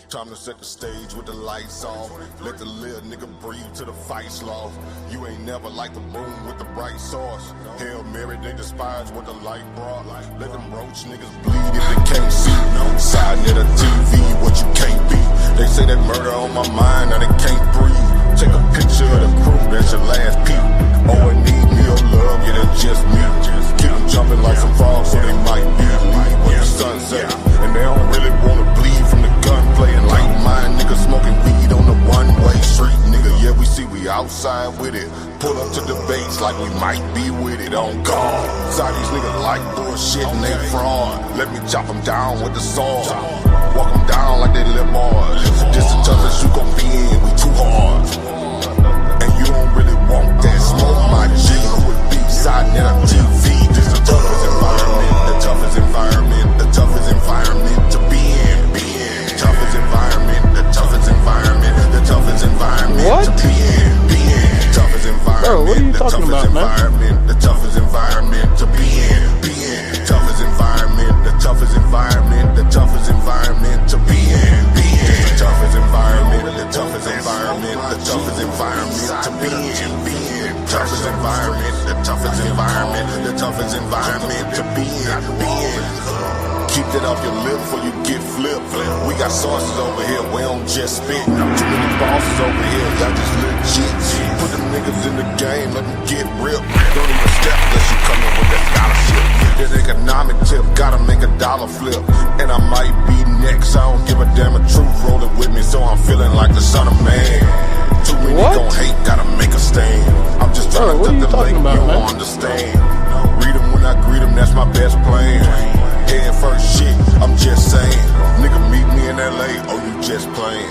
Time to set the stage with the lights off. Let the little nigga breathe till the fight's lost. You ain't never like the room with the bright sauce. Hail Mary, they despise what the light brought. Let them roach niggas bleed if they can't see. sa.neter TV, what you can't be. They say that murder on my mind, now they can't breathe. Take a picture of the crew, that's your last peep. Oh, it need me or love, yeah, that's just me. Keep them jumping like some frogs, so they might be leave when the sun sets. And they don't really wanna bleed from the gunplay. And like mine, niggas smoking weed on the one-way street, nigga. Yeah, we see we outside with it. Pull up to the base like we might be with it on guard. Side these niggas like bullshit and they fraud. Let me chop them down with the sword. Walk them down like they live bars. This the toughest you gon' be in, we too hard. And you don't really want that smoke, my G. Who would be sa.neter TV? This the toughest environment, the toughest environment, the toughest environment to be in. Toughest environment, the toughest environment, the toughest environment to be in. Toughest environment, bro, what are you talking about, man? The toughest environment to be in. Toughest environment, the toughest environment, the toughest environment to be in. The toughest environment, the toughest environment, the toughest environment to be in. Toughest environment, the toughest environment, the toughest environment to be in. Keep that off your lip before you get flipped. We got sources over here, we don't just spit. Too many bosses over here, y'all just legit. Put them niggas in the game, let them get ripped. Don't even step unless you come in with that scholarship. That economic tip, gotta make a dollar flip. And I might be next, I don't give a damn, a truth rolling with me, so I'm feeling like the son of man. Too many gon' hate, gotta make a stand. I'm just trying to duck the lake, you don't understand. Read them when I greet them, that's my best plan. Head first shit, I'm just saying. Nigga meet me in LA, oh you just playing.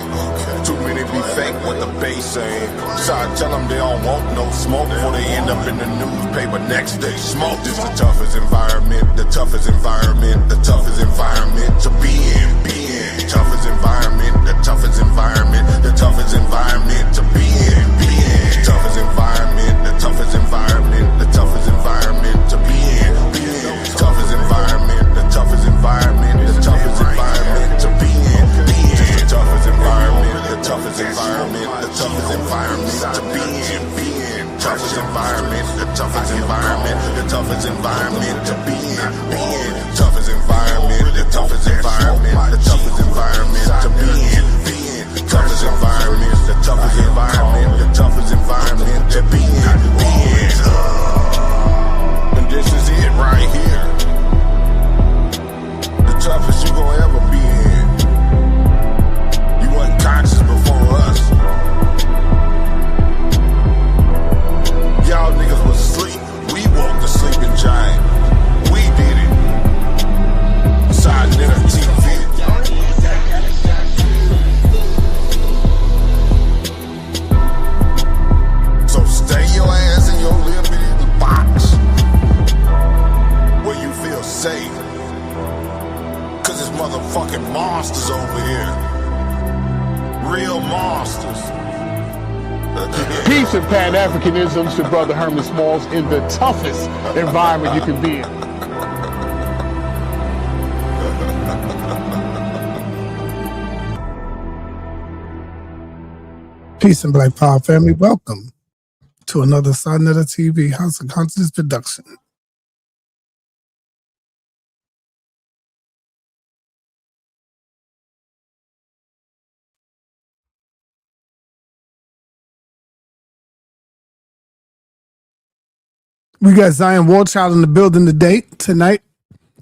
Too many be fake, what the base saying. So I tell them they don't want no smoke before they end up in the newspaper next day. Smoke. This the toughest environment, the toughest environment, the toughest environment to be in. Toughest environment, the toughest environment, the toughest environment to be in. Toughest environment, the toughest environment, the toughest environment to be in. Toughest environment, the toughest environment, the toughest environment to be in. The toughest environment, the toughest environment, the toughest environment to be in. Toughest environment, the toughest environment, the toughest environment to be in. Toughest environment, the toughest environment, the toughest environment to be in. Toughest environment, the toughest environment, the toughest environment to be in. And this is it right here. The toughest you gon' ever be in. You wasn't conscious before us. Y'all niggas was asleep. We woke the sleeping giant. We did it. sa.neter TV. So stay your ass in your little bitty box where you feel safe. Cause there's motherfucking monsters over here. Real monsters. Peace and Pan-Africanism to Brother Herman Smalls in the toughest environment you can be in. Peace and Black Power family. Welcome to another sa.neter TV House of Consciousness production. We got Xion Warchild in the building tonight.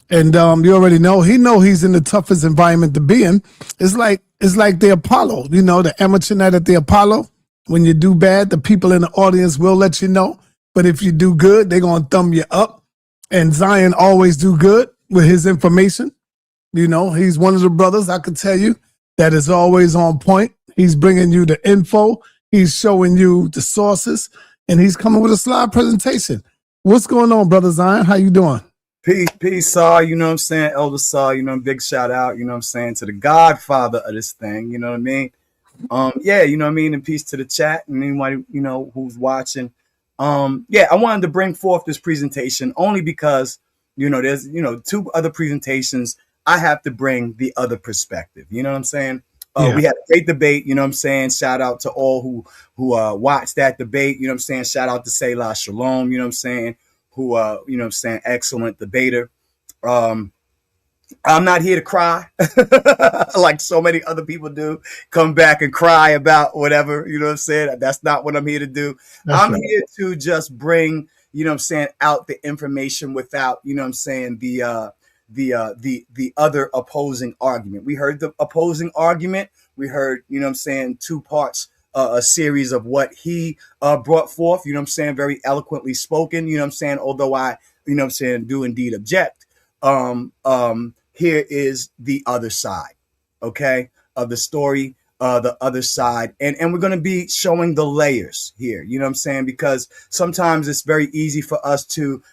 And you already know, he's in the toughest environment to be in. It's like the Apollo, the amateur night at the Apollo. When you do bad, the people in the audience will let you know. But if you do good, they're going to thumb you up. And Xion always do good with his information. He's one of the brothers, I could tell you, that is always on point. He's bringing you the info. He's showing you the sources. And he's coming with a slide presentation. What's going on, Brother Xion? How you doing? Peace, Saw, you know what I'm saying? Elder Saw, big shout out, you know what I'm saying, to the godfather of this thing, you know what I mean? Yeah, you know what I mean? And peace to the chat and anybody, who's watching. Yeah, I wanted to bring forth this presentation only because, there's, two other presentations. I have to bring the other perspective, you know what I'm saying? We had a great debate, you know what I'm saying? Shout out to all who watched that debate, you know what I'm saying? Shout out to Selah Shalom, you know what I'm saying? Who you know what I'm saying, excellent debater. I'm not here to cry like so many other people do. Come back and cry about whatever, you know what I'm saying? That's not what I'm here to do. I'm here to just bring, you know what I'm saying, out the information without, you know what I'm saying, the other opposing argument. We heard the opposing argument. We heard, you know what I'm saying, two parts, a series of what he brought forth, you know what I'm saying, very eloquently spoken, you know what I'm saying, although I, you know what I'm saying, do indeed object. Here is the other side, okay, of the story, the other side. And we're going to be showing the layers here, you know what I'm saying, because sometimes it's very easy for us to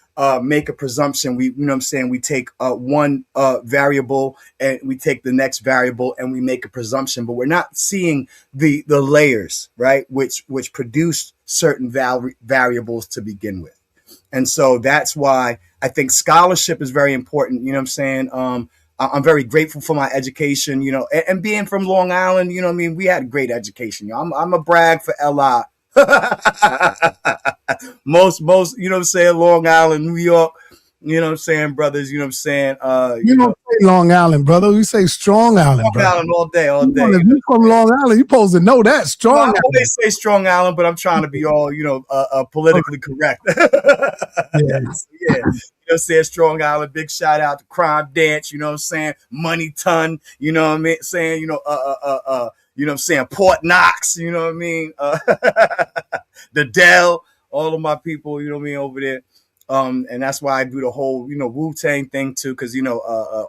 make a presumption. We, you know what I'm saying, we take one variable and we take the next variable and we make a presumption, but we're not seeing the layers, right, which produce certain variables to begin with. And so that's why I think scholarship is very important. You know what I'm saying? I'm very grateful for my education, you know, and being from Long Island, you know what I mean? We had great education. You know, I'm a brag for LI. most, you know what I'm saying? Long Island, New York, you know what I'm saying, brothers, you know what I'm saying? You don't say Long Island, brother. You say Strong Island, Long brother. Island all day. If you're from Long Island, you're supposed to know that. Strong Island. I always say Strong Island, but I'm trying to be all, you know, politically correct. Yeah. You know what I'm saying? Strong Island, big shout out to Crime Dance, you know what I'm saying? Money Ton, you know what I mean? Saying, you know what I'm saying? Port Knox, you know what I mean? The Dell, all of my people, you know what I mean, over there. And that's why I do the whole, you know, Wu-Tang thing too, because you know,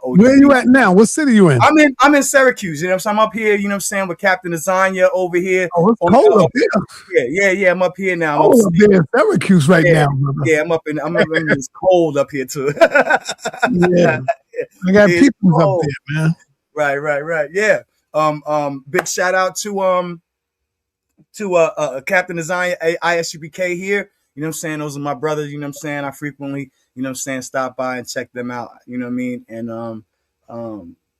where you at now? What city you in? I'm in Syracuse, you know what I'm saying? I'm up here, you know what I'm saying, with Captain Lasagna over here. Oh, it's cold up here. Yeah, I'm up here now. I'm up there in Syracuse right now, brother. Yeah, I'm it's cold up here too. Yeah. I got people up there, man. Right. Yeah. Big shout out to Captain Lasagna, ISUPK here. You know what I'm saying? Those are my brothers, you know what I'm saying? I frequently, you know what I'm saying, stop by and check them out, you know what I mean? And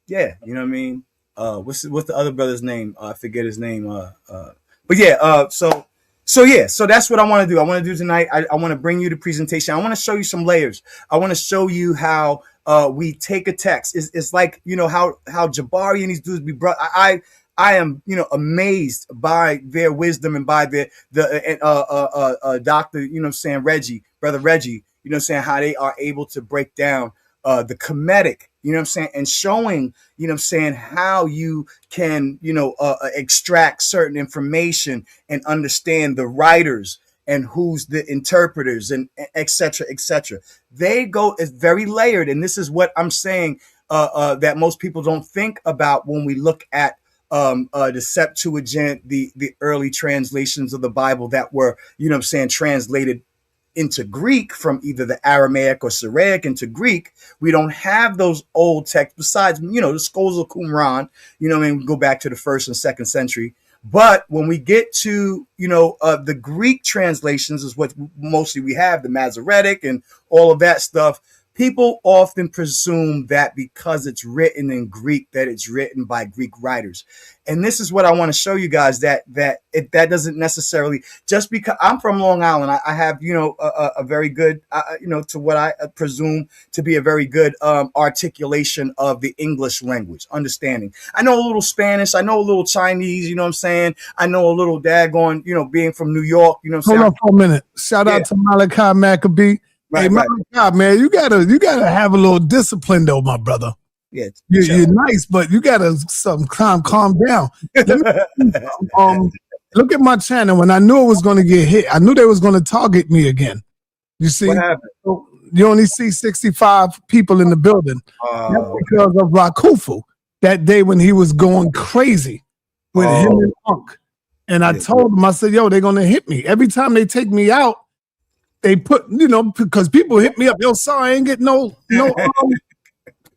yeah, you know what I mean? What's the other brother's name? I forget his name. But yeah, so that's what I want to do. I want to do tonight. I want to bring you the presentation. I want to show you some layers. I want to show you how we take a text. It's like, you know, how Jabari and these dudes be brought. I am, you know, amazed by their wisdom and by the Dr., you know what I'm saying, Brother Reggie, you know what I'm saying, how they are able to break down the comedic, you know what I'm saying, and showing, you know what I'm saying, how you can, you know, extract certain information and understand the writers and who's the interpreters and et cetera, et cetera. They go, it's very layered. And this is what I'm saying that most people don't think about when we look at the Septuagint, the early translations of the Bible that were, you know what I'm saying, translated into Greek from either the Aramaic or Syriac into Greek. We don't have those old texts besides, you know, the scrolls of Qumran, you know what I mean, we go back to the 1st and 2nd century. But when we get to, you know, the Greek translations is what mostly we have, the Masoretic and all of that stuff. People often presume that because it's written in Greek, that it's written by Greek writers. And this is what I want to show you guys, that doesn't necessarily, just because I'm from Long Island, I have, you know, a very good, you know, to what I presume to be a very good articulation of the English language, understanding. I know a little Spanish. I know a little Chinese, you know what I'm saying? I know a little daggone, you know, being from New York, you know what I'm saying? Hold on for a minute. Shout out to Malachi Maccabee. Hey, my God, man, you gotta have a little discipline though, my brother. Yeah, you're nice, but you gotta calm down. Look at my channel. When I knew it was gonna get hit, I knew they was gonna target me again. You see, what happened? You only see 65 people in the building. That's because of Rakufu that day when he was going crazy with him and Punk. And I told him, I said, yo, they're gonna hit me every time they take me out. They put, you know, because people hit me up. Yo, sorry, I ain't get no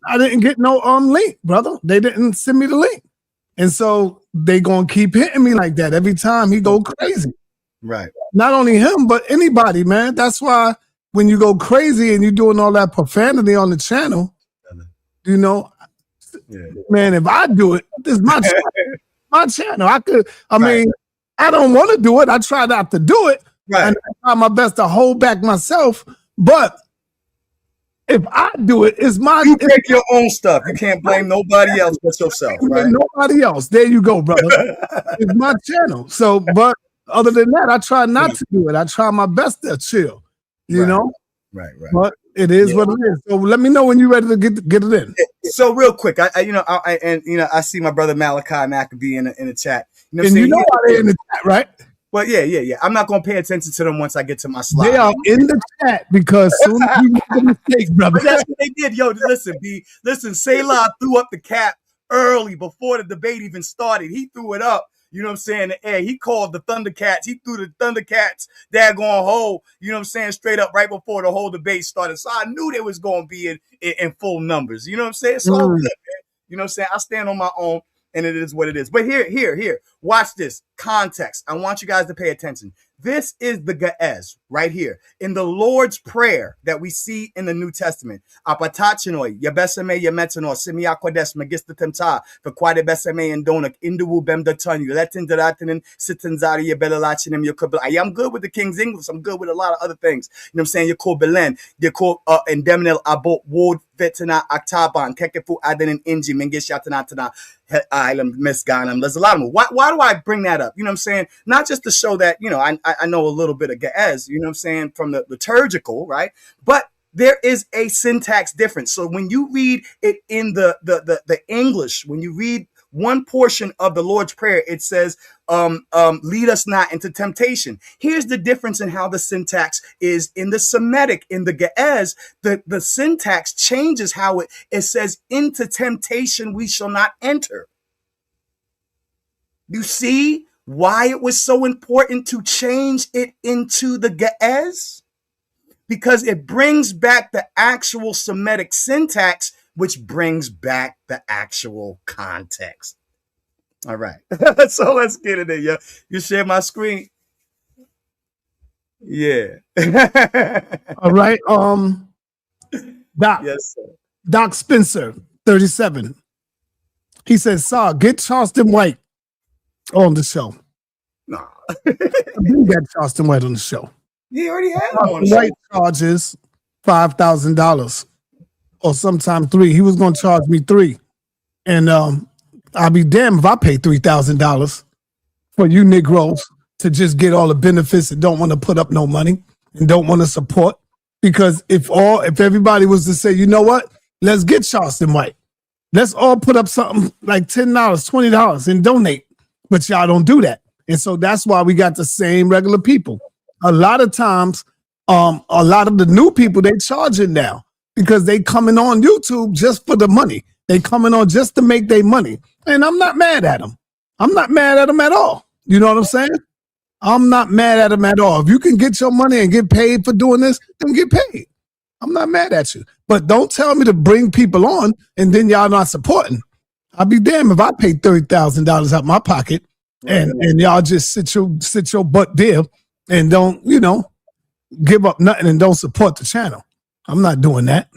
I didn't get no link, brother. They didn't send me the link. And so they gonna keep hitting me like that every time he go crazy. Right. Not only him, but anybody, man. That's why when you go crazy and you're doing all that profanity on the channel, you know, man, if I do it, this is my channel. my channel. I mean, I don't want to do it. I try not to do it. Right. And I try my best to hold back myself. But if I do it, it's my. You make your own stuff. You can't blame nobody else but yourself, right? Nobody else. There you go, brother. It's my channel. So, but other than that, I try not to do it. I try my best to chill. You know. Right. But it is what it is. So let me know when you're ready to get it in. So real quick, I see my brother Malachi Maccabee in the chat. You know what I'm And saying? you know why they're in the chat, right? Well, yeah. I'm not gonna pay attention to them once I get to my slide. They are in the chat because soon as you make a mistake, brother. But that's what they did. Yo, listen, Selah threw up the cap early before the debate even started. He threw it up. You know what I'm saying? In the air. He called the Thundercats. He threw the Thundercats daggone hole, you know what I'm saying, straight up right before the whole debate started. So I knew they was going to be in full numbers. You know what I'm saying? It's all good, man. You know what I'm saying? I stand on my own, and it is what it is. But here. Watch this. Context. I want you guys to pay attention. This is the Ge'ez right here in the Lord's Prayer that we see in the New Testament. Apatachinoi, yabesame yametano, simia kodes magista temta, for quite besame and donak, induwu bem datanyu, letin daratinin, sitanzari yabelalachinim yakubel. I am good with the King's English. I'm good with a lot of other things. You know what I'm saying? Yakub Belen, Yakub endemnel abo ward vetina aktaban, kekefu adenin inji, mengish yatanatana. There's a lot of them. Why do I bring that up? You know what I'm saying? Not just to show that, you know, I know a little bit of Ge'ez, you know what I'm saying, from the liturgical, right? But there is a syntax difference. So when you read it in the English, when you read one portion of the Lord's Prayer, it says, lead us not into temptation. Here's the difference in how the syntax is in the Semitic. In the Ge'ez, the syntax changes how it says, into temptation we shall not enter. You see why it was so important to change it into the Ge'ez? Because it brings back the actual Semitic syntax, which brings back the actual context. All right. So let's get it in. Yeah. You share my screen. Yeah. All right. Doc. Yes, sir. Doc Spencer, 37. He says, "Saw, get Charleston White on the show." Nah. We got Charleston White on the show. He already had him on the White charges $5,000 or sometimes $3,000. He was going to charge me $3,000. And I'll be damned if I pay $3,000 for you Negroes to just get all the benefits and don't want to put up no money and don't want to support. Because if everybody was to say, you know what, let's get Charleston White. Let's all put up something like $10, $20 and donate. But y'all don't do that. And so that's why we got the same regular people. A lot of times, a lot of the new people, they charging now because they coming on YouTube just for the money. They coming on just to make their money. And I'm not mad at them. I'm not mad at them at all. You know what I'm saying? I'm not mad at them at all. If you can get your money and get paid for doing this, then get paid. I'm not mad at you. But don't tell me to bring people on and then y'all not supporting. I'll be damned if I pay $30,000 out my pocket and y'all just sit your butt there and don't, you know, give up nothing and don't support the channel. I'm not doing that.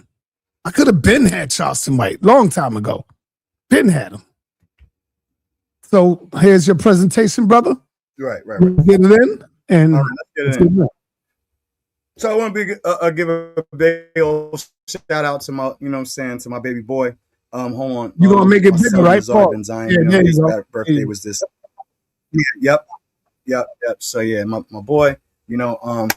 I could have been had Charleston White long time ago. Been had him. So here's your presentation, brother. Right. Get it in. And all right, let's get it in. So I want to give a big old shout out to my, you know what I'm saying, to my baby boy. Hold on. You're going to make it bigger, right, Paul? His birthday was this. Yep. So yeah, my boy, you know,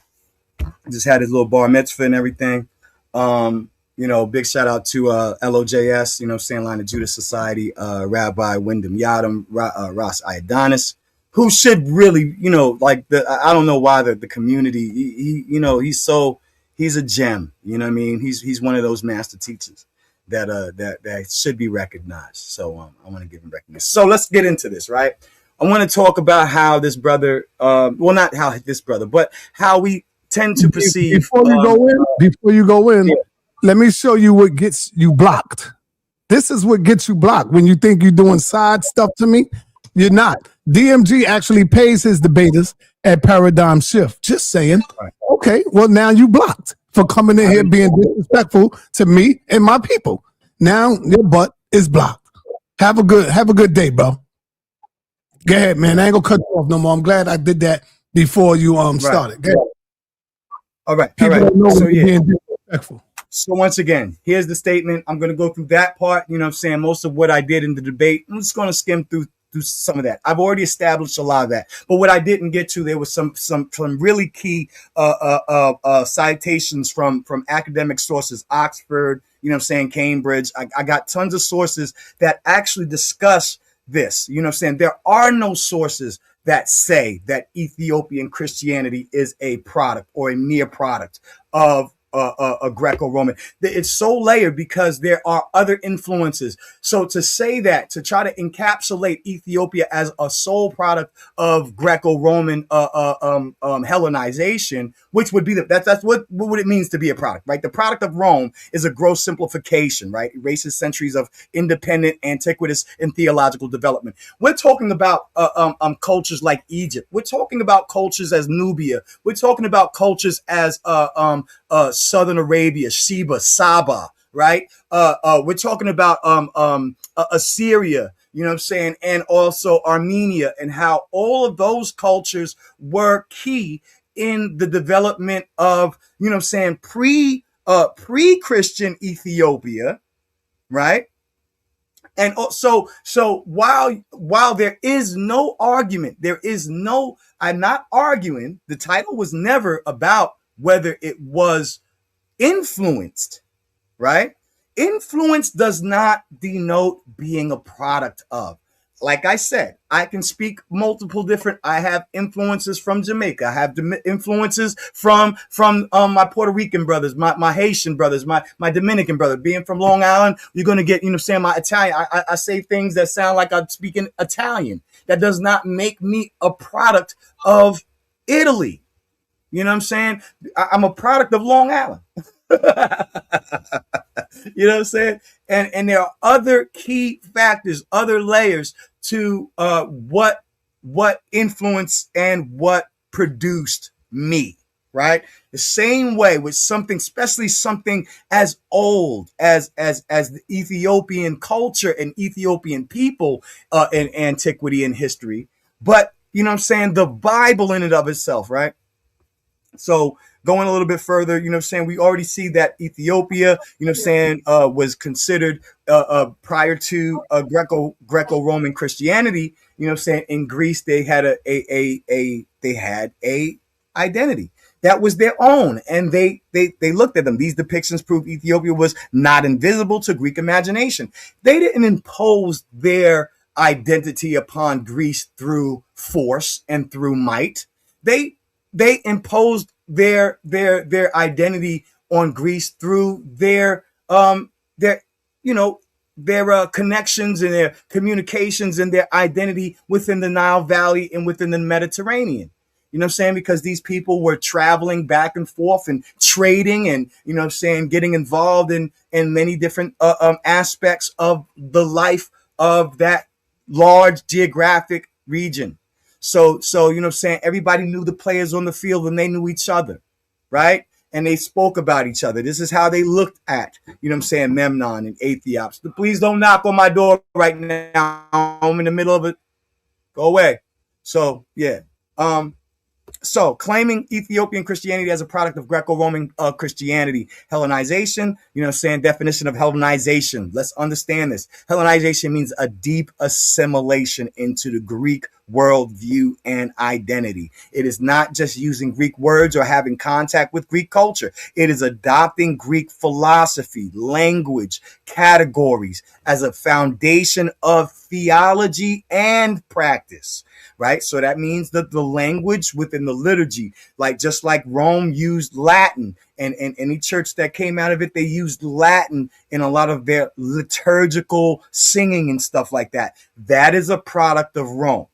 just had his little bar mitzvah and everything. You know, big shout out to LOJS, you know, saying Line of Judah Society, Rabbi Wyndham Yadam, Ross Iodonis, who should really, you know, like I don't know why the community, he you know, he's a gem, you know what I mean? He's one of those master teachers that should be recognized. So I want to give him recognition. So let's get into this, right? I want to talk about how this brother, well, not how this brother, but how we tend to perceive. Before you go in, let me show you what gets you blocked. This is what gets you blocked. When you think you're doing side stuff to me, you're not. DMG actually pays his debaters at Paradigm Shift. Just saying. Right. Okay, well, now you blocked for coming in here being disrespectful to me and my people. Now your butt is blocked. Have a good day, bro. Go ahead, man. I ain't gonna cut you off no more. I'm glad I did that before you started. Go ahead. All right. People don't know So when you're yeah. being disrespectful. So once again, here's the statement. I'm going to go through that part. You know what I'm saying? Most of what I did in the debate, I'm just going to skim through some of that. I've already established a lot of that. But what I didn't get to, there was some really key citations from academic sources, Oxford, you know what I'm saying, Cambridge. I got tons of sources that actually discuss this. You know what I'm saying? There are no sources that say that Ethiopian Christianity is a product or a mere product of a Greco-Roman. It's so layered because there are other influences. So to say that, to try to encapsulate Ethiopia as a sole product of Greco-Roman Hellenization, which would be that's what it means to be a product, right? The product of Rome is a gross simplification, right? Erases centuries of independent, antiquitous, and theological development. We're talking about cultures like Egypt. We're talking about cultures as Nubia. We're talking about cultures as Southern Arabia, Sheba, Saba, right? We're talking about Assyria, you know what I'm saying, and also Armenia, and how all of those cultures were key in the development of, you know what I'm saying, pre-Christian Ethiopia, right? And so while there is no argument, I'm not arguing, the title was never about whether it was influenced, right? Influence does not denote being a product of. Like I said, I can speak multiple different. I have influences from Jamaica. I have influences from my Puerto Rican brothers, my Haitian brothers, my Dominican brother. Being from Long Island, you're gonna get, you know, saying my Italian. I say things that sound like I'm speaking Italian. That does not make me a product of Italy. You know what I'm saying? I'm a product of Long Island. You know what I'm saying? And there are other key factors, other layers to what influenced and what produced me, right? The same way with something, especially something as old as the Ethiopian culture and Ethiopian people in antiquity and history. But, you know what I'm saying, the Bible in and of itself, right? So going a little bit further, you know what I'm saying, we already see that Ethiopia, you know what I'm saying, was considered prior to Greco-Roman Christianity, you know what I'm saying, in Greece they had a identity that was their own, and they looked at them. These depictions prove Ethiopia was not invisible to Greek imagination. They didn't impose their identity upon Greece through force and through might. They imposed their identity on Greece through their connections and their communications and their identity within the Nile Valley and within the Mediterranean. You know what I'm saying? Because these people were traveling back and forth and trading and, you know what I'm saying, getting involved in many different aspects of the life of that large geographic region. So, you know what I'm saying? Everybody knew the players on the field and they knew each other, right? And they spoke about each other. This is how they looked at, you know what I'm saying, Memnon and Aethiops. Please don't knock on my door right now. I'm in the middle of it. Go away. So, yeah. So claiming Ethiopian Christianity as a product of Greco-Roman Christianity, Hellenization, you know what I'm saying, definition of Hellenization. Let's understand this. Hellenization means a deep assimilation into the Greek worldview and identity. It is not just using Greek words or having contact with Greek culture. It is adopting Greek philosophy, language, categories as a foundation of theology and practice. Right? So that means that the language within the liturgy, like just like Rome used Latin, and any church that came out of it, they used Latin in a lot of their liturgical singing and stuff like that. That is a product of Rome,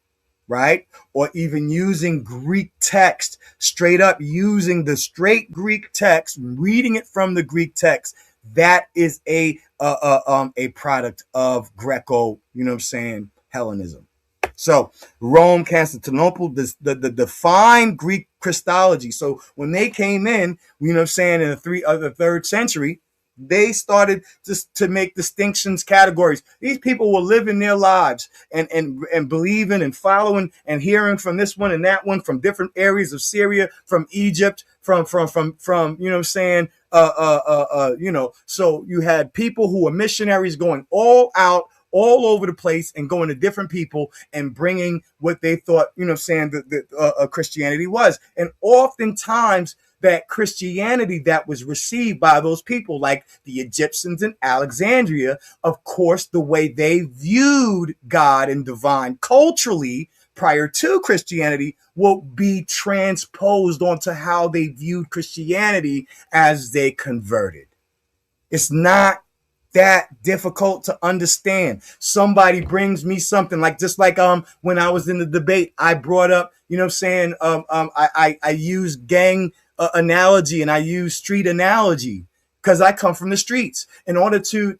right? Or even using Greek text, straight up using the straight Greek text, reading it from the Greek text. That is a product of Greco, you know what I'm saying, Hellenism. So Rome, Constantinople, the defined Greek Christology. So when they came in, you know what I'm saying, in the third century, They started just to make distinctions, categories. These people were living their lives and believing and following and hearing from this one and that one from different areas of Syria, from Egypt, from you know what I'm saying? You know, so you had people who were missionaries going all out, all over the place and going to different people and bringing what they thought, you know what I'm saying, that Christianity was. And oftentimes that Christianity that was received by those people, like the Egyptians in Alexandria, of course, the way they viewed God and divine culturally prior to Christianity will be transposed onto how they viewed Christianity as they converted. It's not that difficult to understand. Somebody brings me something like, just like when I was in the debate, I brought up, you know what I'm saying, I use gang analogy and I use street analogy because I come from the streets. In order to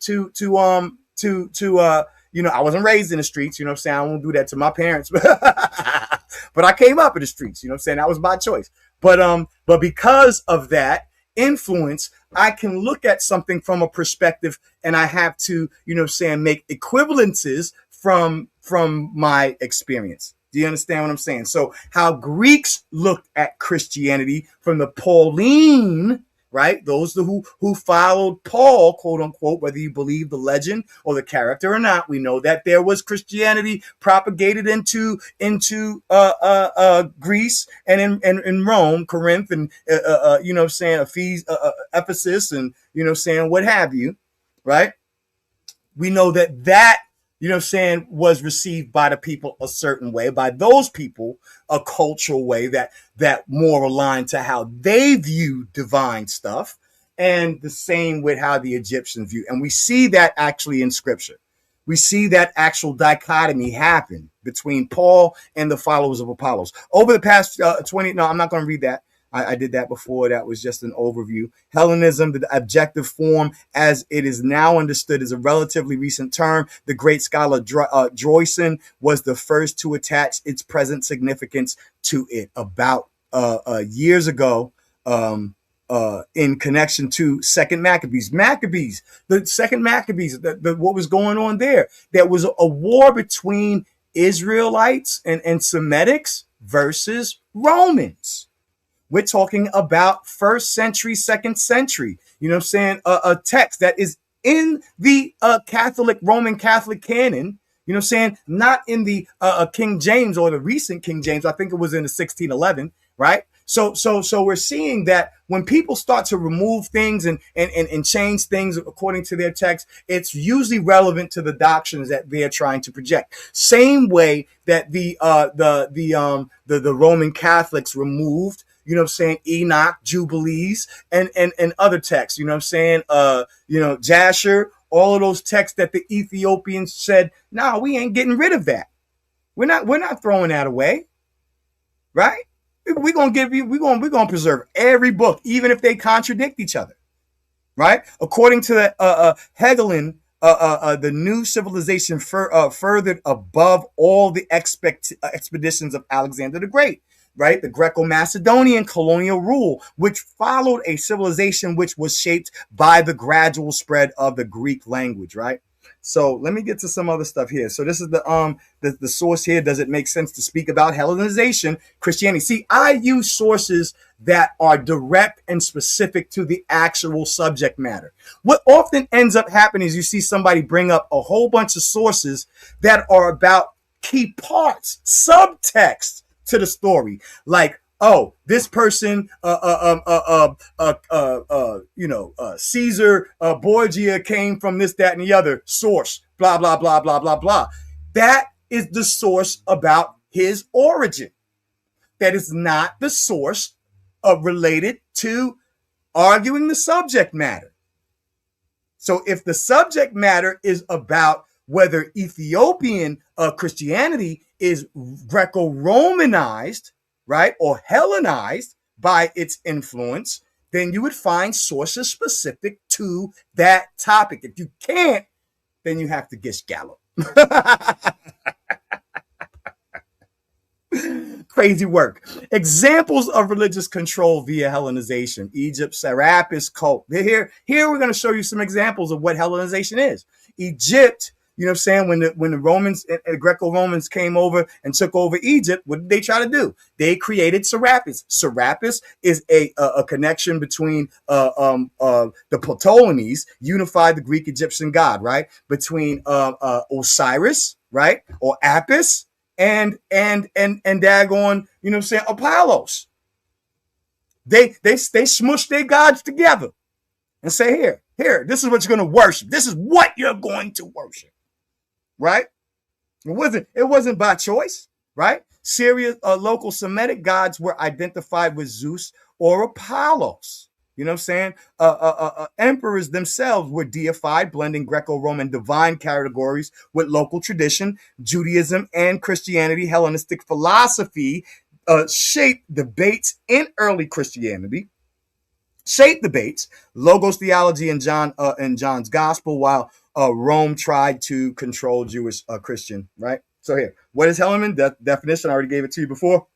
you know, I wasn't raised in the streets, you know what I'm saying? I won't do that to my parents, but I came up in the streets, you know what I'm saying? That was my choice. But because of that influence, I can look at something from a perspective and I have to, you know what I'm saying, make equivalences from my experience. Do you understand what I'm saying? So how Greeks looked at Christianity from the Pauline, right? Those who followed Paul, quote unquote, whether you believe the legend or the character or not, we know that there was Christianity propagated into Greece and in Rome, Corinth, and you know what I'm saying, Ephesus, and you know what I'm saying, what have you, right? We know that you know what I'm saying, was received by the people a certain way, by those people, a cultural way that more aligned to how they view divine stuff, and the same with how the Egyptians view. And we see that actually in scripture. We see that actual dichotomy happen between Paul and the followers of Apollos. Over the past 20, no, I'm not going to read that. I did that before. That was just an overview. Hellenism, the objective form as it is now understood, is a relatively recent term. The great scholar Droysen was the first to attach its present significance to it about years ago in connection to Second Maccabees. The Second Maccabees, what was going on there? There was a war between Israelites and Semitics versus Romans. We're talking about 1st century, 2nd century, you know what I'm saying, a text that is in the Roman Catholic canon, you know what I'm saying, not in the King James or the recent King James. I think it was in the 1611, right? So we're seeing that when people start to remove things and change things according to their text, it's usually relevant to the doctrines that they're trying to project. Same way that the Roman Catholics removed, you know what I'm saying, Enoch, Jubilees, and other texts, you know what I'm saying, you know, Jasher, all of those texts that the Ethiopians said, no, we ain't getting rid of that. We're not throwing that away, right? We're gonna preserve every book, even if they contradict each other, right? According to Hegelin, the new civilization furthered above all the expeditions of Alexander the Great, right? The Greco-Macedonian colonial rule, which followed a civilization which was shaped by the gradual spread of the Greek language, right? So let me get to some other stuff here. So this is the source here. Does it make sense to speak about Hellenization, Christianity? See, I use sources that are direct and specific to the actual subject matter. What often ends up happening is you see somebody bring up a whole bunch of sources that are about key parts, subtext to the story, like, oh, this person, Caesar Borgia came from this, that, and the other source, blah, blah, blah, blah, blah, blah. That is the source about his origin. That is not the source related to arguing the subject matter. So if the subject matter is about whether Ethiopian Christianity is Greco-Romanized, right, or Hellenized by its influence, then you would find sources specific to that topic. If you can't, then you have to gish gallop. Crazy work. Examples of religious control via Hellenization. Egypt, Serapis cult. Here we're going to show you some examples of what Hellenization is. Egypt, you know what I'm saying? When the Romans, Greco-Romans came over and took over Egypt, what did they try to do? They created Serapis. Serapis is a connection between the Ptolemies, unified the Greek-Egyptian god, right? Between Osiris, right? Or Apis, and daggone, you know what I'm saying, Apollos. They smush their gods together and say, here, this is what you're going to worship. This is what you're going to worship. Right? It wasn't by choice, right? Syria's local Semitic gods were identified with Zeus or Apollos. You know what I'm saying? Emperors themselves were deified, blending Greco-Roman divine categories with local tradition. Judaism and Christianity, Hellenistic philosophy, shaped debates in early Christianity. Logos theology in John's gospel, while Rome tried to control Jewish Christian, right? So here, what is Hellenism? Definition, I already gave it to you before.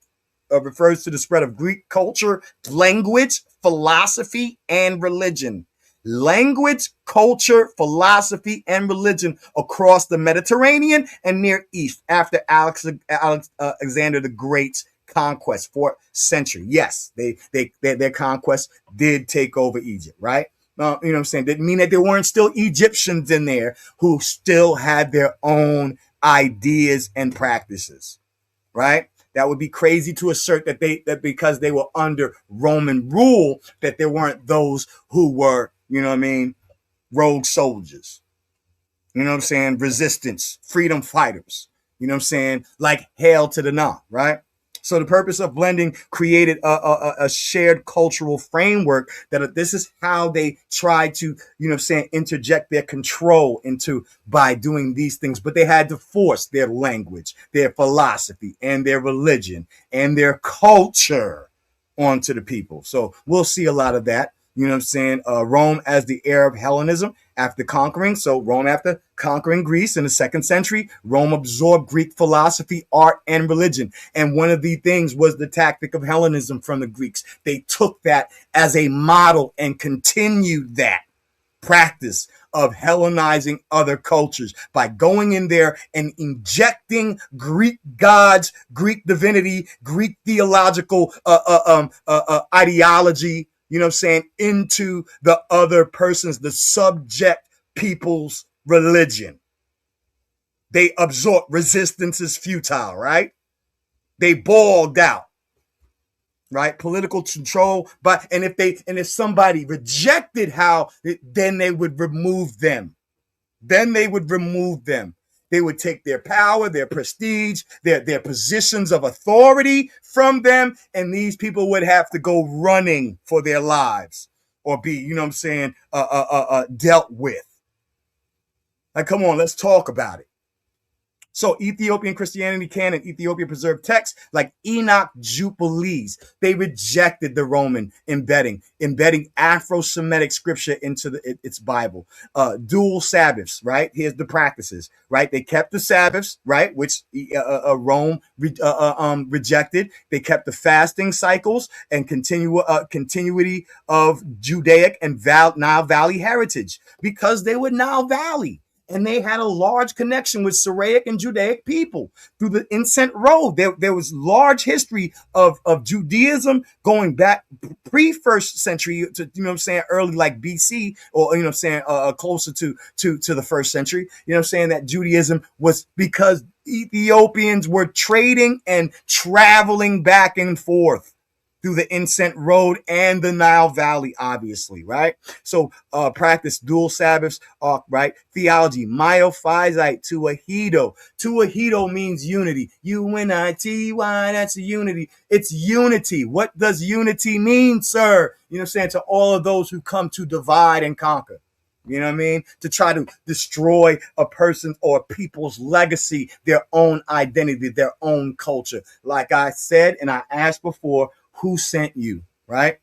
Refers to the spread of Greek culture, language, philosophy, and religion. Language, culture, philosophy, and religion across the Mediterranean and Near East after Alexander the Great's conquest, 4th century. Yes, their conquest did take over Egypt, right? You know what I'm saying? Didn't mean that there weren't still Egyptians in there who still had their own ideas and practices, right? That would be crazy to assert that because they were under Roman rule, that there weren't those who were, you know what I mean, rogue soldiers. You know what I'm saying? Resistance, freedom fighters. You know what I'm saying? Like hail to the nah, right? So the purpose of blending created a shared cultural framework that this is how they try to, you know what I'm saying, interject their control into by doing these things. But they had to force their language, their philosophy, and their religion and their culture onto the people. So we'll see a lot of that. You know what I'm saying? Rome as the heir of Hellenism after conquering. So Rome after conquering Greece in the 2nd century, Rome absorbed Greek philosophy, art, and religion. And one of the things was the tactic of Hellenism from the Greeks. They took that as a model and continued that practice of Hellenizing other cultures by going in there and injecting Greek gods, Greek divinity, Greek theological ideology, you know what I'm saying, into the other person's, the subject people's religion. They absorb. Resistance is futile, right? They bogged out, right? Political control. And if somebody rejected how, then they would remove them. They would take their power, their prestige, their positions of authority from them, and these people would have to go running for their lives or be, you know what I'm saying, dealt with. Like, come on, let's talk about it. So Ethiopian Christianity canon, Ethiopia preserved texts like Enoch Jubilees. They rejected the Roman embedding Afro-Semitic scripture into its Bible. Dual Sabbaths, right? Here's the practices, right? They kept the Sabbaths, right? Which Rome rejected. They kept the fasting cycles and continuity of Judaic and Nile Valley heritage because they were Nile Valley. And they had a large connection with Syriac and Judaic people through the Incense Road. There was large history of Judaism going back pre-1st century to, you know what I'm saying, early like BC, or, you know what I'm saying, closer to the 1st century. You know what I'm saying, that Judaism was because Ethiopians were trading and traveling back and forth through the Incense Road and the Nile Valley, obviously, right? So practice dual Sabbaths, right? Theology, Myophysite, Tuahito. Tuahito means unity. U-N-I-T-Y, that's a unity. It's unity. What does unity mean, sir? You know what I'm saying? To all of those who come to divide and conquer. You know what I mean? To try to destroy a person or a people's legacy, their own identity, their own culture. Like I said, and I asked before, who sent you, right?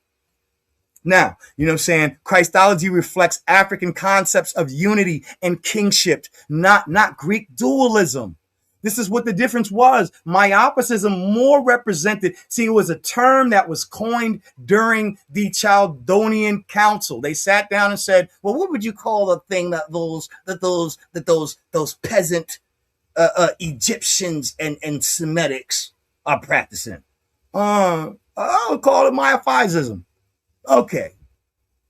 Now, you know what I'm saying? Christology reflects African concepts of unity and kingship, not Greek dualism. This is what the difference was. Myopichism more represented. See, it was a term that was coined during the Chaldean Council. They sat down and said, "Well, what would you call the thing that those peasant Egyptians and Semitics are practicing?" I would call it myophysitism. Okay.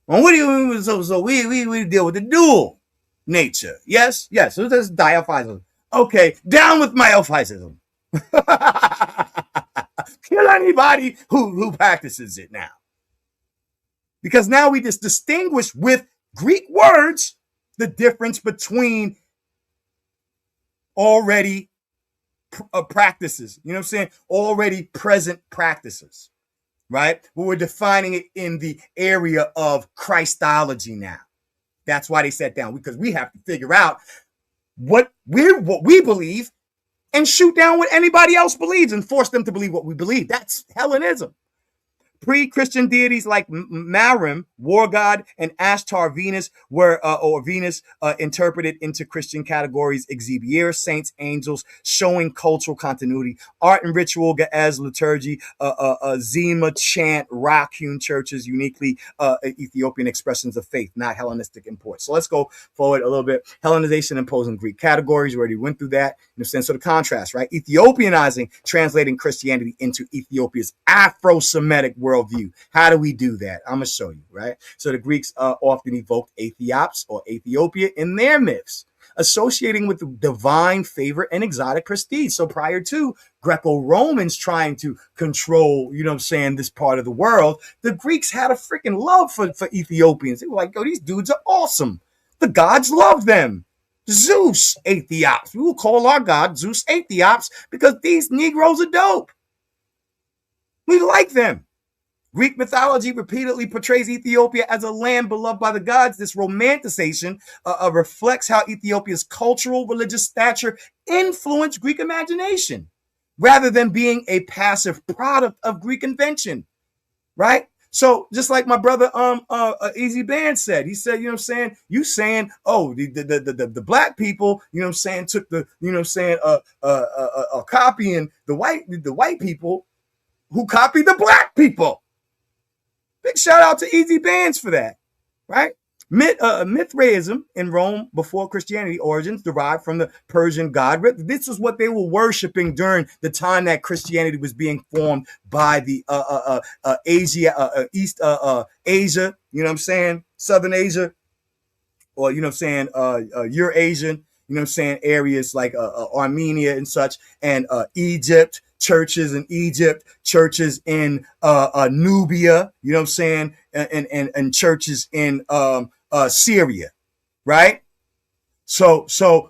Well, what do you mean? So we deal with the dual nature. Yes. So there's diaphysitism. Okay, down with myophysitism. Kill anybody who practices it now. Because now we just distinguish with Greek words the difference between already practices, you know what I'm saying? Already present practices, right? But we're defining it in the area of Christology now. That's why they sat down, because we have to figure out what we believe and shoot down what anybody else believes and force them to believe what we believe. That's Hellenism. Pre-Christian deities like Marim, war god, and Ashtar, Venus, were interpreted into Christian categories: exhibier, saints, angels, showing cultural continuity, art and ritual, Ge'ez, liturgy, Zima, chant, rock-hewn churches, uniquely Ethiopian expressions of faith, not Hellenistic imports. So let's go forward a little bit. Hellenization imposing Greek categories. We already went through that in a sense of the contrast, right? Ethiopianizing, translating Christianity into Ethiopia's Afro-Semitic worldview. How do we do that? I'm going to show you, right? So the Greeks often evoked Ethiops or Ethiopia in their myths, associating with the divine favor and exotic prestige. So prior to Greco-Romans trying to control, you know what I'm saying, this part of the world, the Greeks had a freaking love for Ethiopians. They were like, yo, these dudes are awesome. The gods love them. Zeus Ethiops. We will call our god Zeus Ethiops because these Negroes are dope. We like them. Greek mythology repeatedly portrays Ethiopia as a land beloved by the gods. This romanticization reflects how Ethiopia's cultural, religious stature influenced Greek imagination, rather than being a passive product of Greek invention, right? So just like my brother Easy Band said, he said, you know what I'm saying? You saying, oh, the black people, you know what I'm saying, took the, you know what I'm saying, copying the white people who copied the black people. Big shout out to Easy Bands for that, right? Mithraism in Rome before Christianity origins derived from the Persian god. This is what they were worshiping during the time that Christianity was being formed by the East Asia, you know what I'm saying? Southern Asia, or, you know what I'm saying, Eurasian, you know what I'm saying, areas like Armenia and such, and Egypt, churches in Egypt, churches in Nubia, you know what I'm saying, and churches in Syria, right? So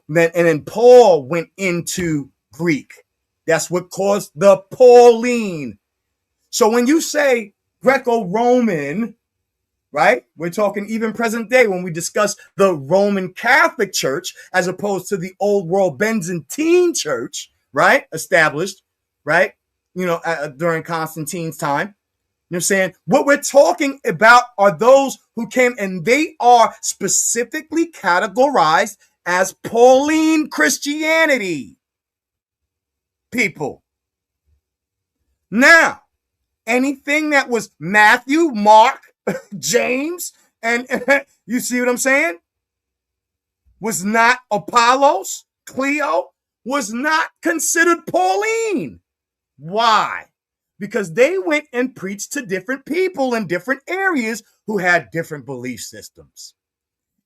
then Paul went into Greek. That's what caused the Pauline. So when you say Greco-Roman, right? We're talking even present day when we discuss the Roman Catholic Church as opposed to the old world Byzantine Church, right? Established, right? You know, during Constantine's time. You know what I'm saying? What we're talking about are those who came, and they are specifically categorized as Pauline Christianity people. Now, anything that was Matthew, Mark, James, and you see what I'm saying? Was not Apollos, Cleo, was not considered Pauline. Why? Because they went and preached to different people in different areas who had different belief systems.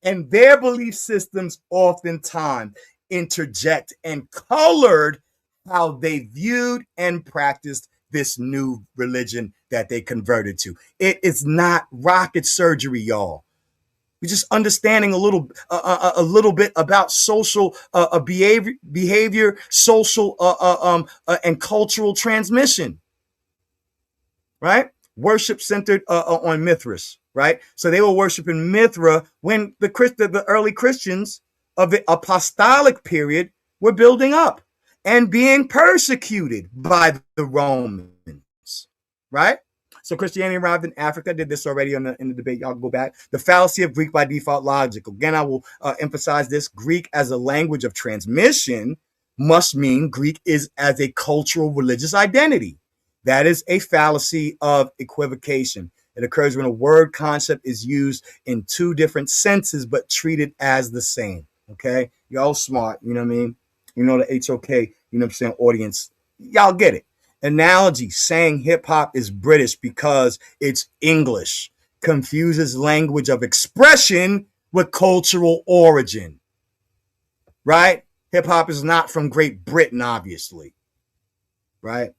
And their belief systems oftentimes interject and colored how they viewed and practiced this new religion that they converted to. It is not rocket surgery, y'all. We're just understanding a little bit about social behavior, social and cultural transmission, right? Worship centered on Mithras, right? So they were worshiping Mithra when the early Christians of the apostolic period were building up and being persecuted by the Romans, right? So Christianity arrived in Africa. Did this already in the debate. Y'all go back. The fallacy of Greek by default logic. Again, I will emphasize this. Greek as a language of transmission must mean Greek is as a cultural religious identity. That is a fallacy of equivocation. It occurs when a word concept is used in two different senses, but treated as the same. Okay. Y'all smart. You know what I mean? You know, the HOK, you know what I'm saying? Audience, y'all get it. Analogy, saying hip hop is British because it's English, confuses language of expression with cultural origin, right? Hip hop is not from Great Britain, obviously, right?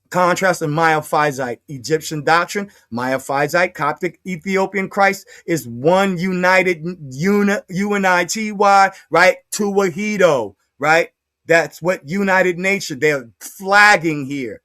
Contrast in Miaphysite, Egyptian doctrine, Miaphysite, Coptic, Ethiopian Christ is one united, UNITY, right? Tuwahido, right? That's what united nature, they're flagging here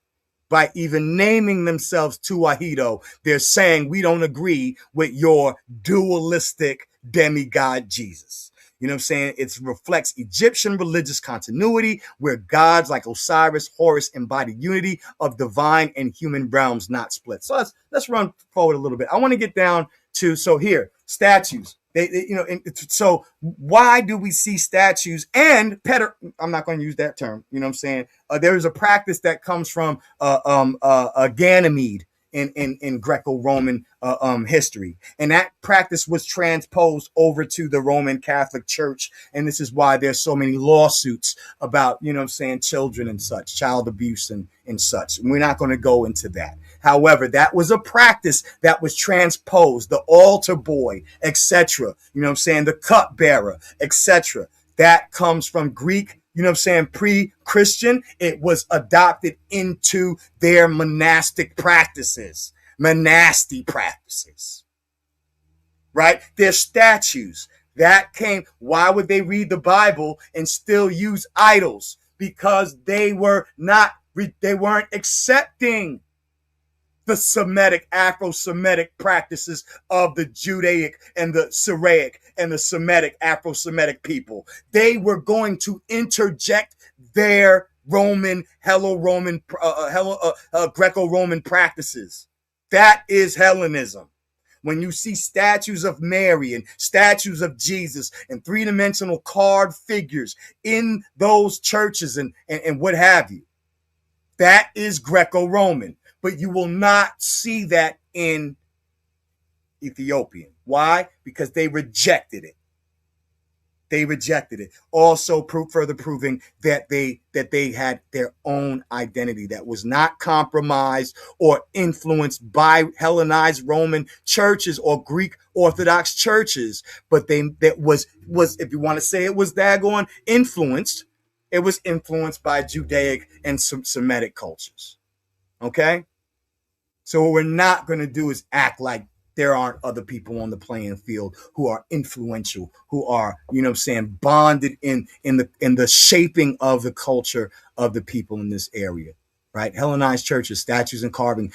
by even naming themselves Tuwahido. They're saying we don't agree with your dualistic demigod Jesus. You know what I'm saying? It reflects Egyptian religious continuity where gods like Osiris, Horus embody unity of divine and human realms, not split. So let's run forward a little bit. I want to get down to, so here, statues. So why do we see statues and I'm not going to use that term. You know what I'm saying? There is a practice that comes from Ganymede in Greco-Roman history. And that practice was transposed over to the Roman Catholic Church. And this is why there's so many lawsuits about, you know what I'm saying, children and such, child abuse and such. And we're not going to go into that. However, that was a practice that was transposed, the altar boy, etc. You know what I'm saying, the cupbearer, etc. That comes from Greek, you know what I'm saying, pre-Christian. It was adopted into their monastic practices, right? Their statues that came. Why would they read the Bible and still use idols? Because they weren't accepting the Semitic, Afro-Semitic practices of the Judaic and the Syriac and the Semitic, Afro-Semitic people. They were going to interject their Roman, Greco-Roman practices. That is Hellenism. When you see statues of Mary and statues of Jesus and three-dimensional carved figures in those churches and what have you, that is Greco-Roman. But you will not see that in Ethiopian. Why? Because they rejected it. Also, further proving that they had their own identity that was not compromised or influenced by Hellenized Roman churches or Greek Orthodox churches, but that was if you want to say it was daggone influenced, it was influenced by Judaic and Semitic cultures. Okay? So what we're not going to do is act like there aren't other people on the playing field who are influential, who are, you know what I'm saying, bonded in the shaping of the culture of the people in this area, right? Hellenized churches, statues and carving,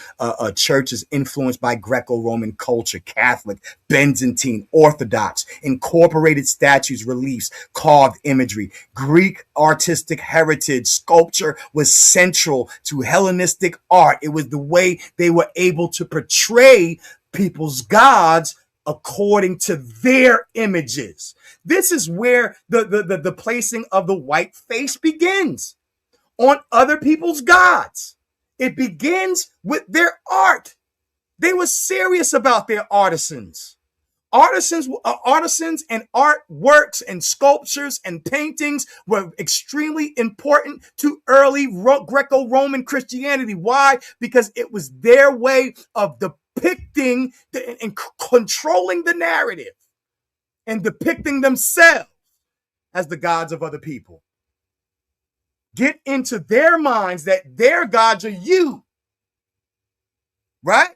churches influenced by Greco-Roman culture, Catholic, Byzantine, Orthodox, incorporated statues, reliefs, carved imagery. Greek artistic heritage, sculpture was central to Hellenistic art. It was the way they were able to portray people's gods according to their images. This is where the placing of the white face begins on other people's gods. It begins with their art. They were serious about their artisans. Artisans and artworks and sculptures and paintings were extremely important to early Greco-Roman Christianity. Why? Because it was their way of depicting and controlling the narrative and depicting themselves as the gods of other people. Get into their minds that their gods are you, right?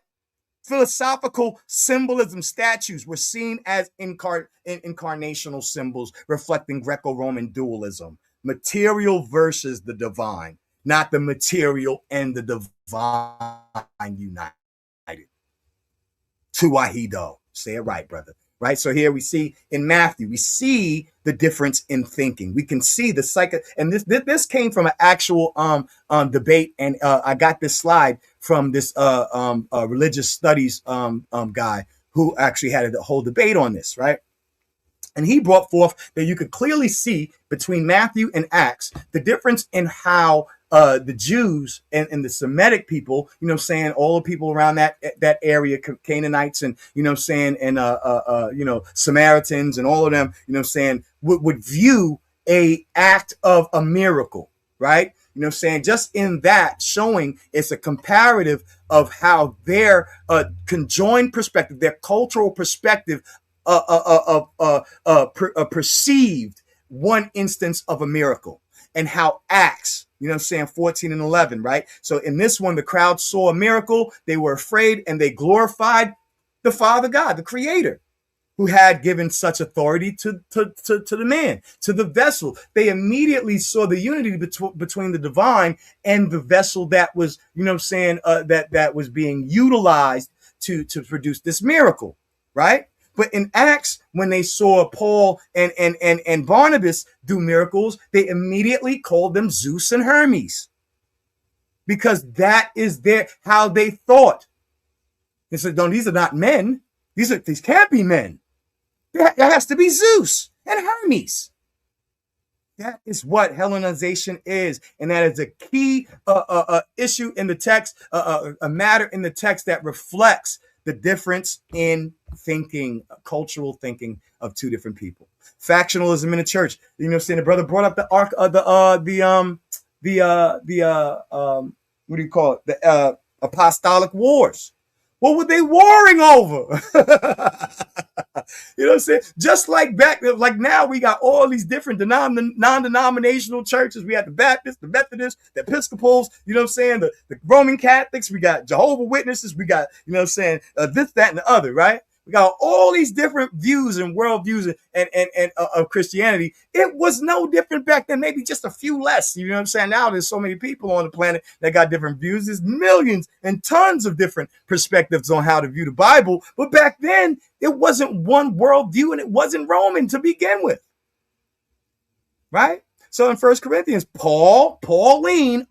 Philosophical symbolism statues were seen as incarnational symbols reflecting Greco-Roman dualism. Material versus the divine, not the material and the divine united. Tuwahido. Say it right, brother. Right? So here we see in Matthew, we see the difference in thinking. We can see the and this came from an actual debate, and I got this slide from this religious studies guy who actually had a whole debate on this, right? And he brought forth that you could clearly see between Matthew and Acts the difference in how the Jews and the Semitic people, all the people around that area, Canaanites and, and, Samaritans and all of them, would view a act of a miracle, right? Just in that showing it's a comparative of how their conjoined perspective, their cultural perspective perceived one instance of a miracle, and how Acts, 14 and 11, right? So in this one, the crowd saw a miracle, they were afraid, and they glorified the Father God, the Creator, who had given such authority to the man, to the vessel. They immediately saw the unity between the divine and the vessel that was, that was being utilized to produce this miracle, right? But in Acts, when they saw Paul and Barnabas do miracles, they immediately called them Zeus and Hermes, because that is how they thought. They said, no, these are not men. These can't be men. There has to be Zeus and Hermes. That is what Hellenization is. And that is a key issue in the text, a matter in the text that reflects the difference in thinking, cultural thinking of two different people. Factionalism in the church. The brother brought up the arc of what do you call it? The apostolic wars. What were they warring over? Just like now we got all these different non-denominational churches. We have the Baptists, the Methodists, the Episcopals, the Roman Catholics, we got Jehovah's Witnesses, we got, this, that, and the other, right? We got all these different views and worldviews and of Christianity. It was no different back then, maybe just a few less. Now there's so many people on the planet that got different views. There's millions and tons of different perspectives on how to view the Bible. But back then, it wasn't one worldview, and it wasn't Roman to begin with. Right? So in 1 Corinthians, Pauline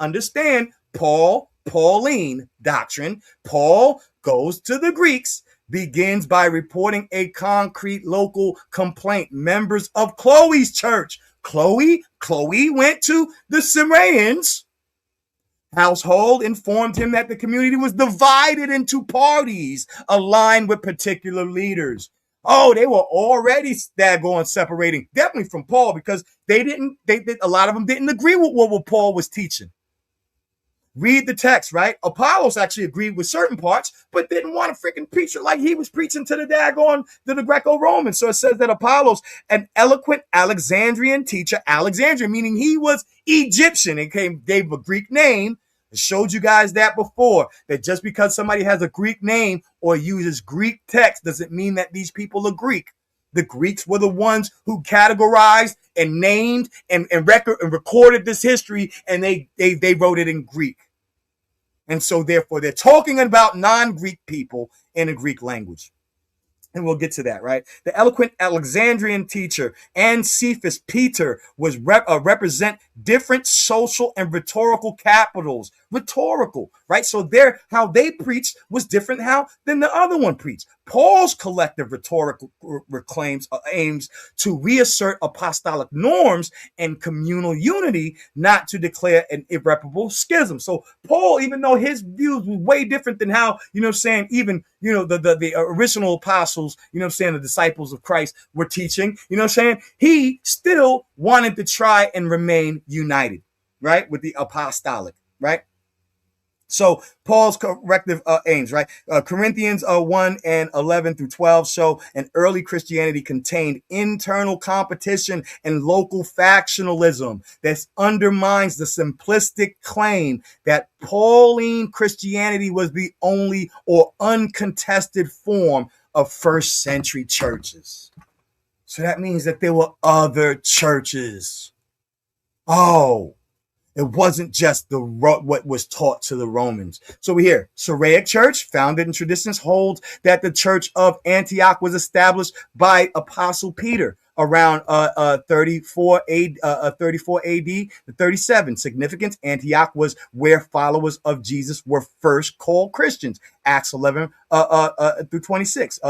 doctrine. Paul goes to the Greeks, begins by reporting a concrete local complaint. Members of Chloe's church. Chloe went to the Syrians' household, informed him that the community was divided into parties aligned with particular leaders. Oh, they were already separating, definitely from Paul, because a lot of them didn't agree with what Paul was teaching. Read the text, right? Apollos actually agreed with certain parts, but didn't want to freaking preach it like he was preaching to the Greco-Romans. So it says that Apollos, an eloquent Alexandrian teacher, Alexandrian, meaning he was Egyptian, and gave a Greek name. I showed you guys that before, that just because somebody has a Greek name or uses Greek text doesn't mean that these people are Greek. The Greeks were the ones who categorized and named and recorded this history, and they wrote it in Greek. And so therefore they're talking about non-Greek people in a Greek language. And we'll get to that, right? The eloquent Alexandrian teacher and Cephas Peter was represent different social and rhetorical capitals. Rhetorical, right? So how they preached was different than the other one preached. Paul's collective rhetorical aims to reassert apostolic norms and communal unity, not to declare an irreparable schism. So Paul, even though his views were way different than how, even, the original apostles, the disciples of Christ were teaching, he still wanted to try and remain united, right? With the apostolic, right? So Paul's corrective aims, right? Corinthians 1 and 11 through 12 show an early Christianity contained internal competition and local factionalism that undermines the simplistic claim that Pauline Christianity was the only or uncontested form of first century churches. So that means that there were other churches. Oh, it wasn't just what was taught to the Romans. So we hear Syriac church, founded in traditions, holds that the church of Antioch was established by Apostle Peter, around 34 AD to 37. Significance: Antioch was where followers of Jesus were first called Christians. Acts 11 through 26,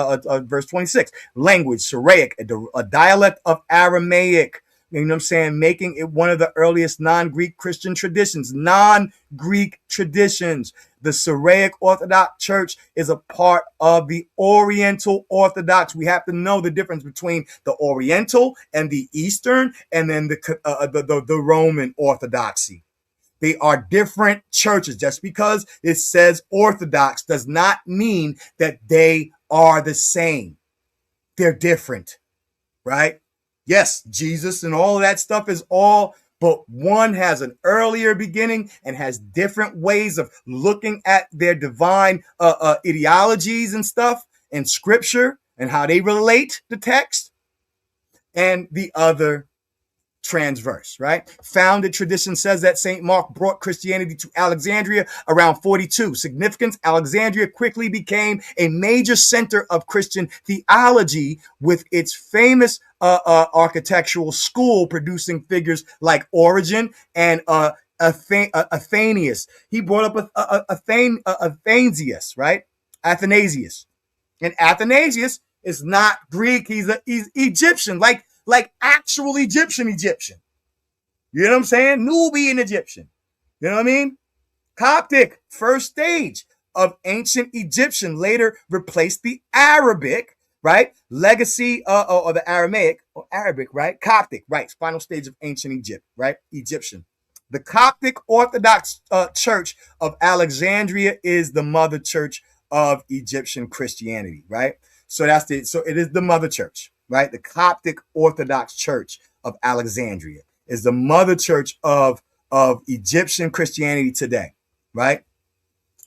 verse 26. Language: Syriac, a dialect of Aramaic. You know what I'm saying? Making it one of the earliest non-Greek Christian traditions. Non-Greek traditions. The Syriac Orthodox Church is a part of the Oriental Orthodox. We have to know the difference between the Oriental and the Eastern, and then the Roman Orthodoxy. They are different churches. Just because it says Orthodox does not mean that they are the same. They're different, right? Yes, Jesus and all of that stuff is all, but one has an earlier beginning and has different ways of looking at their divine ideologies and stuff and scripture and how they relate the text, and the other transverse, right? Founded tradition says that St. Mark brought Christianity to Alexandria around 42. Significance: Alexandria quickly became a major center of Christian theology with its famous architectural school producing figures like Origen and Athanasius. He brought up Athanasius, right? Athanasius. And Athanasius is not Greek. He's Egyptian, like actual Egyptian. You know what I'm saying? Nubian Egyptian. You know what I mean? Coptic, first stage of ancient Egyptian, later replaced the Arabic, right? Legacy or the Aramaic or Arabic, right? Coptic, right? Final stage of ancient Egypt, right? Egyptian. The Coptic Orthodox Church of Alexandria is the mother church of Egyptian Christianity, right? So it is the mother church, right? The Coptic Orthodox Church of Alexandria is the mother church of Egyptian Christianity today, right?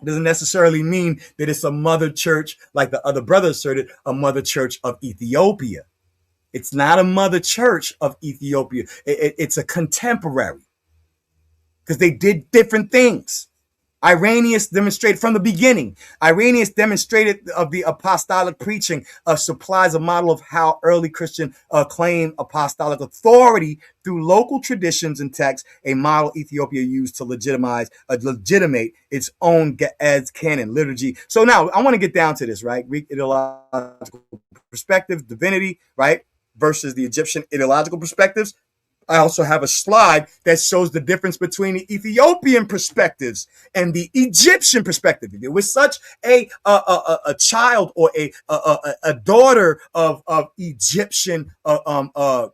It doesn't necessarily mean that it's a mother church like the other brothers asserted, a mother church of Ethiopia. It's not a mother church of Ethiopia. It's a contemporary, because they did different things. Irenaeus demonstrated from the beginning. Irenaeus demonstrated of the apostolic preaching supplies a model of how early Christian claimed apostolic authority through local traditions and texts, a model Ethiopia used to legitimate its own as canon liturgy. So now I want to get down to this, right? Greek ideological perspective, divinity, right? Versus the Egyptian ideological perspectives. I also have a slide that shows the difference between the Ethiopian perspectives and the Egyptian perspective. If it was such a child or a daughter of Egyptian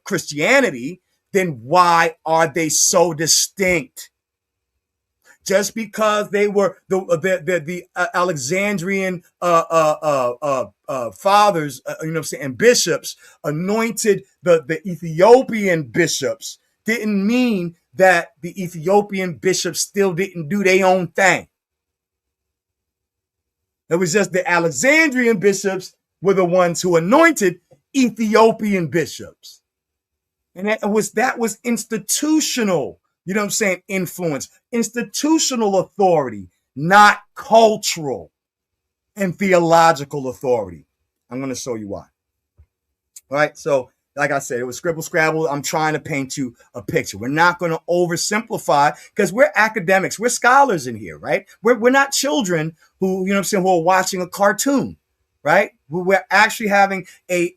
Christianity, then why are they so distinct? Just because they were the Alexandrian fathers, you know what I'm saying, and bishops anointed the Ethiopian bishops, didn't mean that the Ethiopian bishops still didn't do their own thing. It was just the Alexandrian bishops were the ones who anointed Ethiopian bishops. And that was institutional. You know what I'm saying? Influence, institutional authority, not cultural and theological authority. I'm going to show you why. All right. So, like I said, it was scribble scrabble. I'm trying to paint you a picture. We're not going to oversimplify, because we're academics. We're scholars in here, right? We're not children who, you know what I'm saying, who are watching a cartoon, right? We're actually having a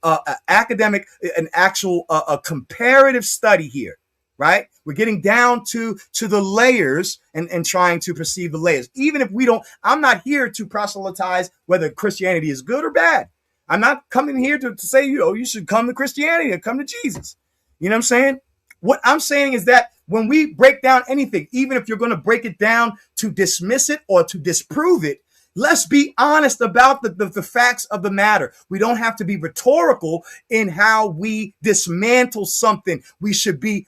comparative study here. Right? We're getting down to the layers and trying to perceive the layers. Even if we don't, I'm not here to proselytize whether Christianity is good or bad. I'm not coming here to say, you should come to Christianity and come to Jesus. You know what I'm saying? What I'm saying is that when we break down anything, even if you're going to break it down to dismiss it or to disprove it, let's be honest about the facts of the matter. We don't have to be rhetorical in how we dismantle something. We should be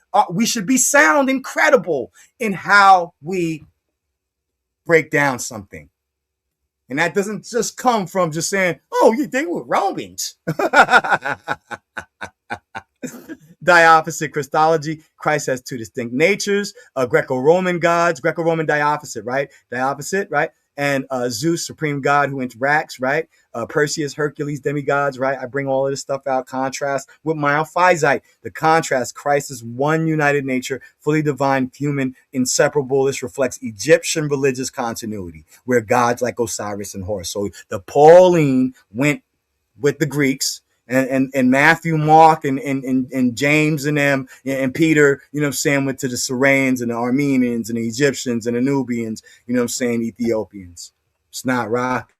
sound and credible in how we break down something. And that doesn't just come from just saying, oh, they were Romans. Diophysitic Christology. Christ has two distinct natures. Greco-Roman gods, Greco-Roman diophysitic, right? Diophysitic, right? and Zeus, supreme god who interacts, right? Perseus, Hercules, demigods, right? I bring all of this stuff out, contrast with Monophysite. The contrast, Christ is one united nature, fully divine, human, inseparable. This reflects Egyptian religious continuity, where gods like Osiris and Horus. So the Pauline went with the Greeks, and Matthew, Mark, and James and them and Peter, you know what I'm saying, went to the Syrians and the Armenians and the Egyptians and the Nubians, you know what I'm saying, Ethiopians. It's not rocket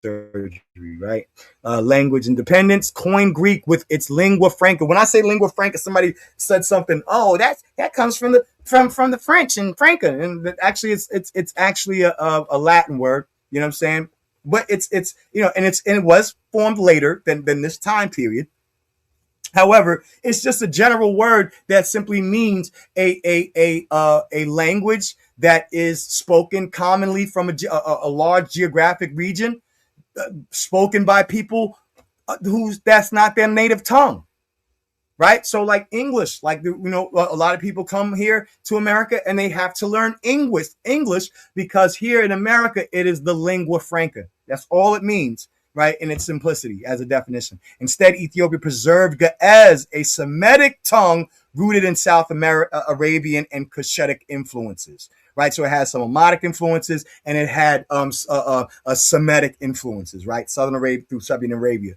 surgery, right? Language independence, coined Greek with its lingua franca. When I say lingua franca, somebody said something, oh, that comes from the French and franca. And actually it's actually a Latin word, you know what I'm saying? But it's you know, and it was formed later than this time period. However, it's just a general word that simply means a language that is spoken commonly from a large geographic region, spoken by people that's not their native tongue. Right. So like English, like, you know, a lot of people come here to America and they have to learn English because here in America, it is the lingua franca. That's all it means. Right. In its simplicity as a definition. Instead, Ethiopia preserved Ge'ez, a Semitic tongue rooted in South Arabian and Cushitic influences. Right. So it has some Omotic influences and it had Semitic influences. Right. Southern Arabia through Southern Arabia.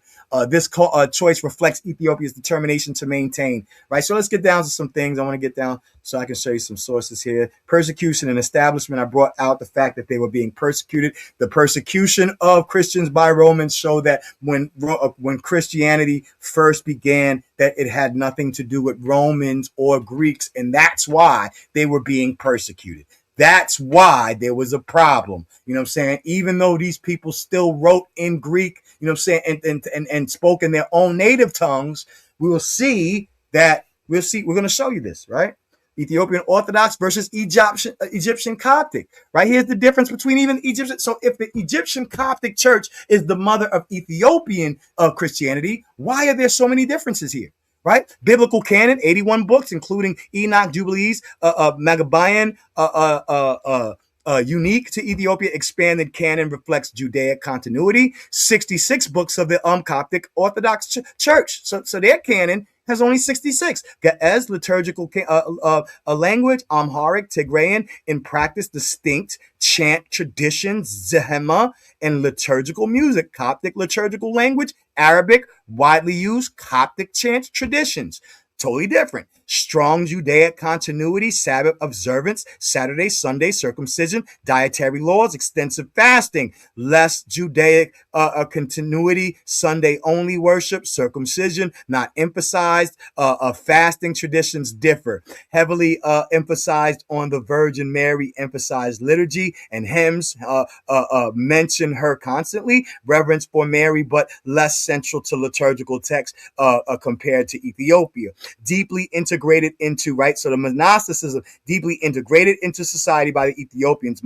This choice reflects Ethiopia's determination to maintain. Right. So let's get down to some things. I want to get down so I can show you some sources here. Persecution and establishment. I brought out the fact that they were being persecuted. The persecution of Christians by Romans show that when Christianity first began, that it had nothing to do with Romans or Greeks. And that's why they were being persecuted. That's why there was a problem. You know what I'm saying? Even though these people still wrote in Greek, you know what I'm saying, and spoke in their own native tongues, we're going to show you this, right? Ethiopian Orthodox versus Egyptian Coptic, right? Here's the difference between even Egyptian. So if the Egyptian Coptic Church is the mother of Ethiopian Christianity, why are there so many differences here? Right? Biblical canon, 81 books, including Enoch, Jubilees, Magabayan, unique to Ethiopia. Expanded canon reflects Judaic continuity. 66 books of the Coptic Orthodox Church. So their canon has only 66. Ge'ez, liturgical language, Amharic, Tigrayan, in practice, distinct chant traditions, Zehema, and liturgical music. Coptic liturgical language, Arabic, widely used Coptic chant traditions. Totally different. Strong Judaic continuity, Sabbath observance, Saturday, Sunday, circumcision, dietary laws, extensive fasting. Less Judaic continuity, Sunday only worship, circumcision, not emphasized. Fasting traditions differ. Heavily emphasized on the Virgin Mary, emphasized liturgy and hymns mention her constantly. Reverence for Mary, but less central to liturgical texts compared to Ethiopia. Deeply integrated into, right? So the monasticism deeply integrated into society by the Ethiopians,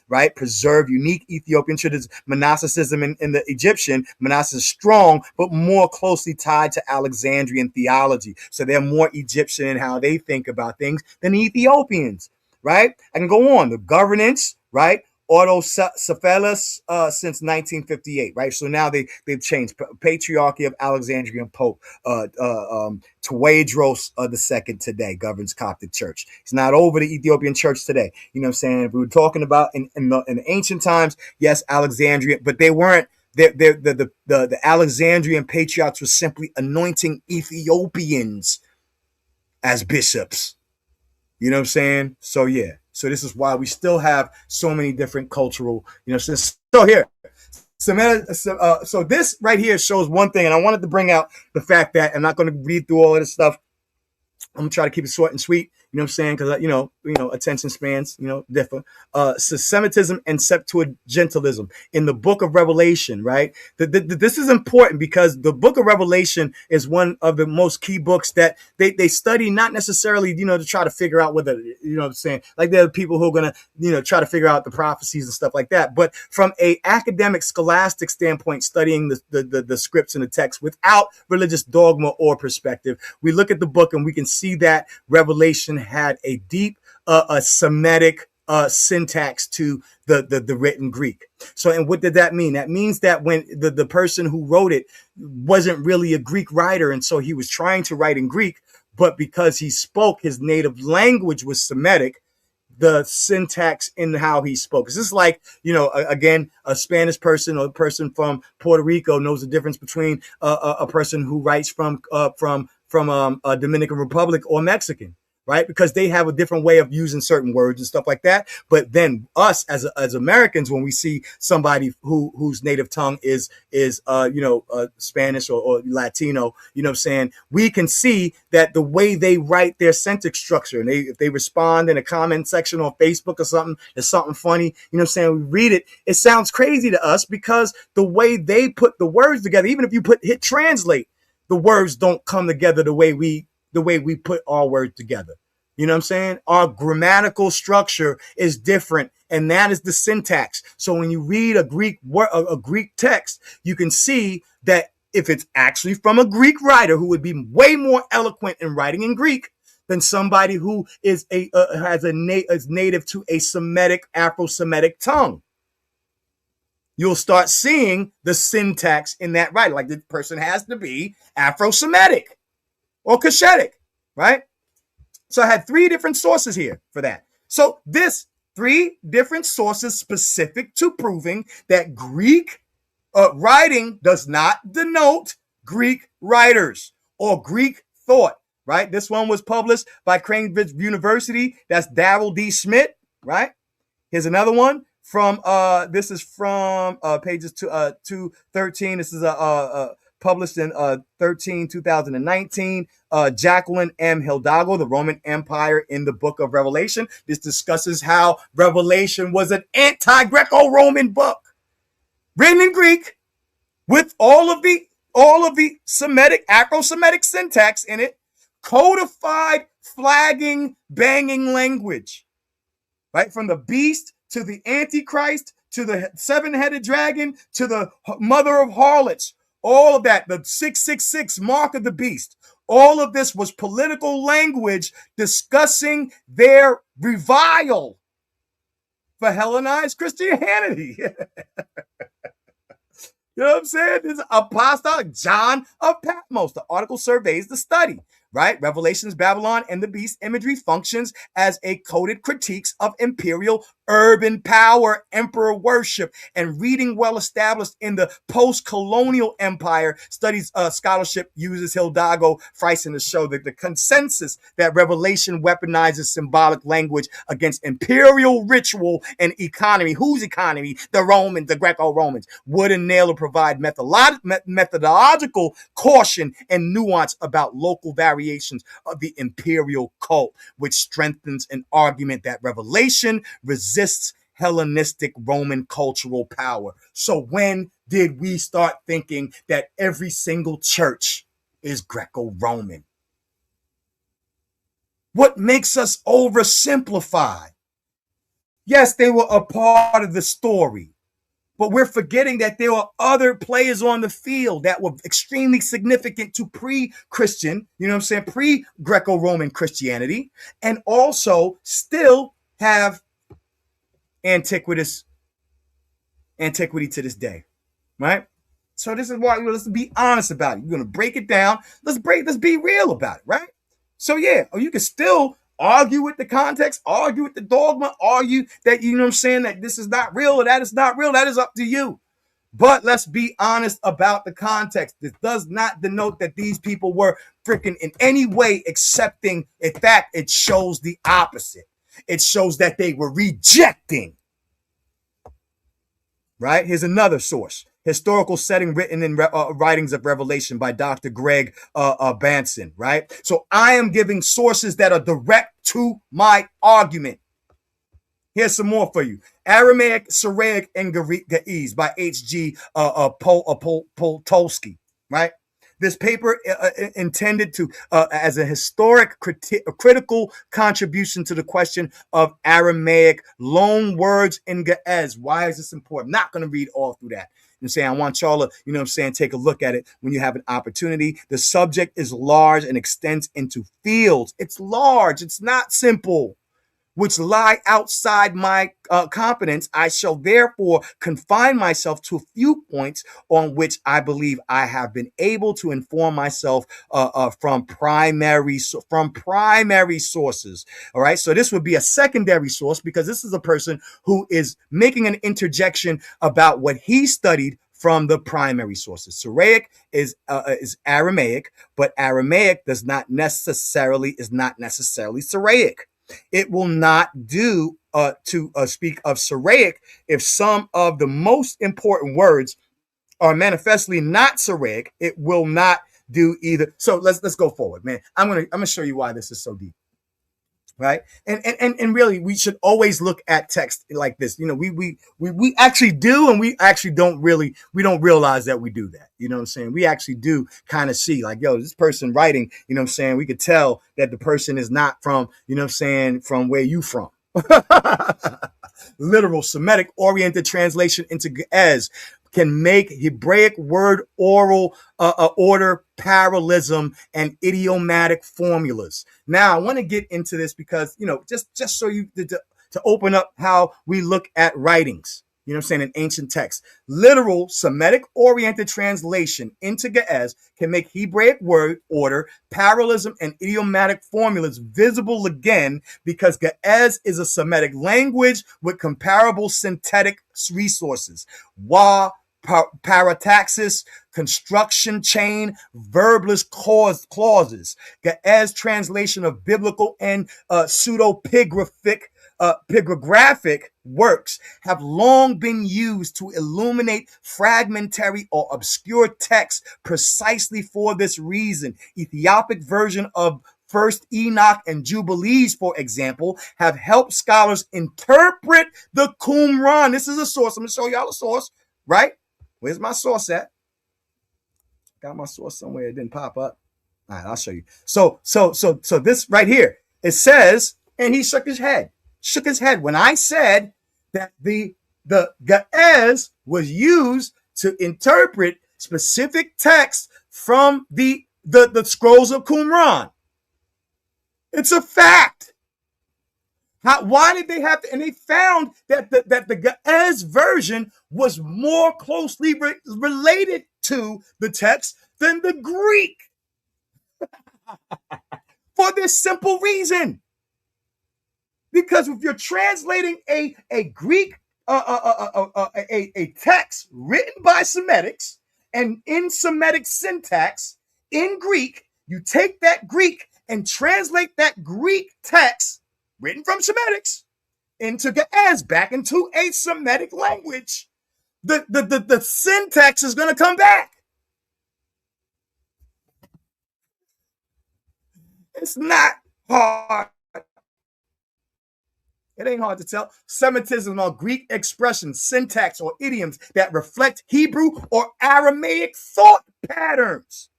right? Preserve unique Ethiopian traditions. Monasticism in the Egyptian, monasticism is strong, but more closely tied to Alexandrian theology. So they're more Egyptian in how they think about things than the Ethiopians, right? I can go on. The governance, right? Autocephalus since 1958, right? So now they've changed. Patriarchy of Alexandrian Pope Tewodros II today governs Coptic Church. He's not over the Ethiopian Church today. You know what I'm saying? If we were talking about in the ancient times, yes, Alexandrian, but they weren't. The Alexandrian patriarchs were simply anointing Ethiopians as bishops. You know what I'm saying? So yeah. So this is why we still have so many different cultural, you know, so here. So this right here shows one thing, and I wanted to bring out the fact that I'm not going to read through all of this stuff. I'm gonna try to keep it short and sweet, you know what I'm saying? Because you know, attention spans, differ. Semitism and Septuagintalism in the Book of Revelation, right? This is important because the Book of Revelation is one of the most key books that they study, not necessarily, to try to figure out whether, you know what I'm saying? Like there are people who are gonna, try to figure out the prophecies and stuff like that. But from a academic, scholastic standpoint, studying the scripts and the text without religious dogma or perspective, we look at the book and we can see that Revelation had a deep Semitic syntax to the written Greek. So, and what did that mean? That means that when the person who wrote it wasn't really a Greek writer, and so he was trying to write in Greek, but because he spoke, his native language was Semitic, the syntax in how he spoke. This is like, again, a Spanish person or a person from Puerto Rico knows the difference between a person who writes from a Dominican Republic or Mexican, right? Because they have a different way of using certain words and stuff like that. But then us as Americans, when we see somebody whose native tongue is Spanish or Latino, we can see that the way they write their sentence structure, and if they respond in a comment section on Facebook or something, there's something funny, we read it, it sounds crazy to us because the way they put the words together, even if you hit translate, the words don't come together the way we put our words together. You know what I'm saying? Our grammatical structure is different, and that is the syntax. So when you read a Greek text, you can see that if it's actually from a Greek writer who would be way more eloquent in writing in Greek than somebody who is is native to a Semitic, Afro-Semitic tongue. You'll start seeing the syntax in that writing. Like, the person has to be Afro-Semitic or Cushitic, right? So I had 3 different sources here for that. So this 3 different sources specific to proving that Greek writing does not denote Greek writers or Greek thought, right? This one was published by Cambridge University. That's Darrell D. Schmidt, right? Here's another one from, this is from pages 213. This is published in 2019. Jacqueline M. Hidalgo, The Roman Empire in the Book of Revelation. This discusses how Revelation was an anti-Greco-Roman book written in Greek with all of the Semitic, Afro-Semitic syntax in it, codified, flagging, banging language, right? From the beast to the Antichrist to the 7-headed dragon to the mother of harlots. All of that, the 666 mark of the beast, all of this was political language discussing their revile for Hellenized Christianity. You know what I'm saying? This is Apostolic John of Patmos. The article surveys the study, right? Revelations, Babylon, and the beast imagery functions as a coded critiques of imperial urban power, emperor worship, and reading well established in the post-colonial empire. Studies scholarship uses Hidalgo Freisen to show that the consensus that Revelation weaponizes symbolic language against imperial ritual and economy. Whose economy? The Romans, the Greco-Romans. Wood and Naylor provide methodological caution and nuance about local variations of the imperial cult, which strengthens an argument that Revelation resists Hellenistic Roman cultural power. So when did we start thinking that every single church is Greco-Roman? What makes us oversimplify? Yes, they were a part of the story, but we're forgetting that there were other players on the field that were extremely significant to pre-Christian, pre-Greco-Roman Christianity, and also still have antiquity to this day, right? So this is why let's be honest about it. You're gonna break it down. Let's be real about it, right? So yeah, you can still argue with the context, argue with the dogma, argue that that this is not real or that is not real. That is up to you. But let's be honest about the context. This does not denote that these people were freaking in any way accepting. In fact, it shows the opposite. It shows that they were rejecting. Right? Here's another source. Historical setting written in writings of Revelation by Dr. Greg Banson. Right? So I am giving sources that are direct to my argument. Here's some more for you. Aramaic, Syriac, and Ge'ez by H.G. Poltolsky. Right? This paper intended to as a historic critical contribution to the question of Aramaic loan words in Ge'ez. Why is this important? Not going to read all through that. I want y'all to, take a look at it when you have an opportunity. The subject is large and extends into fields. It's large. It's not simple. which lie outside my competence, I shall therefore confine myself to a few points on which I believe I have been able to inform myself from primary sources. All right, so this would be a secondary source because this is a person who is making an interjection about what he studied from the primary sources. Syriac is Aramaic, but Aramaic is not necessarily Syriac. It will not do to speak of Syriac if some of the most important words are manifestly not Syriac. It will not do either. So let's go forward, man. I'm gonna show you why this is so deep. Right. And really, we should always look at text like this. You know, we actually do, and we actually don't realize that we do that. You know what I'm saying? We actually do kind of see like, yo, this person writing, you know what I'm saying? We could tell that the person is not from, you know what I'm saying, from where you from. Literal Semitic oriented translation into Ge'ez can make Hebraic word order parallelism and idiomatic formulas. Now, I want to get into this because, you know, just so you to open up how we look at writings, you know what I'm saying, in ancient texts. Literal Semitic oriented translation into Ge'ez can make Hebraic word order, parallelism, and idiomatic formulas visible again because Ge'ez is a Semitic language with comparable syntactic resources. Parataxis, construction chain, verbless clauses. Ge'ez translation of biblical and pseudepigraphic works have long been used to illuminate fragmentary or obscure texts precisely for this reason. Ethiopic version of First Enoch and Jubilees, for example, have helped scholars interpret the Qumran. This is a source. I'm going to show y'all a source, right? Where's my source at? Got my source somewhere. It didn't pop up. All right, I'll show you. So this right here, it says, and he shook his head when I said that the Ge'ez was used to interpret specific texts from the scrolls of Qumran. It's a fact. Why did they have to? And they found that the Ge'ez version was more closely related to the text than the Greek. For this simple reason. Because if you're translating a Greek, a text written by Semitics and in Semitic syntax in Greek, you take that Greek and translate that Greek text written from Semitics into Ge'ez back into a Semitic language, the syntax is going to come back. It's not hard. It ain't hard to tell. Semitism are Greek expressions, syntax, or idioms that reflect Hebrew or Aramaic thought patterns.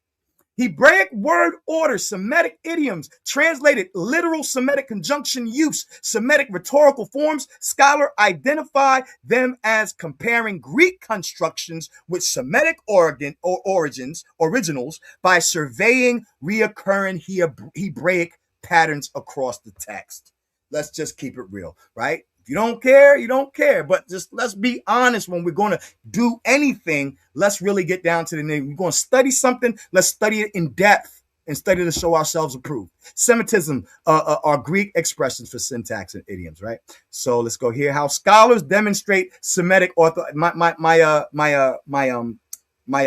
Hebraic word order, Semitic idioms, translated literal Semitic conjunction use, Semitic rhetorical forms. Scholars identify them as comparing Greek constructions with Semitic originals by surveying reoccurring Hebraic patterns across the text. Let's just keep it real, right? If you don't care, you don't care. But just let's be honest when we're going to do anything. Let's really get down to the nitty. We're going to study something. Let's study it in depth and study to show ourselves approved. Semitism are Greek expressions for syntax and idioms, right? So let's go here. How scholars demonstrate Semitic author. My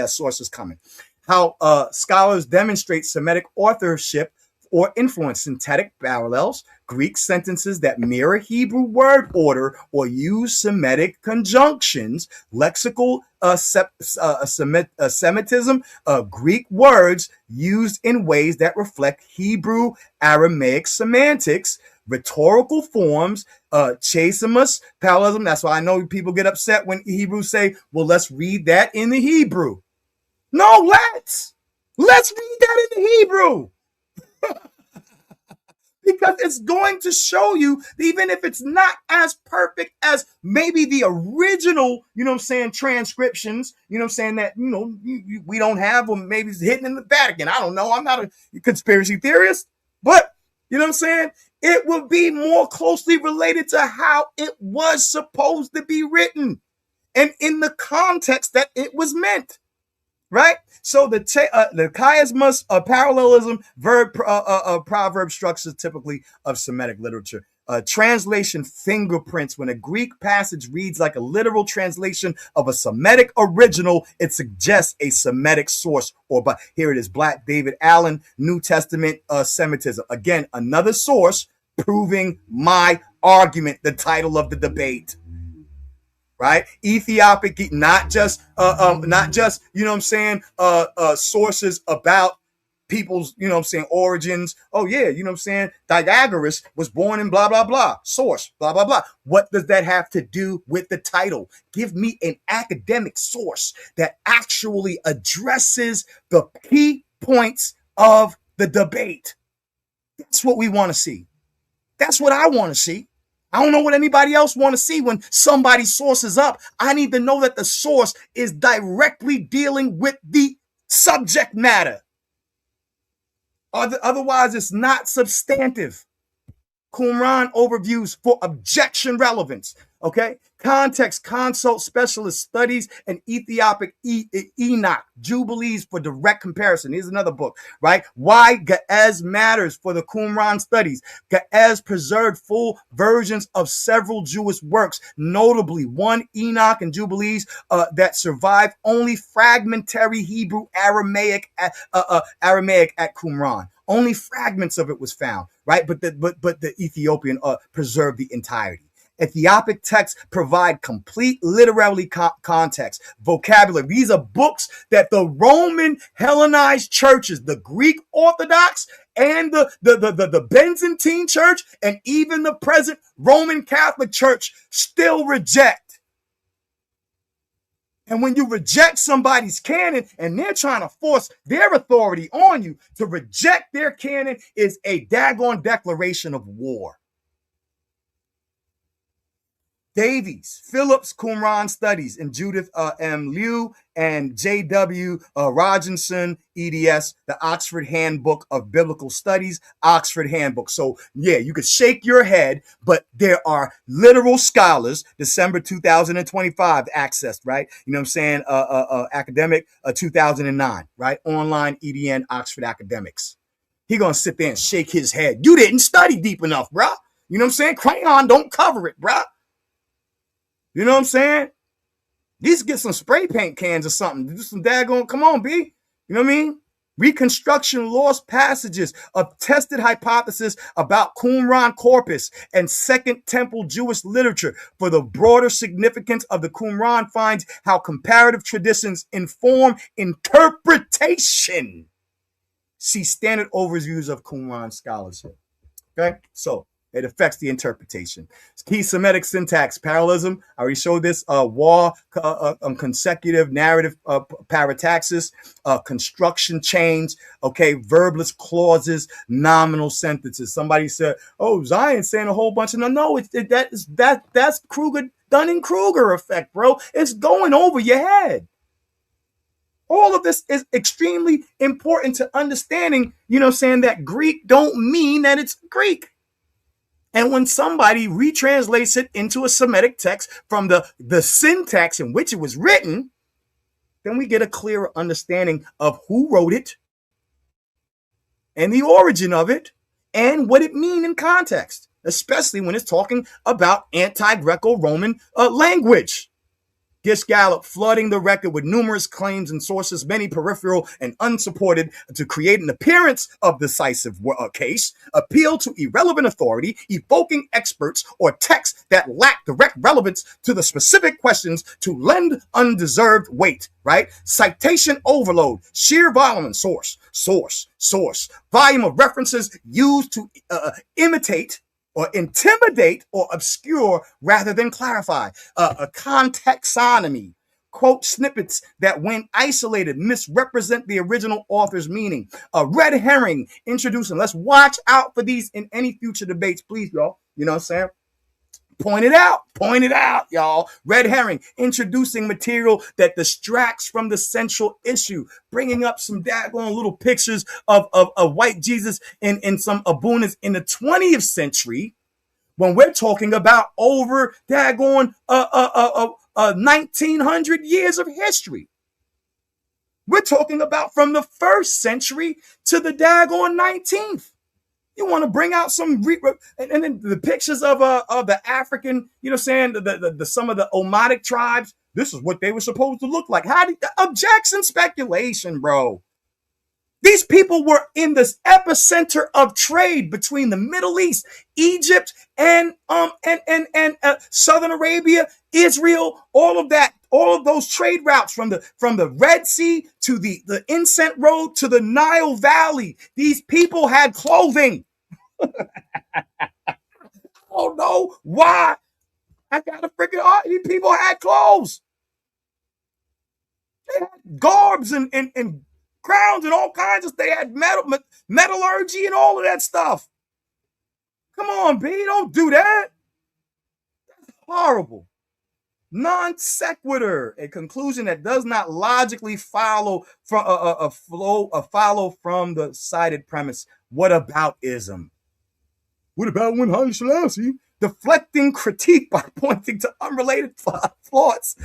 source is coming. How scholars demonstrate Semitic authorship or influence syntactic parallels, Greek sentences that mirror Hebrew word order or use Semitic conjunctions, lexical Semitism, Greek words used in ways that reflect Hebrew Aramaic semantics, rhetorical forms, chasemus, parallelism. That's why I know people get upset when Hebrews say, well, let's read that in the Hebrew. No, let's read that in the Hebrew. Because it's going to show you, even if it's not as perfect as maybe the original, you know what I'm saying, transcriptions, you know what I'm saying, that, you know, we don't have, or maybe it's hidden in the Vatican. I don't know. I'm not a conspiracy theorist, but You know what I'm saying? It will be more closely related to how it was supposed to be written and in the context that it was meant. Right? So the chiasmus parallelism proverb structures typically of Semitic literature. Translation fingerprints. When a Greek passage reads like a literal translation of a Semitic original, it suggests a Semitic source. Or but here it is, Black David Allen, New Testament Semitism. Again, another source proving my argument, the title of the debate. Right? Ethiopic, not just you know what I'm saying, sources about people's, you know what I'm saying, origins. Oh yeah, you know what I'm saying, Pythagoras was born in blah blah blah, source, blah blah blah. What does that have to do with the title? Give me an academic source that actually addresses the key points of the debate. That's what we want to see. That's what I want to see. I don't know what anybody else want to see when somebody sources up. I need to know that the source is directly dealing with the subject matter. Otherwise, it's not substantive. Qumran overviews for objection relevance. Okay. Context, consult specialist studies and Ethiopic Enoch Jubilees for direct comparison. Here's another book, right? Why Ge'ez matters for the Qumran studies. Ge'ez preserved full versions of several Jewish works, notably one Enoch and Jubilees that survived only fragmentary Hebrew Aramaic at Qumran. Only fragments of it was found, right? But the Ethiopian preserved the entirety. Ethiopic texts provide complete literary context, vocabulary. These are books that the Roman Hellenized churches, the Greek Orthodox and the Byzantine church, and even the present Roman Catholic Church still reject. And when you reject somebody's canon and they're trying to force their authority on you, to reject their canon is a daggone declaration of war. Davies, Phillips Qumran Studies, and Judith M. Liu and J.W. Rogerson, eds, the Oxford Handbook of Biblical Studies, Oxford Handbook. So, yeah, you could shake your head, but there are literal scholars, December 2025, accessed, right? You know what I'm saying? Academic, 2009, right? Online, EDN, Oxford Academics. He gonna sit there and shake his head. You didn't study deep enough, bruh. You know what I'm saying? Crayon don't cover it, bruh. You know what I'm saying? These get some spray paint cans or something. Do some daggone, come on, B. You know what I mean? Reconstruction lost passages of tested hypothesis about Qumran corpus and Second Temple Jewish literature. For the broader significance of the Qumran finds how comparative traditions inform interpretation. See standard overviews of Qumran scholarship. Okay, so it affects the interpretation. Key Semitic syntax, parallelism. I already showed this. Consecutive narrative parataxis, construction change. Okay, verbless clauses, nominal sentences. Somebody said, "Oh, Zion's saying a whole bunch of no." That's Kruger Dunning-Kruger effect, bro. It's going over your head. All of this is extremely important to understanding. You know, saying that Greek don't mean that it's Greek. And when somebody retranslates it into a Semitic text from the syntax in which it was written, then we get a clearer understanding of who wrote it and the origin of it and what it means in context, especially when it's talking about anti-Greco-Roman language. Gish-Gallop flooding the record with numerous claims and sources, many peripheral and unsupported, to create an appearance of decisive case, appeal to irrelevant authority, evoking experts or texts that lack direct relevance to the specific questions to lend undeserved weight, right? Citation overload, sheer volume and source, volume of references used to imitate or intimidate or obscure rather than clarify. A contextonomy, quote snippets that when isolated misrepresent the original author's meaning. A red herring introducing. Let's watch out for these in any future debates, please, y'all. You know what I'm saying? Point it out, y'all. Red herring, introducing material that distracts from the central issue, bringing up some daggone little pictures of white Jesus in some abunas in the 20th century, when we're talking about over daggone 1900 years of history. We're talking about from the 1st century to the daggone 19th. You want to bring out some and then the pictures of the African, you know what I'm saying, the some of the Omatic tribes. This is what they were supposed to look like. How did objection, speculation, bro? These people were in this epicenter of trade between the Middle East, Egypt, and Southern Arabia, Israel, all of that, all of those trade routes from the Red Sea to the Incense Road to the Nile Valley. These people had clothing. I don't know why. I got a freaking art. These people had clothes. They had garbs and crowns and all kinds of. They had metallurgy and all of that stuff. Come on, B, don't do that. That's horrible. Non sequitur, a conclusion that does not logically follow from follow from the cited premise. What about ism? What about when Haile Selassie deflecting critique by pointing to unrelated faults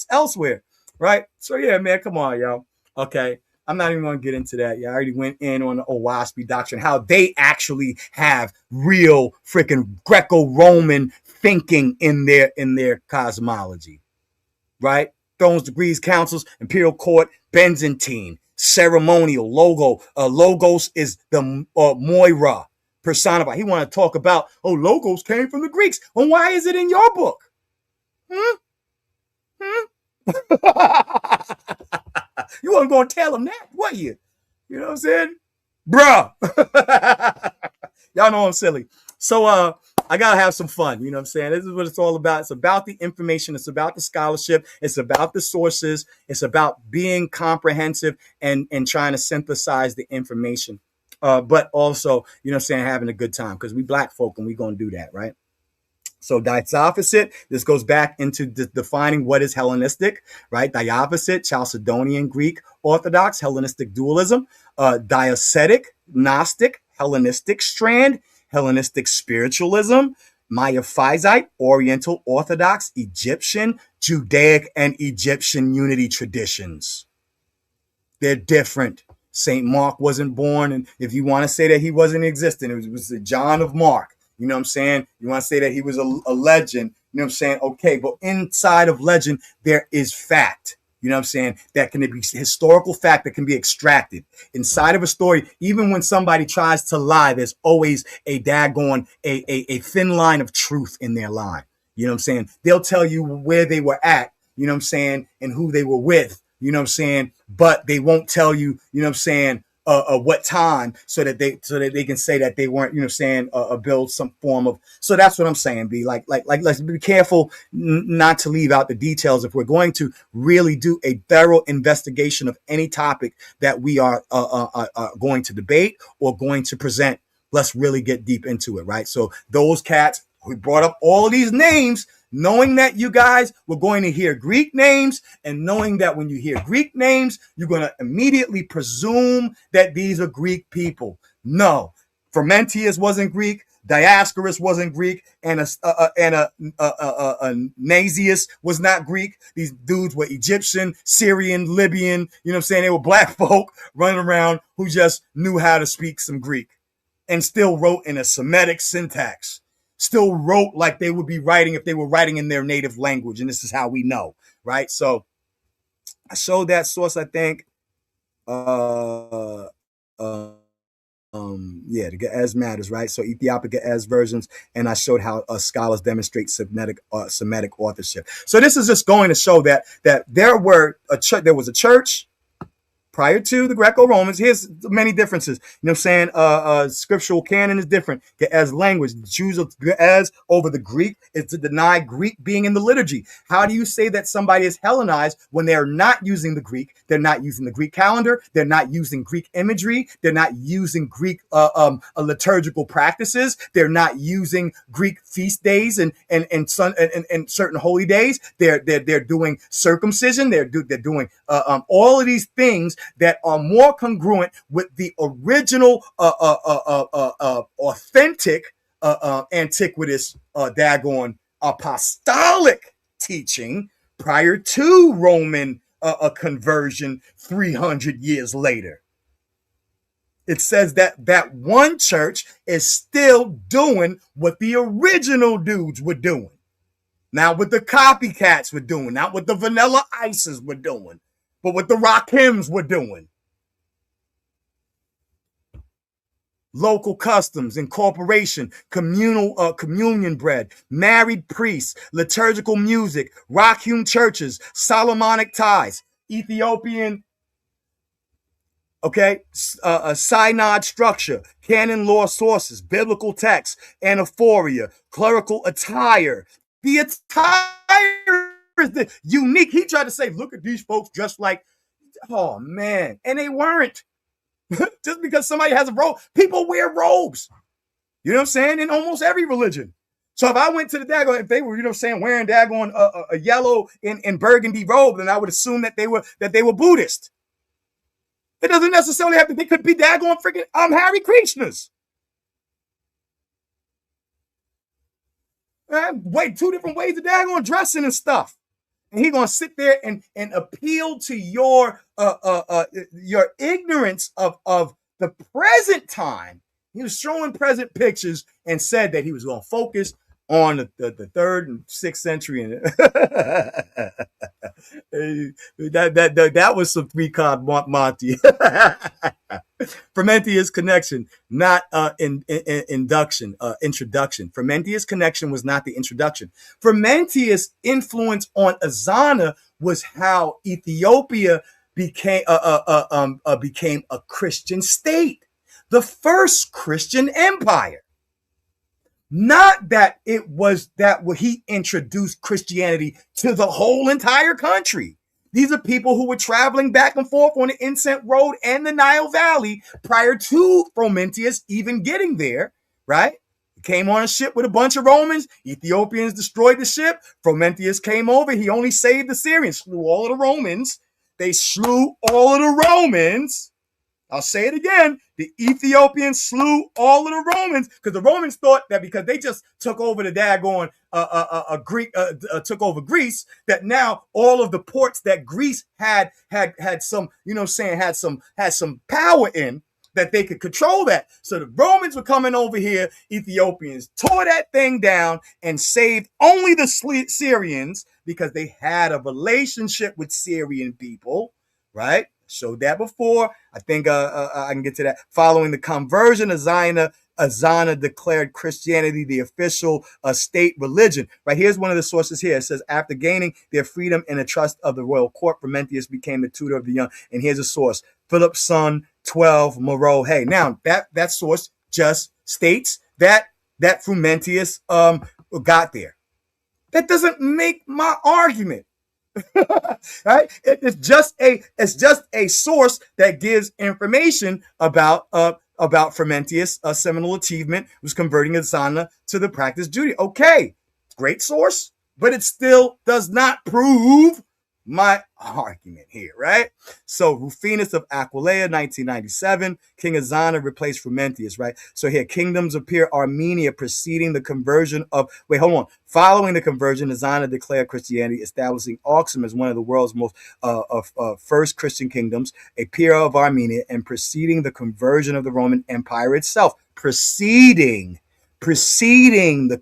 elsewhere? Right? So yeah, man, come on, y'all. Okay, I'm not even going to get into that. Yeah, I already went in on the Owaspy doctrine, how they actually have real freaking Greco-Roman thinking in their cosmology, right? Thrones, degrees, councils, imperial court, Byzantine, ceremonial, logos is the Moira personified. He wanted to talk about, logos came from the Greeks. Well, why is it in your book? You wasn't going to tell him that, were you? You know what I'm saying? Bruh. Y'all know I'm silly. So I got to have some fun. You know what I'm saying? This is what it's all about. It's about the information. It's about the scholarship. It's about the sources. It's about being comprehensive and trying to synthesize the information. But also, you know what I'm saying, having a good time, because we black folk and we're going to do that, right? So diophysit, this goes back into defining what is Hellenistic, right? Diophysit, Chalcedonian Greek Orthodox, Hellenistic dualism, diocetic, Gnostic, Hellenistic strand, Hellenistic spiritualism, Miaphysite, Oriental Orthodox, Egyptian, Judaic, and Egyptian unity traditions. They're different. St. Mark wasn't born, and if you want to say that he wasn't existent, it was the John of Mark. You know what I'm saying? You want to say that he was a legend. You know what I'm saying? Okay, but inside of legend, there is fact. You know what I'm saying? That can be historical fact that can be extracted. Inside of a story, even when somebody tries to lie, there's always a daggone, a thin line of truth in their line. You know what I'm saying? They'll tell you where they were at, you know what I'm saying, and who they were with, you know what I'm saying? But they won't tell you, you know what I'm saying, what time, so that they can say that they weren't, you know what I'm saying, build some form of. So that's what I'm saying, B. Like let's be careful not to leave out the details if we're going to really do a thorough investigation of any topic that we are going to debate or going to present. Let's really get deep into it, right? So those cats who brought up all of these names, knowing that you guys were going to hear Greek names, and knowing that when you hear Greek names, you're going to immediately presume that these are Greek people. No, Frumentius wasn't Greek, Dioscorus wasn't Greek, and Nazius was not Greek. These dudes were Egyptian, Syrian, Libyan, you know what I'm saying? They were black folk running around who just knew how to speak some Greek and still wrote in a Semitic syntax. Still wrote like they would be writing if they were writing in their native language. And this is how we know, right? So I showed that source, I think. The Ge'ez matters, right? So Ethiopic Ge'ez versions, and I showed how scholars demonstrate Semitic authorship. So this is just going to show that there was a church prior to the Greco-Romans, here's many differences. You know what I'm saying? Scriptural canon is different as language. Jews as over the Greek is to deny Greek being in the liturgy. How do you say that somebody is Hellenized when they're not using the Greek? They're not using the Greek calendar. They're not using Greek imagery. They're not using Greek liturgical practices. They're not using Greek feast days and certain holy days. They're doing circumcision. They're doing all of these things that are more congruent with the original authentic antiquitous daggone apostolic teaching prior to Roman conversion 300 years later. It says that one church is still doing what the original dudes were doing. Not what the copycats were doing, not what the Vanilla Ices were doing, but what the Rakims were doing. Local customs, incorporation, communion bread, married priests, liturgical music, rock-hewn churches, Solomonic ties, Ethiopian, a synod structure, canon law sources, biblical texts, anaphoria, clerical attire. The attire is unique. He tried to say, look at these folks dressed like, oh man, and they weren't. Just because somebody has a robe, people wear robes. You know what I'm saying? In almost every religion. So if I went to the daggone, if they were, you know what I'm saying, wearing daggone a yellow and burgundy robe, then I would assume that they were Buddhist. It doesn't necessarily have to. They could be daggone freaking Hare Krishnas. Wait, two different ways of daggone dressing and stuff. And he's gonna sit there and appeal to your ignorance of the present time. He was showing present pictures and said that he was gonna focus on the 3rd and 6th century, and that was some 3-card Monty. Frumentius connection, not introduction. Frumentius connection was not the introduction. Frumentius' influence on Azana was how Ethiopia became a Christian state, the first Christian empire. Not that it was that he introduced Christianity to the whole entire country. These are people who were traveling back and forth on the Incense Road and the Nile Valley prior to Frumentius even getting there, right? He came on a ship with a bunch of Romans. Ethiopians destroyed the ship. Frumentius came over. He only saved the Syrians, slew all of the Romans. They slew all of the Romans. I'll say it again. The Ethiopians slew all of the Romans because the Romans thought that because they just took over the daggone took over Greece, that now all of the ports that Greece had some, you know what I'm saying, had some power in, that they could control that. So the Romans were coming over here. Ethiopians tore that thing down and saved only the Syrians because they had a relationship with Syrian people, right? Showed that before. I think I can get to that. Following the conversion of Azana declared Christianity the official state religion. Right, here's one of the sources here. It says, after gaining their freedom and the trust of the royal court, Frumentius became the tutor of the young. And here's a source. Philip's son, 12, Moreau. Hey, now that source just states that Frumentius got there. That doesn't make my argument. Right? It's just a source that gives information about Frumentius' seminal achievement was converting Azana to the practice Judaism. Okay, great source, but it still does not prove my argument here, right? So Rufinus of Aquileia, 1997, King Azana replaced Frumentius, right? So here, kingdoms appear Armenia preceding the conversion of, following the conversion, Azana declared Christianity, establishing Aksum as one of the world's most first Christian kingdoms, a peer of Armenia, and preceding the conversion of the Roman Empire itself, preceding the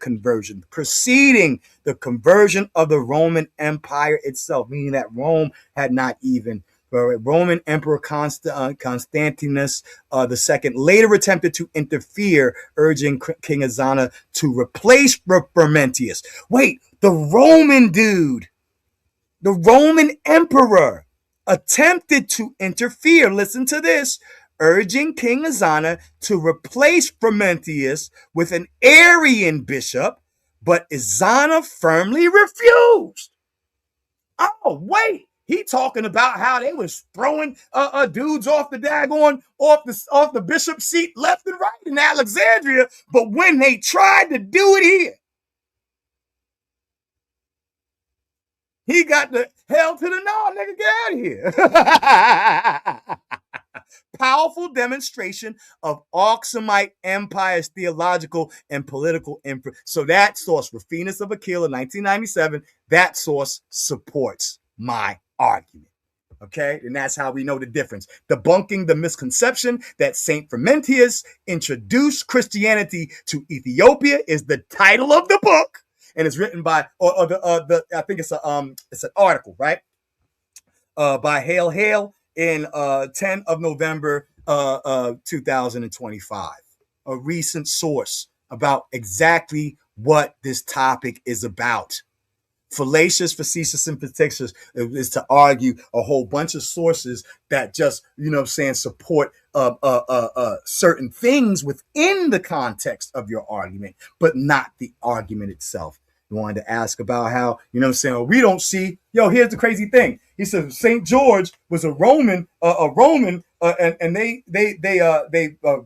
conversion of the Roman Empire itself, meaning that Rome had not even, Roman Emperor Constantinus II later attempted to interfere, urging King Azana to replace Frumentius. Wait, the Roman dude, the Roman emperor attempted to interfere, listen to this, urging King Ezana to replace Frumentius with an Arian bishop, but Ezana firmly refused. Oh, wait. He talking about how they was throwing dudes off the daggone, off the bishop seat left and right in Alexandria, but when they tried to do it here, he got the hell to the no, nigga, get out of here. Powerful demonstration of Aksumite Empire's theological and political influence. So that source, Rufinus of Aquila, 1997, that source supports my argument. Okay, and that's how we know the difference. Debunking the misconception that Saint Frumentius introduced Christianity to Ethiopia is the title of the book, and it's written by I think it's an article, right? By Hale in 10 of November 2025. A recent source about exactly what this topic is about. Fallacious, facetious, and fictitious is to argue a whole bunch of sources that just, support certain things within the context of your argument, but not the argument itself. You wanted to ask about how, we don't see, here's the crazy thing. He said St. George was a Roman, and they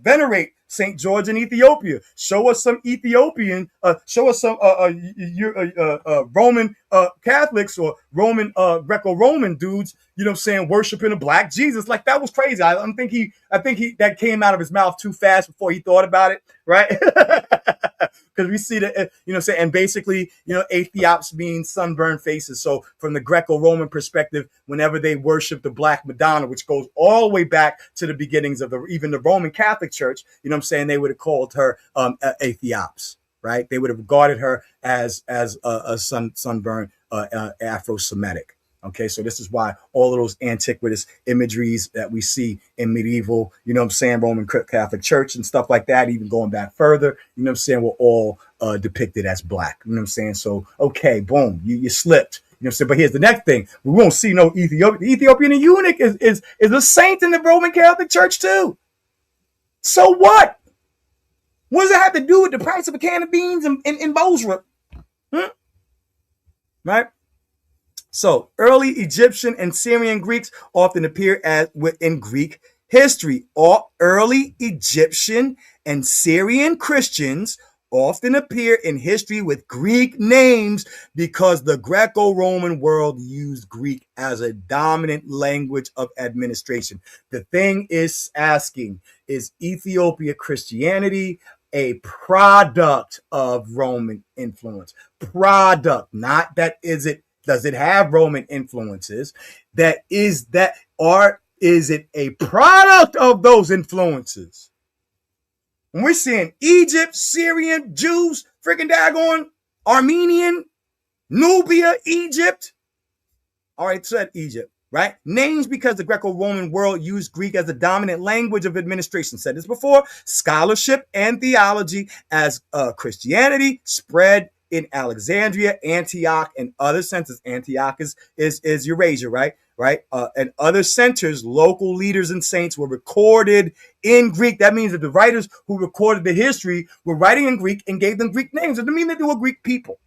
venerate St. George in Ethiopia. Show us some Ethiopian, show us some Roman Catholics or Roman Greco-Roman dudes, worshiping a black Jesus. Like, that was crazy. I think that came out of his mouth too fast before he thought about it, right? Because we see that, and basically, Ethiops means sunburned faces. So from the Greco-Roman perspective, whenever they worship the Black Madonna, which goes all the way back to the beginnings of even the Roman Catholic Church, they would have called her Ethiops, right? They would have regarded her as a sunburned Afro-Semitic. Okay, so this is why all of those antiquitous imageries that we see in medieval, Roman Catholic Church and stuff like that, even going back further, were all depicted as black. So, okay, boom, you slipped. But here's the next thing. We won't see no Ethiopian. The Ethiopian eunuch is a saint in the Roman Catholic Church too. So what? What does it have to do with the price of a can of beans in Bosra? Right? So early Egyptian and Syrian Greeks often appear in Greek history. All early Egyptian and Syrian Christians often appear in history with Greek names because the Greco-Roman world used Greek as a dominant language of administration. The thing is asking, is Ethiopia Christianity a product of Roman influence? Product, not that is it. Does it have Roman influences? Is it a product of those influences? When we're seeing Egypt, Syrian, Jews, freaking daggone, Armenian, Nubia, Egypt. All right, said Egypt, right? Names because the Greco-Roman world used Greek as the dominant language of administration. Said this before. Scholarship and theology as Christianity spread in Alexandria, Antioch, and other centers. Antioch is Eurasia, right? And other centers, local leaders and saints were recorded in Greek. That means that the writers who recorded the history were writing in Greek and gave them Greek names. It doesn't mean that they were Greek people,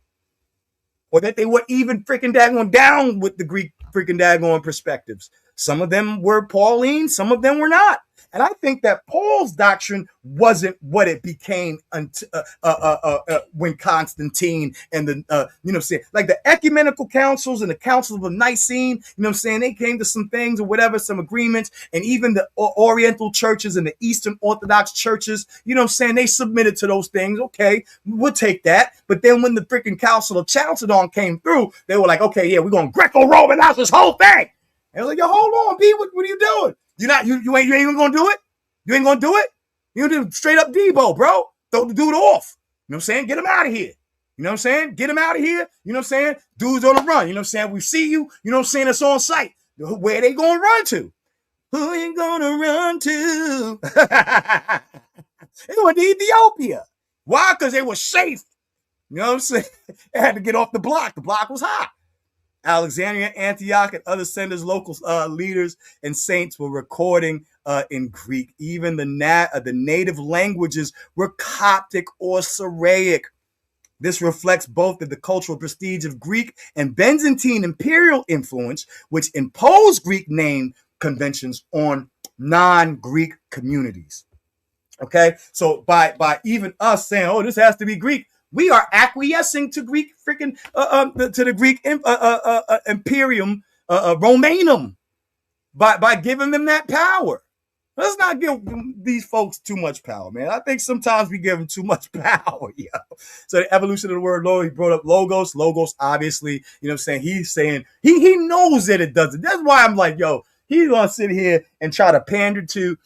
or that they were even freaking daggone down with the Greek freaking daggone perspectives. Some of them were Pauline, some of them were not. And I think that Paul's doctrine wasn't what it became when Constantine and like the ecumenical councils and the councils of Nicene, they came to some things or whatever, some agreements, and even the Oriental churches and the Eastern Orthodox churches, they submitted to those things. Okay, we'll take that. But then when the freaking Council of Chalcedon came through, they were like, okay, yeah, we're going to Greco-Romanize this whole thing. And I was like, yo, hold on, B, what are you doing? You ain't even gonna do it? You ain't gonna do it? You do straight up Debo, bro. Throw the dude off. You know what I'm saying? Get him out of here. You know what I'm saying? Get him out of here. You know what I'm saying? Dude's on the run. You know what I'm saying? We see you. You know what I'm saying? It's on site. Where they gonna run to? Who you gonna run to? They went to Ethiopia. Why? Because they were safe. You know what I'm saying? They had to get off the block. The block was hot. Alexandria, Antioch, and other centers, local leaders and saints were recording in Greek. Even the native languages were Coptic or Syriac. This reflects both the cultural prestige of Greek and Byzantine imperial influence, which imposed Greek name conventions on non-Greek communities. Okay, so by even us saying, "Oh, this has to be Greek," we are acquiescing to Greek freaking to the Greek imperium Romanum by giving them that power. Let's not give these folks too much power, man. I think sometimes we give them too much power, yo. So the evolution of the word "logos," he brought up logos. Logos, obviously, you know what I'm saying? He's saying he knows that it doesn't. That's why I'm like, yo, he's gonna sit here and try to pander to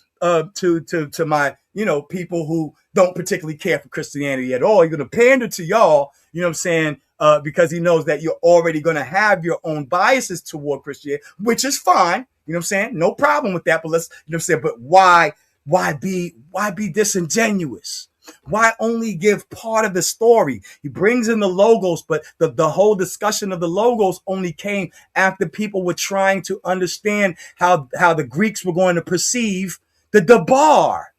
my, you know, people who don't particularly care for Christianity at all. He's gonna pander to y'all, you know what I'm saying? Because he knows that you're already gonna have your own biases toward Christianity, which is fine. You know what I'm saying? No problem with that. But let's, you know what I'm saying? But why be disingenuous? Why only give part of the story? He brings in the logos, but the whole discussion of the logos only came after people were trying to understand how the Greeks were going to perceive the Dabar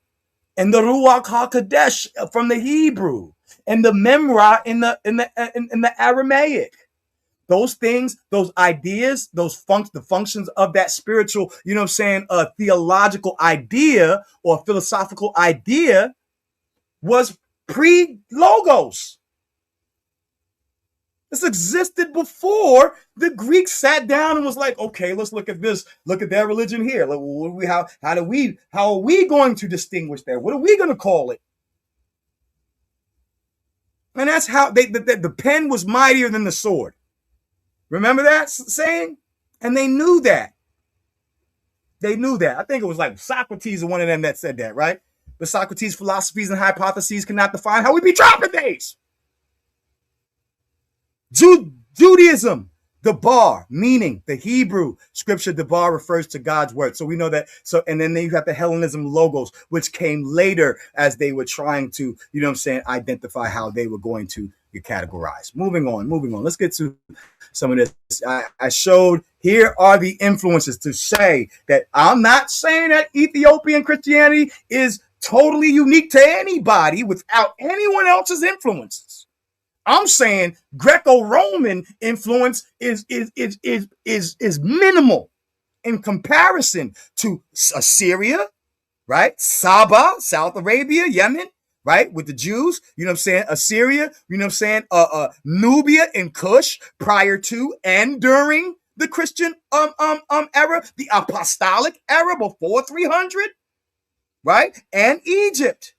and the Ruach HaKodesh from the Hebrew and the Memra in the Aramaic. Those things, those ideas, the functions of that spiritual, you know what I'm saying, theological idea or philosophical idea was pre-logos. This existed before the Greeks sat down and was like, okay, let's look at this. Look at their religion here. How are we going to distinguish that? What are we going to call it? And that's how the pen was mightier than the sword. Remember that saying? And they knew that. They knew that. I think it was like Socrates or one of them that said that, right? But Socrates' philosophies and hypotheses cannot define how we be dropping things. Judaism, the bar, meaning the Hebrew scripture, the bar refers to God's word. So we know that. So, and then you have the Hellenism logos, which came later as they were trying to, you know what I'm saying, identify how they were going to be categorized. Moving on. Let's get to some of this. I showed, here are the influences to say that I'm not saying that Ethiopian Christianity is totally unique to anybody without anyone else's influences. I'm saying Greco-Roman influence is minimal in comparison to Assyria, right? Saba, South Arabia, Yemen, right? With the Jews, you know what I'm saying? Assyria, you know what I'm saying? Nubia and Kush prior to and during the Christian era, the apostolic era before 300, right? And Egypt.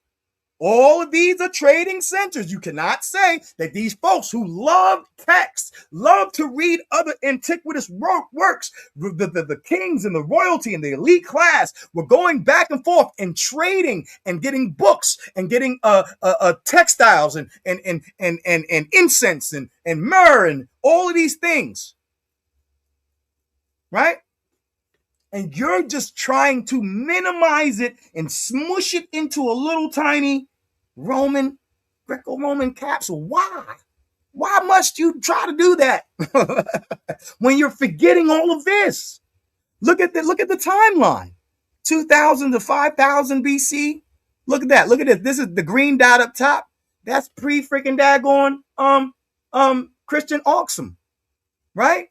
All of these are trading centers. You cannot say that these folks who love texts, love to read other antiquitous works, the kings and the royalty and the elite class were going back and forth and trading and getting books and getting textiles and incense and myrrh and all of these things, right? And you're just trying to minimize it and smush it into a little tiny Greco-Roman capsule. Why? Why must you try to do that when you're forgetting all of this? Look at the timeline. 2000 to 5000 BC. Look at that. Look at this. This is the green dot up top. That's pre-freaking daggone Christian Auxum, right?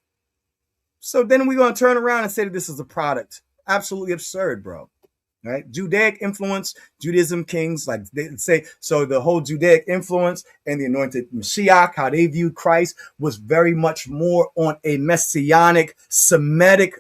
So then we're going to turn around and say that this is a product. Absolutely absurd, bro. Right? Judaic influence, Judaism kings, like they say, so the whole Judaic influence and the anointed Mashiach, how they viewed Christ was very much more on a messianic, Semitic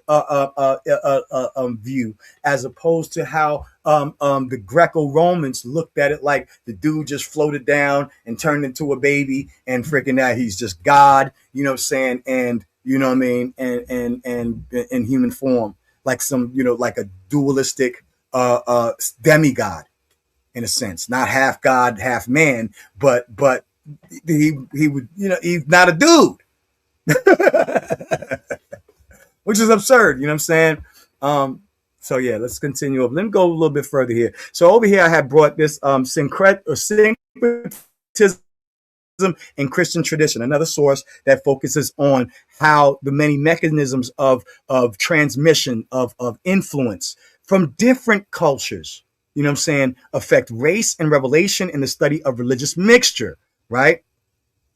view, as opposed to how the Greco-Romans looked at it like the dude just floated down and turned into a baby and freaking that he's just God, you know what I'm saying? And you know what I mean? And in human form, like some, you know, like a dualistic demigod in a sense, not half God, half man, but he would, you know, he's not a dude, which is absurd. You know what I'm saying? So yeah, let's continue. Let me go a little bit further here. So over here, I had brought this syncretism and Christian tradition, another source that focuses on how the many mechanisms of transmission, of influence from different cultures, you know what I'm saying, affect race and revelation in the study of religious mixture, right?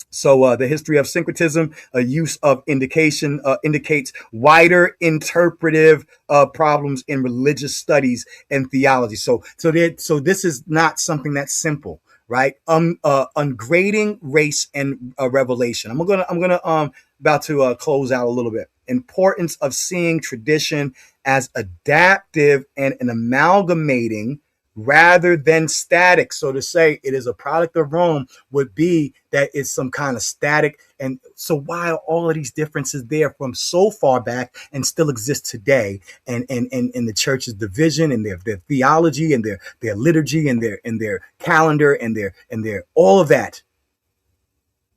So the history of syncretism, a use of indication, indicates wider interpretive problems in religious studies and theology. So this is not something that's simple, right? Ungrading race and revelation. I'm gonna about to close out a little bit. Importance of seeing tradition as adaptive and an amalgamating rather than static. So to say it is a product of Rome would be that it's some kind of static. And so why are all of these differences there from so far back and still exist today? And the church's division and their theology and their liturgy and their calendar and their all of that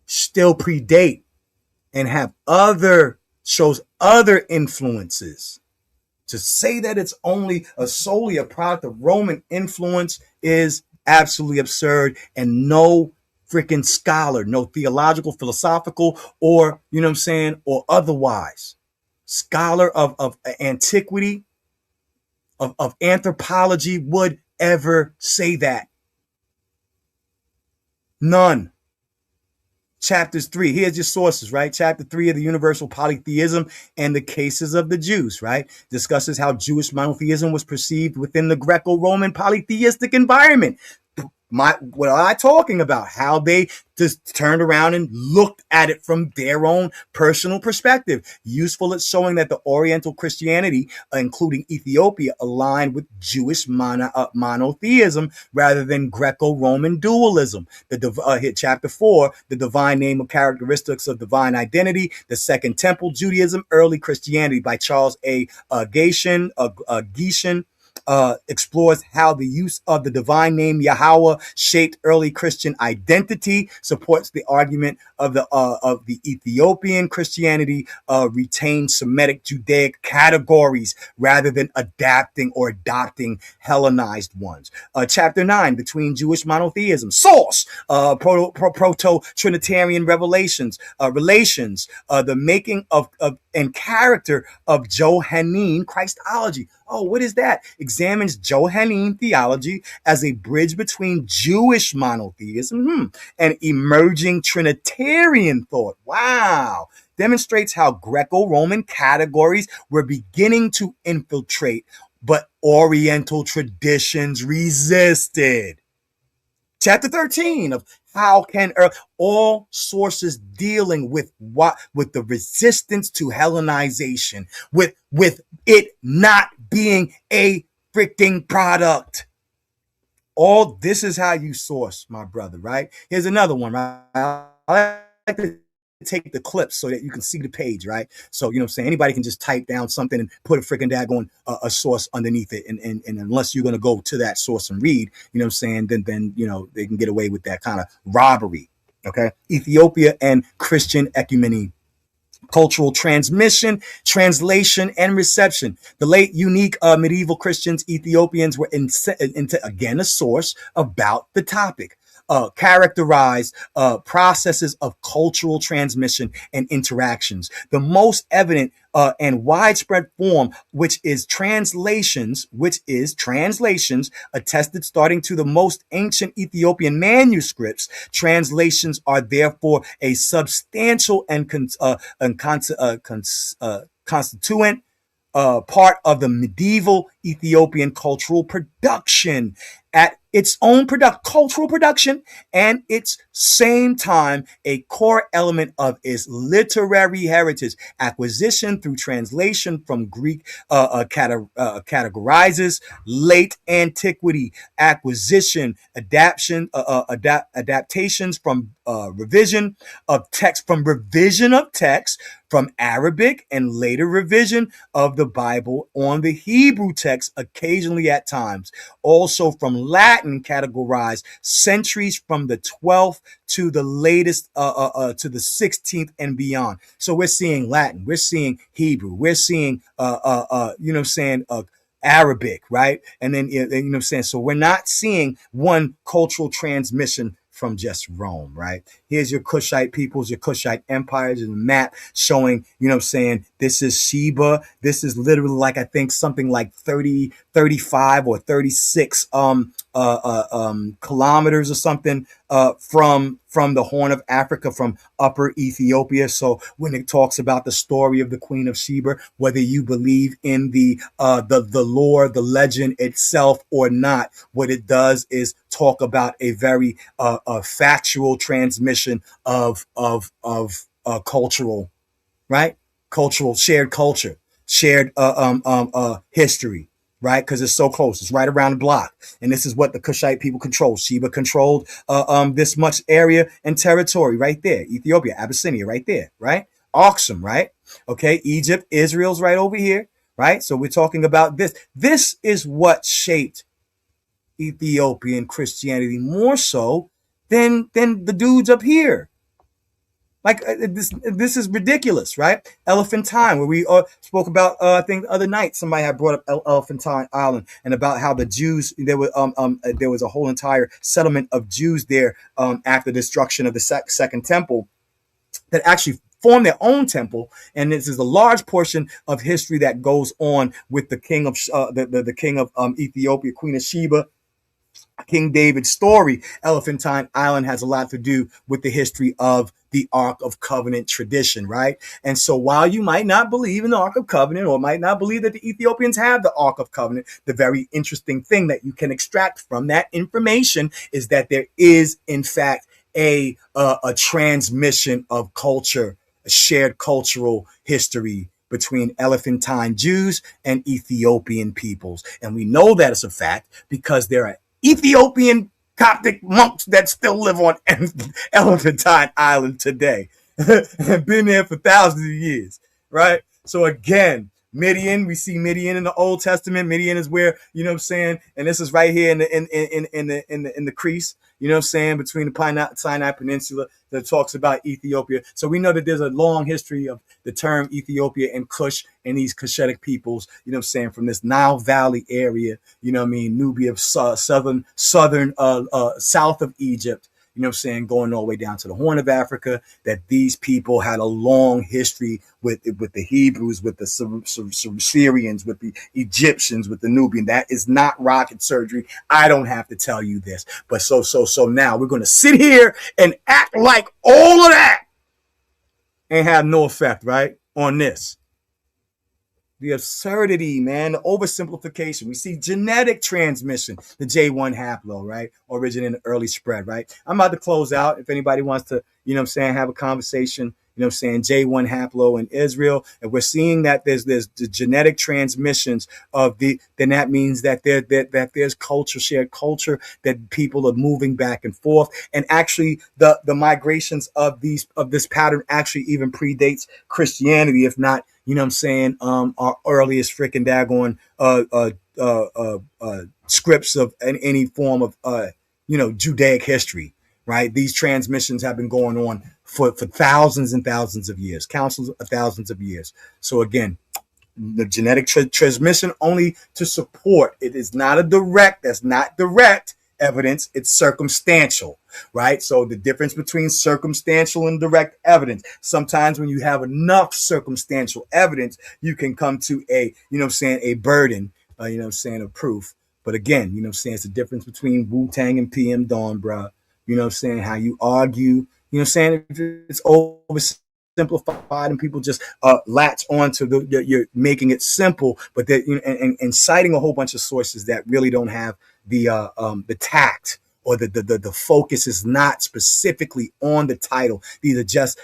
still predate and have shows other influences. To say that it's only solely a product of Roman influence is absolutely absurd, and no freaking scholar, no theological, philosophical, or, you know what I'm saying, or otherwise, scholar of antiquity, of anthropology would ever say that. None. Chapters 3, here's your sources, right? Chapter 3 of the Universal Polytheism and the Cases of the Jews, right? Discusses how Jewish monotheism was perceived within the Greco-Roman polytheistic environment. What am I talking about? How they just turned around and looked at it from their own personal perspective. Useful at showing that the Oriental Christianity, including Ethiopia, aligned with Jewish monotheism rather than Greco-Roman dualism. Hit chapter 4, the divine name of characteristics of divine identity, the Second Temple Judaism, early Christianity by Charles A. Xion. Explores how the use of the divine name Yahweh shaped early Christian identity, supports the argument of the Ethiopian Christianity retained Semitic Judaic categories rather than adapting or adopting Hellenized ones. Chapter 9, between Jewish monotheism, source, proto-Trinitarian relations, the making of and character of Johannine Christology. Oh, what is that? Examines Johannine theology as a bridge between Jewish monotheism and emerging Trinitarian thought. Wow. Demonstrates how Greco-Roman categories were beginning to infiltrate, but Oriental traditions resisted. Chapter 13 of how can all sources dealing with the resistance to Hellenization, with it not being a freaking product. All this is how you source, my brother, right? Here's another one, right? I like to take the clips so that you can see the page, right? So, you know what I'm saying? Anybody can just type down something and put a freaking daggone a source underneath it. And unless you're going to go to that source and read, you know what I'm saying? Then, you know, they can get away with that kind of robbery. Okay. Ethiopia and Christian ecumeny. Cultural transmission, translation, and reception. The late unique medieval Christians, Ethiopians, were into again a source about the topic. Characterized processes of cultural transmission and interactions. The most evident and widespread form, which is translations, attested starting to the most ancient Ethiopian manuscripts. Translations are therefore a substantial and constituent part of the medieval Ethiopian cultural production. At its own cultural production, and its same time a core element of its literary heritage. Acquisition through translation from Greek categorizes late antiquity. Acquisition, adaptations from revision of text, from Arabic, and later revision of the Bible on the Hebrew text, occasionally at times. Also from Latin, categorized centuries from the 12th to the latest, to the 16th and beyond. So we're seeing Latin, we're seeing Hebrew, we're seeing, you know what I'm saying, Arabic, right? And then, you know what I'm saying? So we're not seeing one cultural transmission from just Rome, right? Here's your Kushite peoples, your Kushite empires, and a map showing, you know what I'm saying, this is Sheba. This is literally like, I think something like 30, 35 or 36 kilometers or something from the Horn of Africa, from Upper Ethiopia. So when it talks about the story of the Queen of Sheba, whether you believe in the lore, the legend itself or not, what it does is talk about a very factual transmission of cultural, right? Cultural, shared culture, shared history, right? Because it's so close. It's right around the block. And this is what the Kushite people control. Sheba controlled this much area and territory right there. Ethiopia, Abyssinia right there, right? Aksum, right? Okay, Egypt, Israel's right over here, right? So we're talking about this. This is what shaped Ethiopian Christianity more so than the dudes up here. Like this is ridiculous, right? Elephantine, where we spoke about, I think the other night somebody had brought up Elephantine Island and about how the Jews, there was a whole entire settlement of Jews there after the destruction of the second temple that actually formed their own temple. And this is a large portion of history that goes on with the king of the king of Ethiopia, Queen of Sheba, King David's story. Elephantine Island has a lot to do with the history of the Ark of Covenant tradition, right? And so while you might not believe in the Ark of Covenant or might not believe that the Ethiopians have the Ark of Covenant, the very interesting thing that you can extract from that information is that there is, in fact, a transmission of culture, a shared cultural history between Elephantine Jews and Ethiopian peoples. And we know that it's a fact because there are Ethiopian Coptic monks that still live on Elephantine Island today and been there for thousands of years, right? So again, Midian, we see Midian in the Old Testament. Midian is where, you know what I'm saying, and this is right here in the crease, you know what I'm saying, between the Sinai Peninsula that talks about Ethiopia. So we know that there's a long history of the term Ethiopia and Kush and these Cushitic peoples, you know what I'm saying, from this Nile Valley area, you know what I mean, Nubia, southern south of Egypt, you know what I'm saying, going all the way down to the Horn of Africa, that these people had a long history with the Hebrews, with the Syrians, with the Egyptians, with the Nubian. That is not rocket surgery. I don't have to tell you this. But so now we're going to sit here and act like all of that ain't have no effect, right, on this. The absurdity, man, the oversimplification. We see genetic transmission, the J1 haplo, right? Origin in the early spread, right? I'm about to close out. If anybody wants to, you know what I'm saying, have a conversation, you know what I'm saying, J1 haplo in Israel. And we're seeing that there's the genetic transmissions of then that means that there's culture, shared culture, that people are moving back and forth. And actually the migrations of this pattern actually even predates Christianity, if not, you know what I'm saying, our earliest freaking daggone scripts of any form of Judaic history, right? These transmissions have been going on for thousands and thousands of years, countless of thousands of years. So again, the genetic transmission only to support. It is not that's not direct evidence, it's circumstantial, right? So the difference between circumstantial and direct evidence, sometimes when you have enough circumstantial evidence, you can come to a burden, of proof. But again, you know what I'm saying, it's the difference between Wu-Tang and PM Dawn, bro. You know what I'm saying, how you argue, you know what I'm saying, if it's oversimplified and people just latch on to you're making it simple, but that and citing a whole bunch of sources that really don't have the tact, or the focus is not specifically on the title. These are just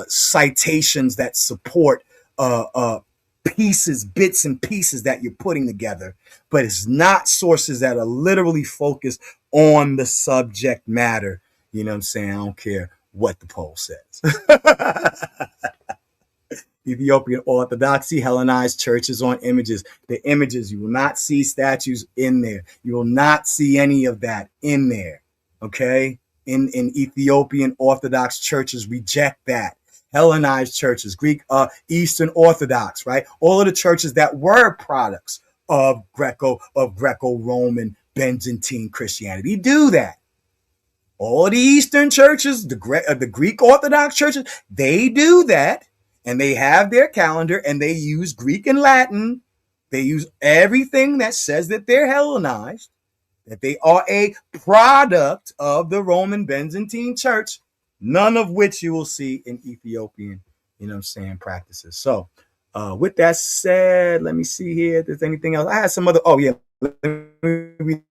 citations that support bits and pieces that you're putting together, but it's not sources that are literally focused on the subject matter. You know what I'm saying? I don't care what the poll says. Ethiopian Orthodoxy, Hellenized churches on images. The images, you will not see statues in there. You will not see any of that in there. Okay? In Ethiopian Orthodox churches, reject that. Hellenized churches, Greek, Eastern Orthodox, right? All of the churches that were products of Greco-Roman Byzantine Christianity do that. All the Eastern churches, the Greek Orthodox churches, they do that, and they have their calendar, and they use Greek and Latin. They use everything that says that they're Hellenized, that they are a product of the Roman Byzantine church, none of which you will see in Ethiopian, practices. So with that said, let me see here if there's anything else. I had some other, let me read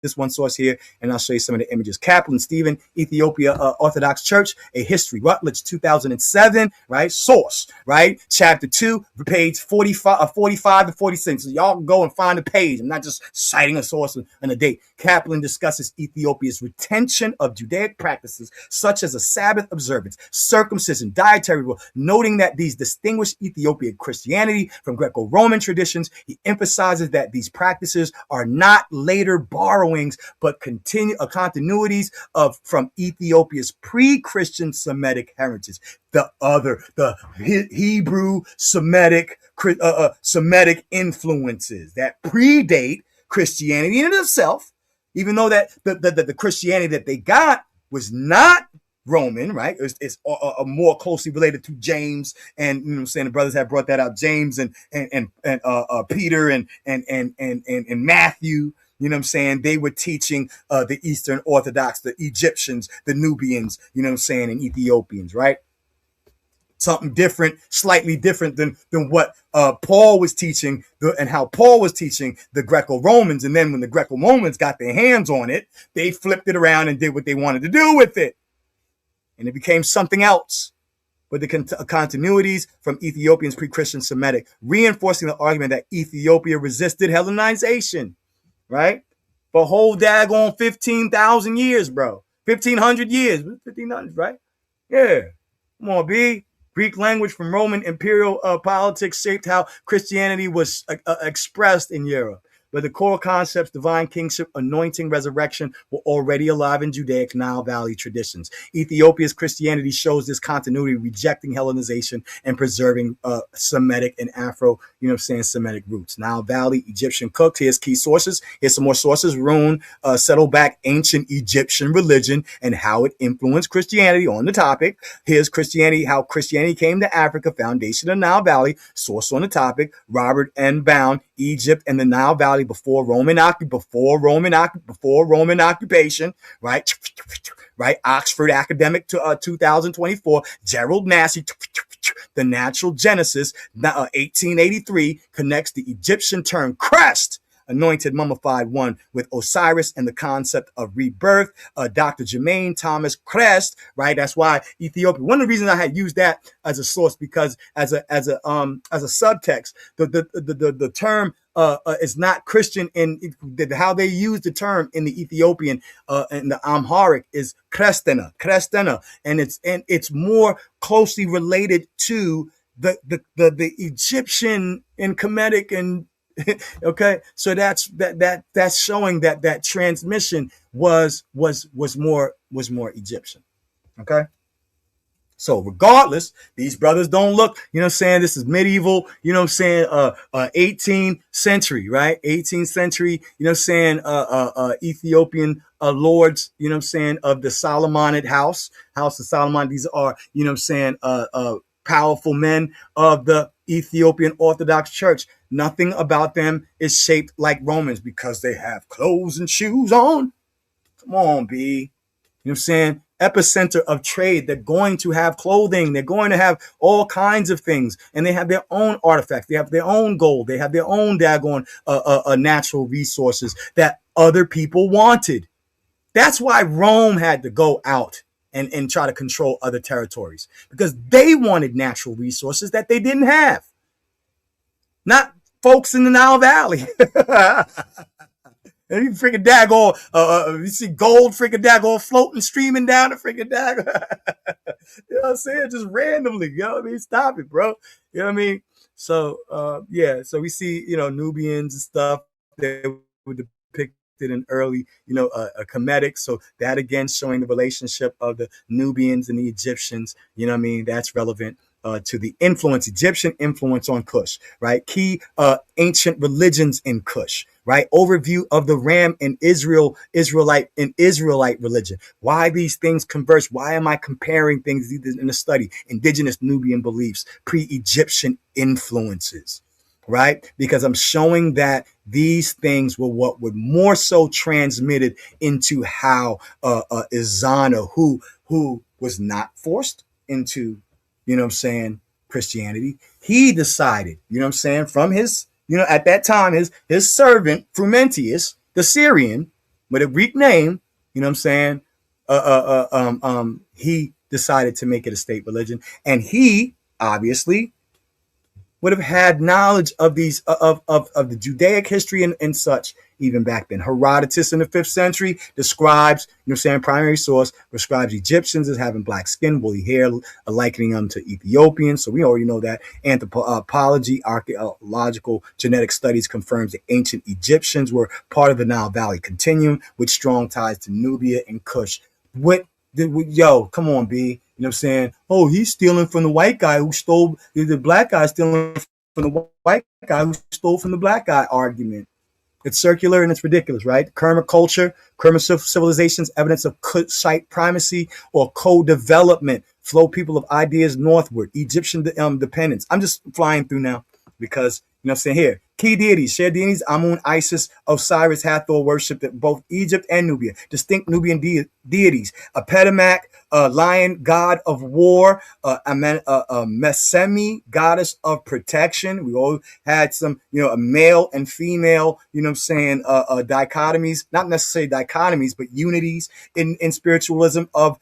this one source here, and I'll show you some of the images. Kaplan, Stephen, Ethiopia Orthodox Church, A History, Rutledge, 2007, right? Source, right? Chapter 2, page 45 to 46. So y'all go and find the page. I'm not just citing a source and a date. Kaplan discusses Ethiopia's retention of Judaic practices, such as a Sabbath observance, circumcision, dietary rule, noting that these distinguish Ethiopian Christianity from Greco-Roman traditions. He emphasizes that these practices are not later borrowings, but continuities from Ethiopia's pre-Christian Semitic heritage. The Hebrew Semitic influences that predate Christianity in itself, even though that the Christianity that they got was not Roman, right? It's more closely related to James, and the brothers have brought that out. James and Peter and Matthew. They were teaching the Eastern Orthodox, the Egyptians, the Nubians, and Ethiopians, right? Something different, slightly different than what Paul was teaching and how Paul was teaching the Greco-Romans. And then when the Greco-Romans got their hands on it, they flipped it around and did what they wanted to do with it. And it became something else. But the continuities from Ethiopians pre-Christian Semitic, reinforcing the argument that Ethiopia resisted Hellenization, right? For a whole daggone 15,000 years, bro. 1,500 years. 1,500, right? Yeah. Come on, B. Greek language from Roman imperial politics shaped how Christianity was expressed in Europe. But the core concepts, divine kingship, anointing, resurrection, were already alive in Judaic Nile Valley traditions. Ethiopia's Christianity shows this continuity, rejecting Hellenization and preserving Semitic and Afro-Semitic roots. Nile Valley, Egyptian cooked. Here's key sources. Here's some more sources. Rune, settle back ancient Egyptian religion and how it influenced Christianity on the topic. Here's Christianity, how Christianity came to Africa, foundation of Nile Valley, source on the topic. Robert N. Bound, Egypt and the Nile Valley before Roman occupation, right? Right. Oxford Academic to 2024. Gerald Massey, The Natural Genesis, 1883, connects the Egyptian term crest, anointed mummified one, with Osiris and the concept of rebirth. Dr. Jermaine Thomas Crest, right? That's why Ethiopia. One of the reasons I had used that as a source, because as a subtext, the term is not Christian in how they use the term in the Ethiopian and the Amharic is krestena, and it's more closely related to the Egyptian and Kemetic and okay, so that's showing that transmission was more Egyptian. Okay. So regardless, these brothers don't look, this is medieval, 18th century, right? 18th century, Ethiopian lords, of the Solomonid house of Solomon. These are, powerful men of the Ethiopian Orthodox Church. Nothing about them is shaped like Romans because they have clothes and shoes on. Come on, B. Epicenter of trade. They're going to have clothing. They're going to have all kinds of things. And they have their own artifacts. They have their own gold. They have their own daggone natural resources that other people wanted. That's why Rome had to go out and try to control other territories, because they wanted natural resources that they didn't have. Not folks in the Nile Valley. And you freaking daggone, you see gold freaking daggone floating, streaming down the freaking daggone. You know what I'm saying? Just randomly, you know what I mean? Stop it, bro. You know what I mean? So, so we see, Nubians and stuff. They were depicted in early, Kemetic. So that again, showing the relationship of the Nubians and the Egyptians, that's relevant. to the influence, Egyptian influence on Kush, right? Key ancient religions in Kush, right? Overview of the Ram in Israelite religion. Why these things converge? Why am I comparing things in the study? Indigenous Nubian beliefs, pre-Egyptian influences, right? Because I'm showing that these things were what were more so transmitted into how Izana, who was not forced into, you know what I'm saying, Christianity, he decided, you know what I'm saying, from his, you know, at that time, his servant Frumentius, the Syrian, with a Greek name, you know what I'm saying, he decided to make it a state religion, and he obviously would have had knowledge of these of the Judaic history and such even back then. Herodotus in the 5th century describes, you know what I'm saying, primary source, describes Egyptians as having black skin, woolly hair, likening them to Ethiopians. So we already know that. Anthropology, archaeological genetic studies confirms that ancient Egyptians were part of the Nile Valley continuum with strong ties to Nubia and Kush. Yo, come on, B. You know what I'm saying? Oh, he's stealing from the white guy who stole, the black guy stealing from the white guy who stole from the black guy argument. It's circular and it's ridiculous, right? Kerma culture, Kerma civilizations, evidence of Kushite primacy or co-development, flow people of ideas northward, Egyptian dependence. I'm just flying through now because, you know what I'm saying, here. Key deities, shared deities, Amun, Isis, Osiris, Hathor, worshipped at both Egypt and Nubia. Distinct Nubian deities, Apetamak, lion, god of war, Mesemi, goddess of protection. We all had some, you know, a male and female, you know what I'm saying, dichotomies, not necessarily dichotomies, but unities in spiritualism of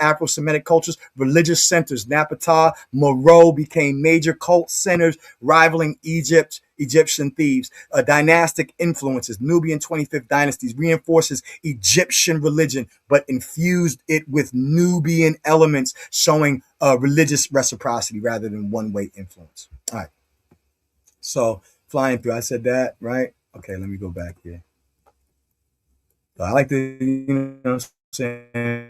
Afro-Semitic cultures. Religious centers, Napata, Meroe became major cult centers, rivaling Egyptian thieves, dynastic influences, Nubian 25th dynasties, reinforces Egyptian religion, but infused it with Nubian elements, showing religious reciprocity rather than one-way influence. All right. So flying through, I said that, right? Okay, let me go back here. So I like to, you know what I'm saying,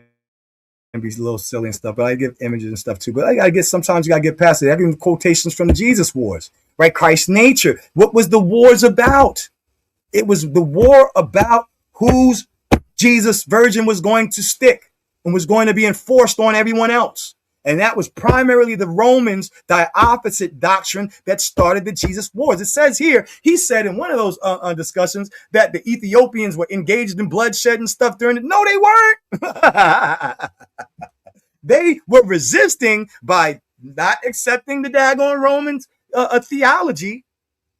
and be a little silly and stuff, but I give images and stuff too. But I gotta get, sometimes you gotta get past it. Having quotations from the Jesus Wars, right? Christ's nature. What was the wars about? It was the war about whose Jesus virgin was going to stick and was going to be enforced on everyone else. And that was primarily the Romans' opposite doctrine that started the Jesus Wars. It says here, he said in one of those discussions that the Ethiopians were engaged in bloodshed and stuff during it. No, they weren't. They were resisting by not accepting the daggone Romans' theology,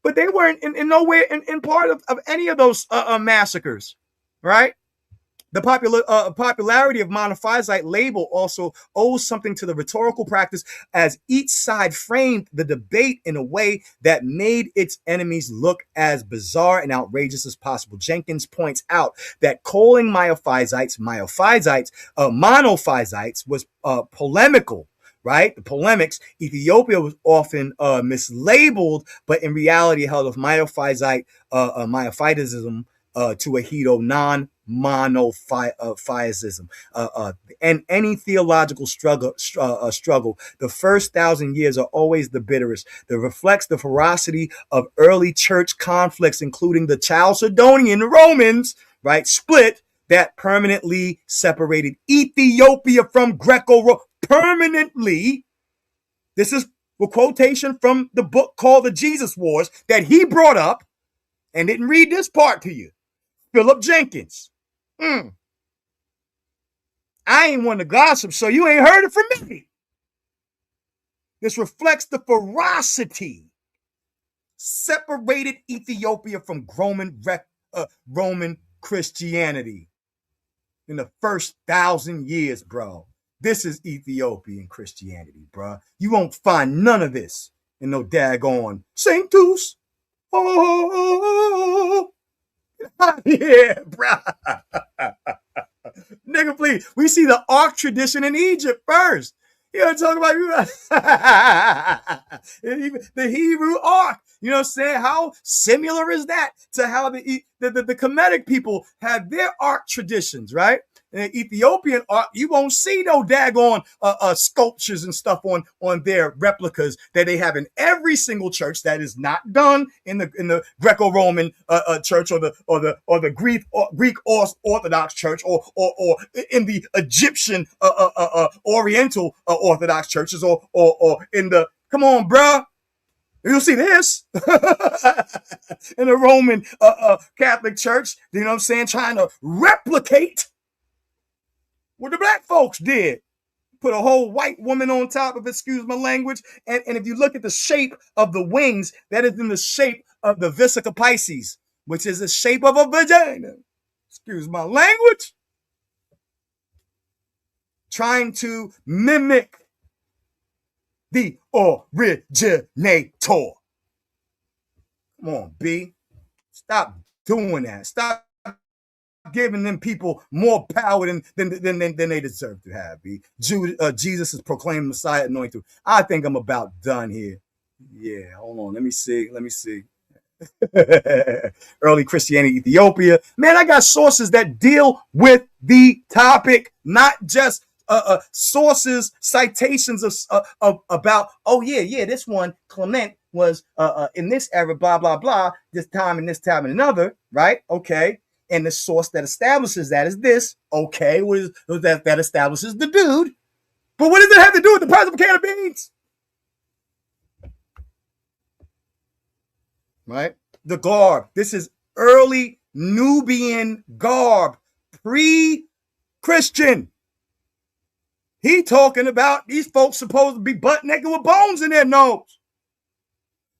but they weren't in no way in part of any of those massacres, right? The popularity of monophysite label also owes something to the rhetorical practice, as each side framed the debate in a way that made its enemies look as bizarre and outrageous as possible. Jenkins points out that calling monophysites was polemical. Right? The polemics, Ethiopia was often mislabeled, but in reality held of monophysitism to a hedo non-monophysitism. And any theological struggle, the first 1,000 years are always the bitterest. That reflects the ferocity of early church conflicts, including the Chalcedonian Romans, right? Split that permanently separated Ethiopia from Greco-Roman. Permanently. This is a quotation from the book called The Jesus Wars that he brought up and didn't read this part to you. Philip Jenkins. I ain't one to gossip, so you ain't heard it from me. This reflects the ferocity. Separated Ethiopia from Roman Christianity in the first 1,000 years, bro. This is Ethiopian Christianity, bro. You won't find none of this in no daggone Sanctus. Oh, yeah, bro. Nigga, please. We see the Ark tradition in Egypt first. You know what I'm talking about? The Hebrew Ark. You know what I'm saying? How similar is that to how the Kemetic people had their Ark traditions, right? Ethiopian art, you won't see no daggone sculptures and stuff on their replicas that they have in every single church. That is not done in the Greco-Roman church or the Greek Orthodox church or in the Egyptian Oriental Orthodox churches or in the, come on, bruh. You'll see this in the Roman Catholic Church, you know what I'm saying, trying to replicate what the black folks did. Put a whole white woman on top of it, excuse my language. And if you look at the shape of the wings, that is in the shape of the Vesica Pisces, which is the shape of a vagina. Excuse my language. Trying to mimic the originator. Come on, B. Stop doing that. Stop giving them people more power than they deserve to have, B. Jesus is proclaimed Messiah anointed. I think I'm about done here. Yeah, hold on. Let me see. Early Christianity, Ethiopia. Man, I got sources that deal with the topic, not just sources, citations of about, oh yeah, this one Clement was in this era, blah blah blah, this time and another, right? Okay, and the source that establishes that is this. Okay, what is that establishes the dude? But what does it have to do with the price of a can of beans? Right? The garb. This is early Nubian garb, pre-Christian. He talking about these folks supposed to be butt naked with bones in their nose.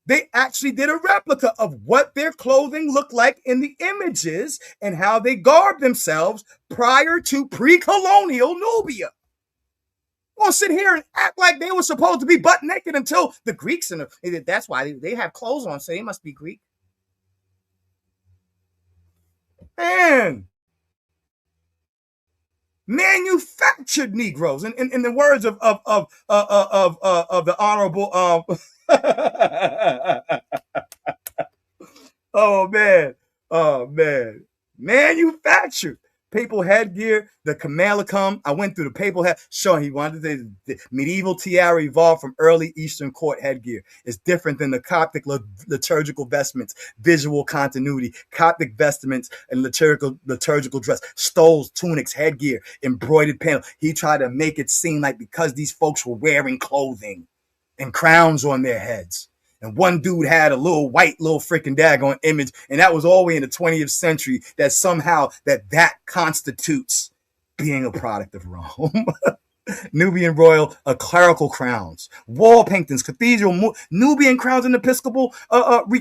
They actually did a replica of what their clothing looked like in the images and how they garbed themselves prior to pre-colonial Nubia. We'll sit here and act like they were supposed to be butt naked until the Greeks, and that's why they have clothes on, so they must be Greek. Man. Manufactured Negroes, in the words of the honorable oh man, manufactured papal headgear, the camelicum. I went through the papal head, showing he wanted the medieval tiara evolved from early Eastern court headgear. It's different than the Coptic liturgical vestments, visual continuity, Coptic vestments and liturgical dress, stoles, tunics, headgear, embroidered panel. He tried to make it seem like because these folks were wearing clothing and crowns on their heads. And one dude had a little freaking daggone image, and that was all the way in the 20th century, that somehow that constitutes being a product of Rome. Nubian royal clerical crowns, wall paintings, cathedral, Nubian crowns and episcopal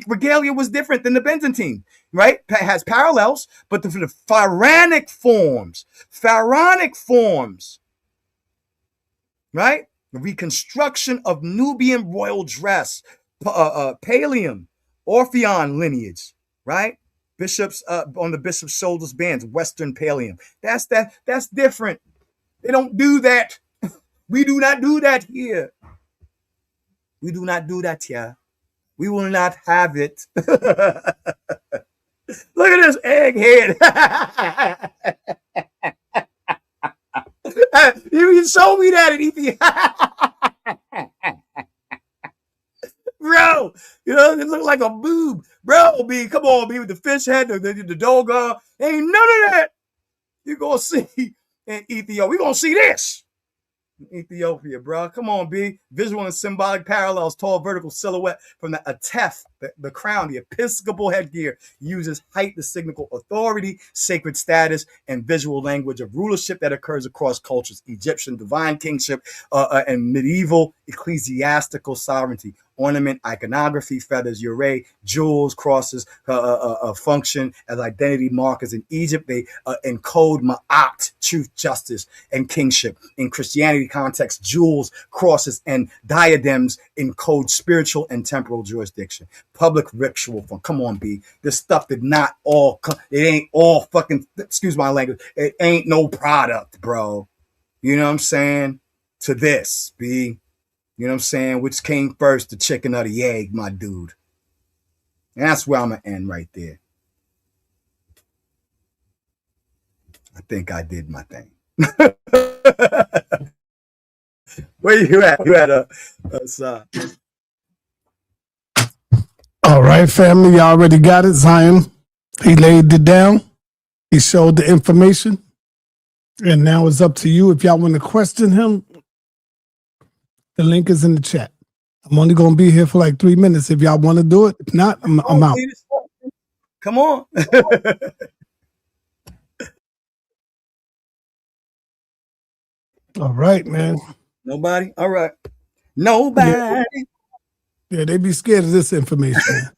regalia was different than the Byzantine, right? It has parallels, but the pharaonic forms, right? The reconstruction of Nubian royal dress, Pallium, Orpheon lineage, right? Bishops on the bishop's shoulders bands, Western Pallium. That's different. They don't do that. We do not do that here. We do not do that here. We will not have it. Look at this egghead. You show me that in Ethiopia. Bro, you know, it looked like a boob. Bro, come on, with the fish head, the dog, ain't none of that. You're going to see in Ethiopia. We're going to see this. Ethiopia, bro. Come on, B. Visual and symbolic parallels, tall vertical silhouette from the atef, the crown, the episcopal headgear, uses height to signal authority, sacred status, and visual language of rulership that occurs across cultures, Egyptian divine kingship, and medieval ecclesiastical sovereignty. Ornament, iconography, feathers, urae, jewels, crosses function as identity markers. In Egypt, they encode ma'at, truth, justice, and kingship. In Christianity context, jewels, crosses, and diadems encode spiritual and temporal jurisdiction. Public ritual. Come on, B. This stuff did not all, it ain't all fucking, excuse my language, it ain't no product, bro. You know what I'm saying? To this, B. You know what I'm saying? Which came first, the chicken or the egg, my dude? And that's where I'm going to end right there. I think I did my thing. Where you at? You at Sa? All right, family, y'all already got it. Xion, he laid it down. He showed the information. And now it's up to you. If y'all want to question him, the link is in the chat. I'm only going to be here for like 3 minutes if y'all want to do it. If not, I'm out. Come on. All right, man. Nobody? All right. Nobody. Yeah, they be scared of this information.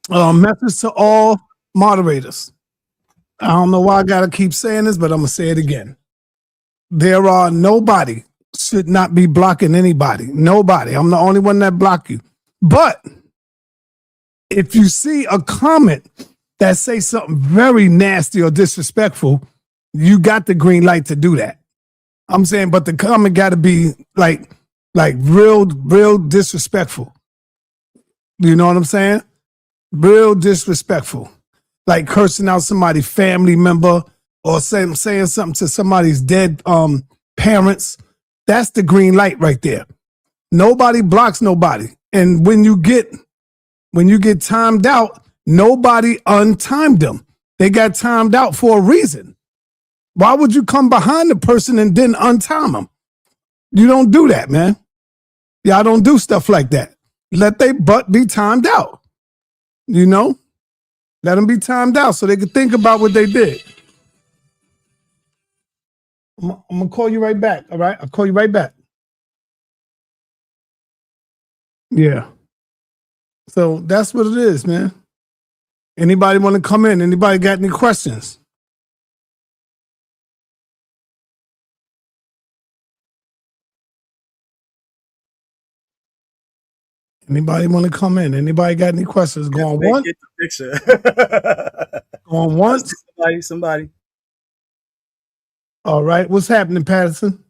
Message to all moderators. I don't know why I got to keep saying this, but I'm going to say it again. Nobody should not be blocking anybody. Nobody. I'm the only one that block you. But if you see a comment that say something very nasty or disrespectful, you got the green light to do that. I'm saying, but the comment got to be like real disrespectful. You know what I'm saying? Real disrespectful. Like cursing out somebody's family member or saying something to somebody's dead parents. That's the green light right there. Nobody blocks nobody. And when you get timed out, nobody untimed them. They got timed out for a reason. Why would you come behind the person and then untime them? You don't do that, man. Y'all don't do stuff like that. Let they butt be timed out. You know? Let them be timed out so they can think about what they did. I'm going to call you right back, all right? I'll call you right back. Yeah. So that's what it is, man. Anybody want to come in? Anybody got any questions? Anybody want to come in? Anybody got any questions? Going once? Get the picture. Going once? Somebody. All right. What's happening, Patterson?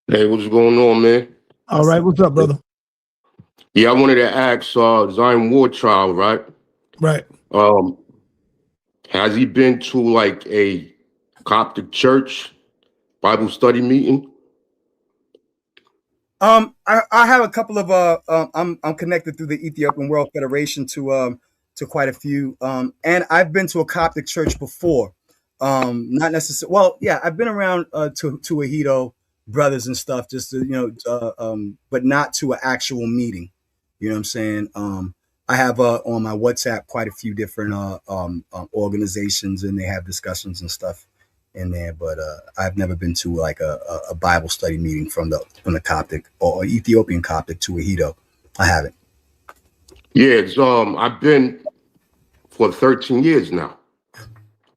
Hey, what's going on, man? All right. What's up, brother? Yeah, I wanted to ask Xion Ward trial, right? Right. Has he been to like a Coptic church Bible study meeting? I have a couple of I'm connected through the Ethiopian World Federation to quite a few. And I've been to a Coptic church before. Not necessarily. Well, yeah, I've been around to Ahito brothers and stuff, just to, but not to an actual meeting. You know what I'm saying? I have on my WhatsApp quite a few different organizations, and they have discussions and stuff in there. But I've never been to like a Bible study meeting from the Coptic or Ethiopian Coptic to Ahito. I haven't. Yeah, I've been for 13 years now.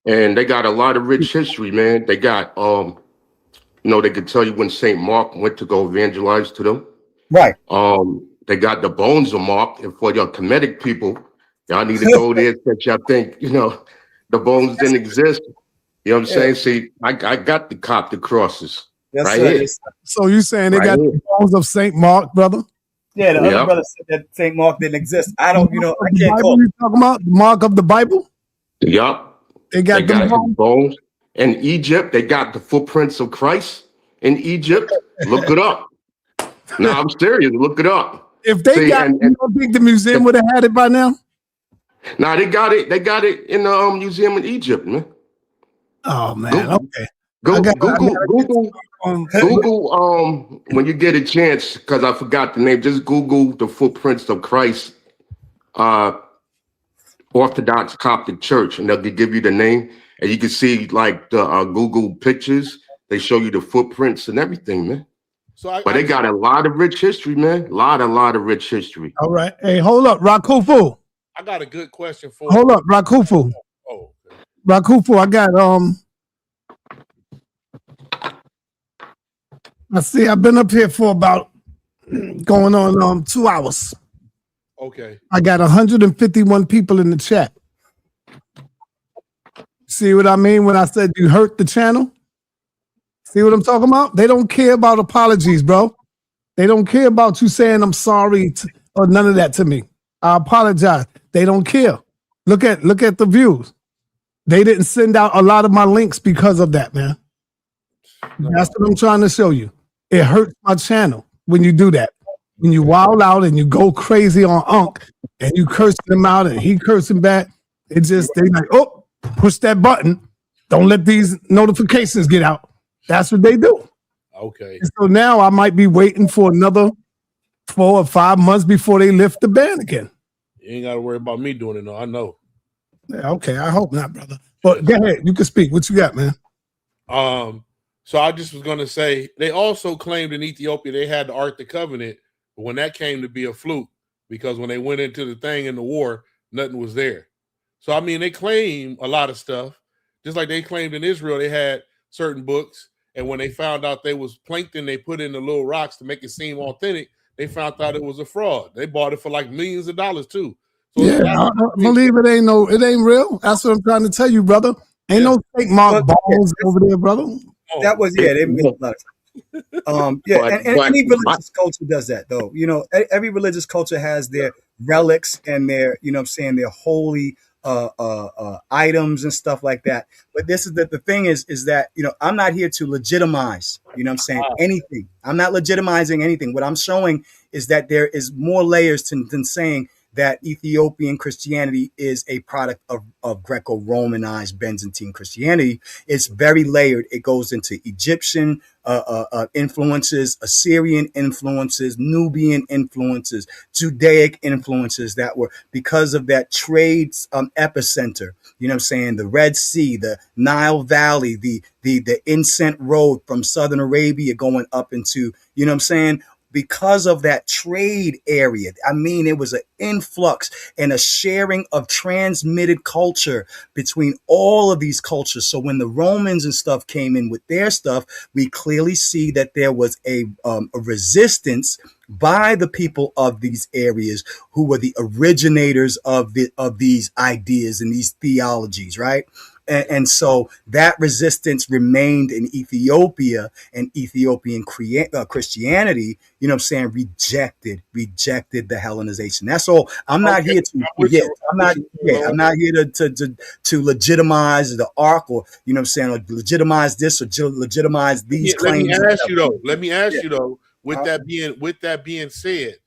And they got a lot of rich history, man. They got, they could tell you when St. Mark went to go evangelize to them. Right. They got the bones of Mark. And for your Kemetic people, y'all need to go there since y'all think, the bones didn't exist. You know what I'm saying? See, I got the Coptic crosses right here. Yes, so you saying they got the bones of St. Mark, brother? Yeah, the other brother said that St. Mark didn't exist. I don't, I can't call. You talking about the mark of the Bible? Yup. They got the bones. In Egypt, they got the footprints of Christ in Egypt. Look it up. No, I'm serious. Look it up. If they you don't think the museum would have had it by now? Nah, they got it. They got it in the museum in Egypt, man. Oh man, okay. Google when you get a chance, because I forgot the name. Just Google the footprints of Christ. Orthodox Coptic Church, and they'll give you the name, and you can see like the Google pictures. They show you the footprints and everything, man. But they got a lot of rich history, man. A lot of rich history. All right. Hey, hold up, Rakufu. I got a good question for Hold up, Rakufu. Oh, okay. Rakufu, I got I've been up here for about going on 2 hours. Okay. I got 151 people in the chat. See what I mean when I said you hurt the channel? See what I'm talking about? They don't care about apologies, bro. They don't care about you saying I'm sorry or none of that to me. I apologize. They don't care. Look at the views. They didn't send out a lot of my links because of that, man. That's what I'm trying to show you. It hurts my channel when you do that. When you wild out and you go crazy on Unc and you cursing him out and he cursing back, it just, they like, oh, push that button. Don't let these notifications get out. That's what they do. Okay. And so now I might be waiting for another 4 or 5 months before they lift the ban again. You ain't got to worry about me doing it, no. I know. Yeah, okay, I hope not, brother. But go ahead, you can speak. What you got, man? So I just was going to say, they also claimed in Ethiopia they had the Ark of the Covenant, but when that came to be a fluke, because when they went into the thing in the war, nothing was there. So, I mean, they claim a lot of stuff, just like they claimed in Israel they had certain books, and when they found out they was plankton, they put in the little rocks to make it seem authentic, they found out it was a fraud. They bought it for like millions of dollars too. So yeah, I believe it ain't real. That's what I'm trying to tell you, brother. Ain't no fake Mark balls over there, brother. That was they made a lot of and any religious culture does that though. You know, every religious culture has their relics and their, you know what I'm saying, their holy items and stuff like that. But this is the thing is that, you know, I'm not here to legitimize, you know what I'm saying, anything. I'm not legitimizing anything. What I'm showing is that there is more layers than saying that Ethiopian Christianity is a product of Greco-Romanized Byzantine Christianity. It's very layered. It goes into Egyptian influences, Assyrian influences, Nubian influences, Judaic influences that were because of that trade epicenter. You know what I'm saying? The Red Sea, the Nile Valley, the Incent Road from Southern Arabia going up into, you know what I'm saying? Because of that trade area. I mean, it was an influx and a sharing of transmitted culture between all of these cultures. So when the Romans and stuff came in with their stuff, we clearly see that there was a resistance by the people of these areas who were the originators of these ideas and these theologies, right? And so that resistance remained in Ethiopia, and Ethiopian Christianity, you know what I'm saying, rejected the Hellenization. That's all. I'm not here to I'm not here to legitimize the Ark, or, you know what I'm saying, or legitimize this or legitimize these claims. Let me ask you though, with that being said,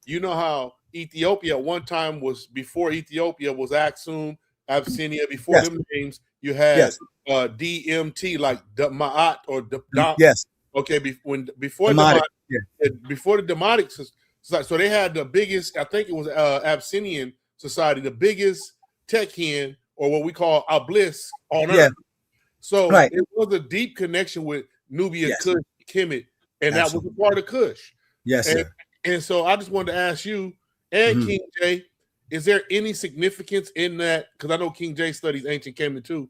you know how Ethiopia at one time was, before Ethiopia was Aksum, Abyssinia, before them names, you had DMT, like Ma'at or yes. Okay, before the Demotic, so they had the biggest, I think it was Abyssinian society, the biggest Tekhen, or what we call Obelisk on Earth. So it was a deep connection with Nubia, Kush, Kemet, and that was a part of Kush. And so I just wanted to ask you and King J, is there any significance in that? Because I know King J studies ancient Kemet too.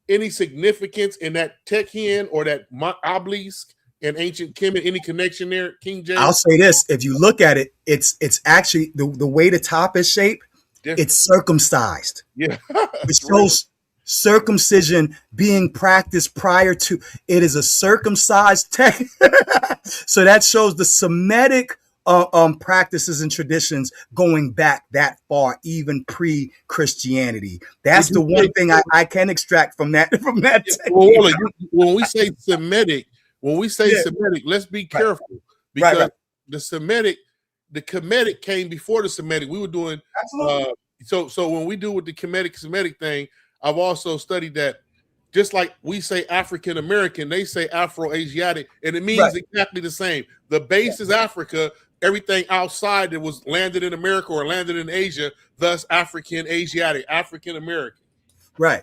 Any significance in that Tekhen or that obelisk and ancient Kemet? Any connection there, King J? I'll say this: if you look at it, it's actually the way the top is shaped. It's circumcised. Yeah, it shows circumcision being practiced prior to. It is a circumcised tech. So that shows the Semitic practices and traditions going back that far, even pre-Christianity. That's the one thing I can extract from that. When we say Semitic, Semitic, let's be careful, because the Kemetic came before the Semitic. We were doing so when we do with the Kemetic Semitic thing, I've also studied that. Just like we say African American, they say Afro-Asiatic, and it means exactly the same. The base is Africa. Everything outside that was landed in America or landed in Asia, thus African Asiatic, African American. Right.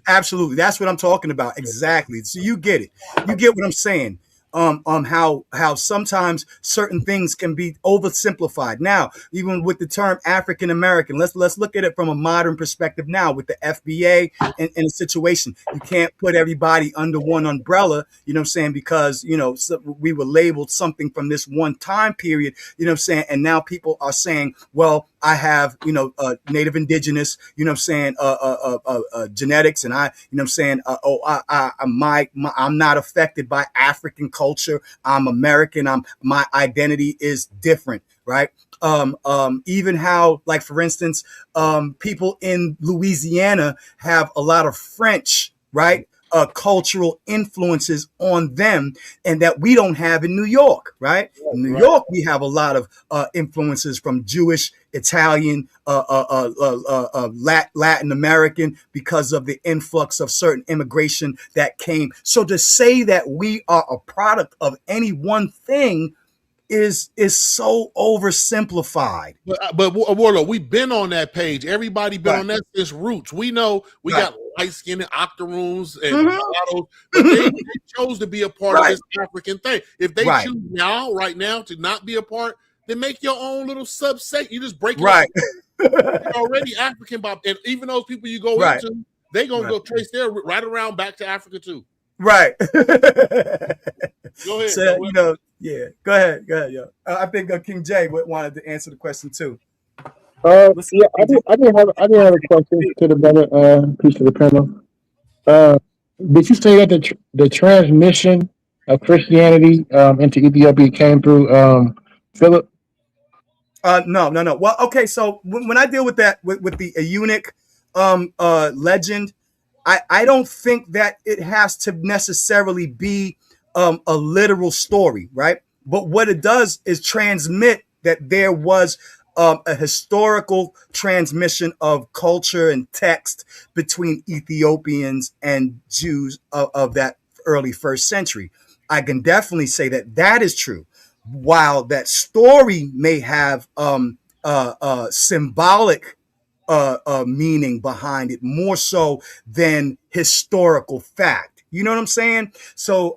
Absolutely. That's what I'm talking about. Exactly. So you get it. You get what I'm saying. How sometimes certain things can be oversimplified. Now, even with the term African American, let's look at it from a modern perspective now with the FBA and the situation. You can't put everybody under one umbrella, you know what I'm saying, because, you know, we were labeled something from this one time period, you know what I'm saying, and now people are saying, well, I have, you know, native indigenous, you know what I'm saying, genetics, and I, you know what I'm saying, I'm not affected by African culture. culture. I'm American. My identity is different, right? Even how, like, for instance, people in Louisiana have a lot of French, right? Cultural influences on them, and that we don't have in New York, right? In New York, we have a lot of influences from Jewish, Italian, Latin American, because of the influx of certain immigration that came. So to say that we are a product of any one thing is so oversimplified. But Warlord, we've been on that page. Everybody been on that since roots. We know we got light-skinned octoroons and mulattoes, but they chose to be a part of this African thing. If they choose right now, to not be a part, then make your own little subset. You just break it up. You're already African, Bob. And even those people you go into, they gonna go trace their right around back to Africa too. Right. Go ahead. So, you know, yeah. Go ahead, yo. I think King Jay wanted to answer the question too. Yeah, I did have a question to the brother. Piece of the panel. Did you say that the transmission of Christianity into Ethiopia came through Philip? No. Well, okay. So when I deal with that with the eunuch legend, I don't think that it has to necessarily be a literal story, right? But what it does is transmit that there was a historical transmission of culture and text between Ethiopians and Jews of that early first century. I can definitely say that that is true. While that story may have symbolic meaning behind it, more so than historical fact. You know what I'm saying? So,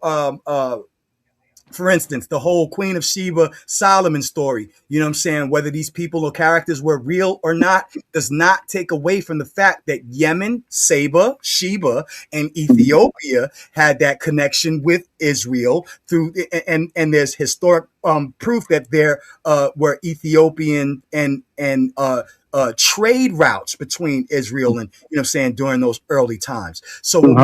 for instance, the whole Queen of Sheba Solomon story, you know what I'm saying? Whether these people or characters were real or not does not take away from the fact that Yemen, Sheba, and Ethiopia had that connection with Israel through, and there's historic proof that there were Ethiopian and trade routes between Israel and, you know what I'm saying, during those early times. So when we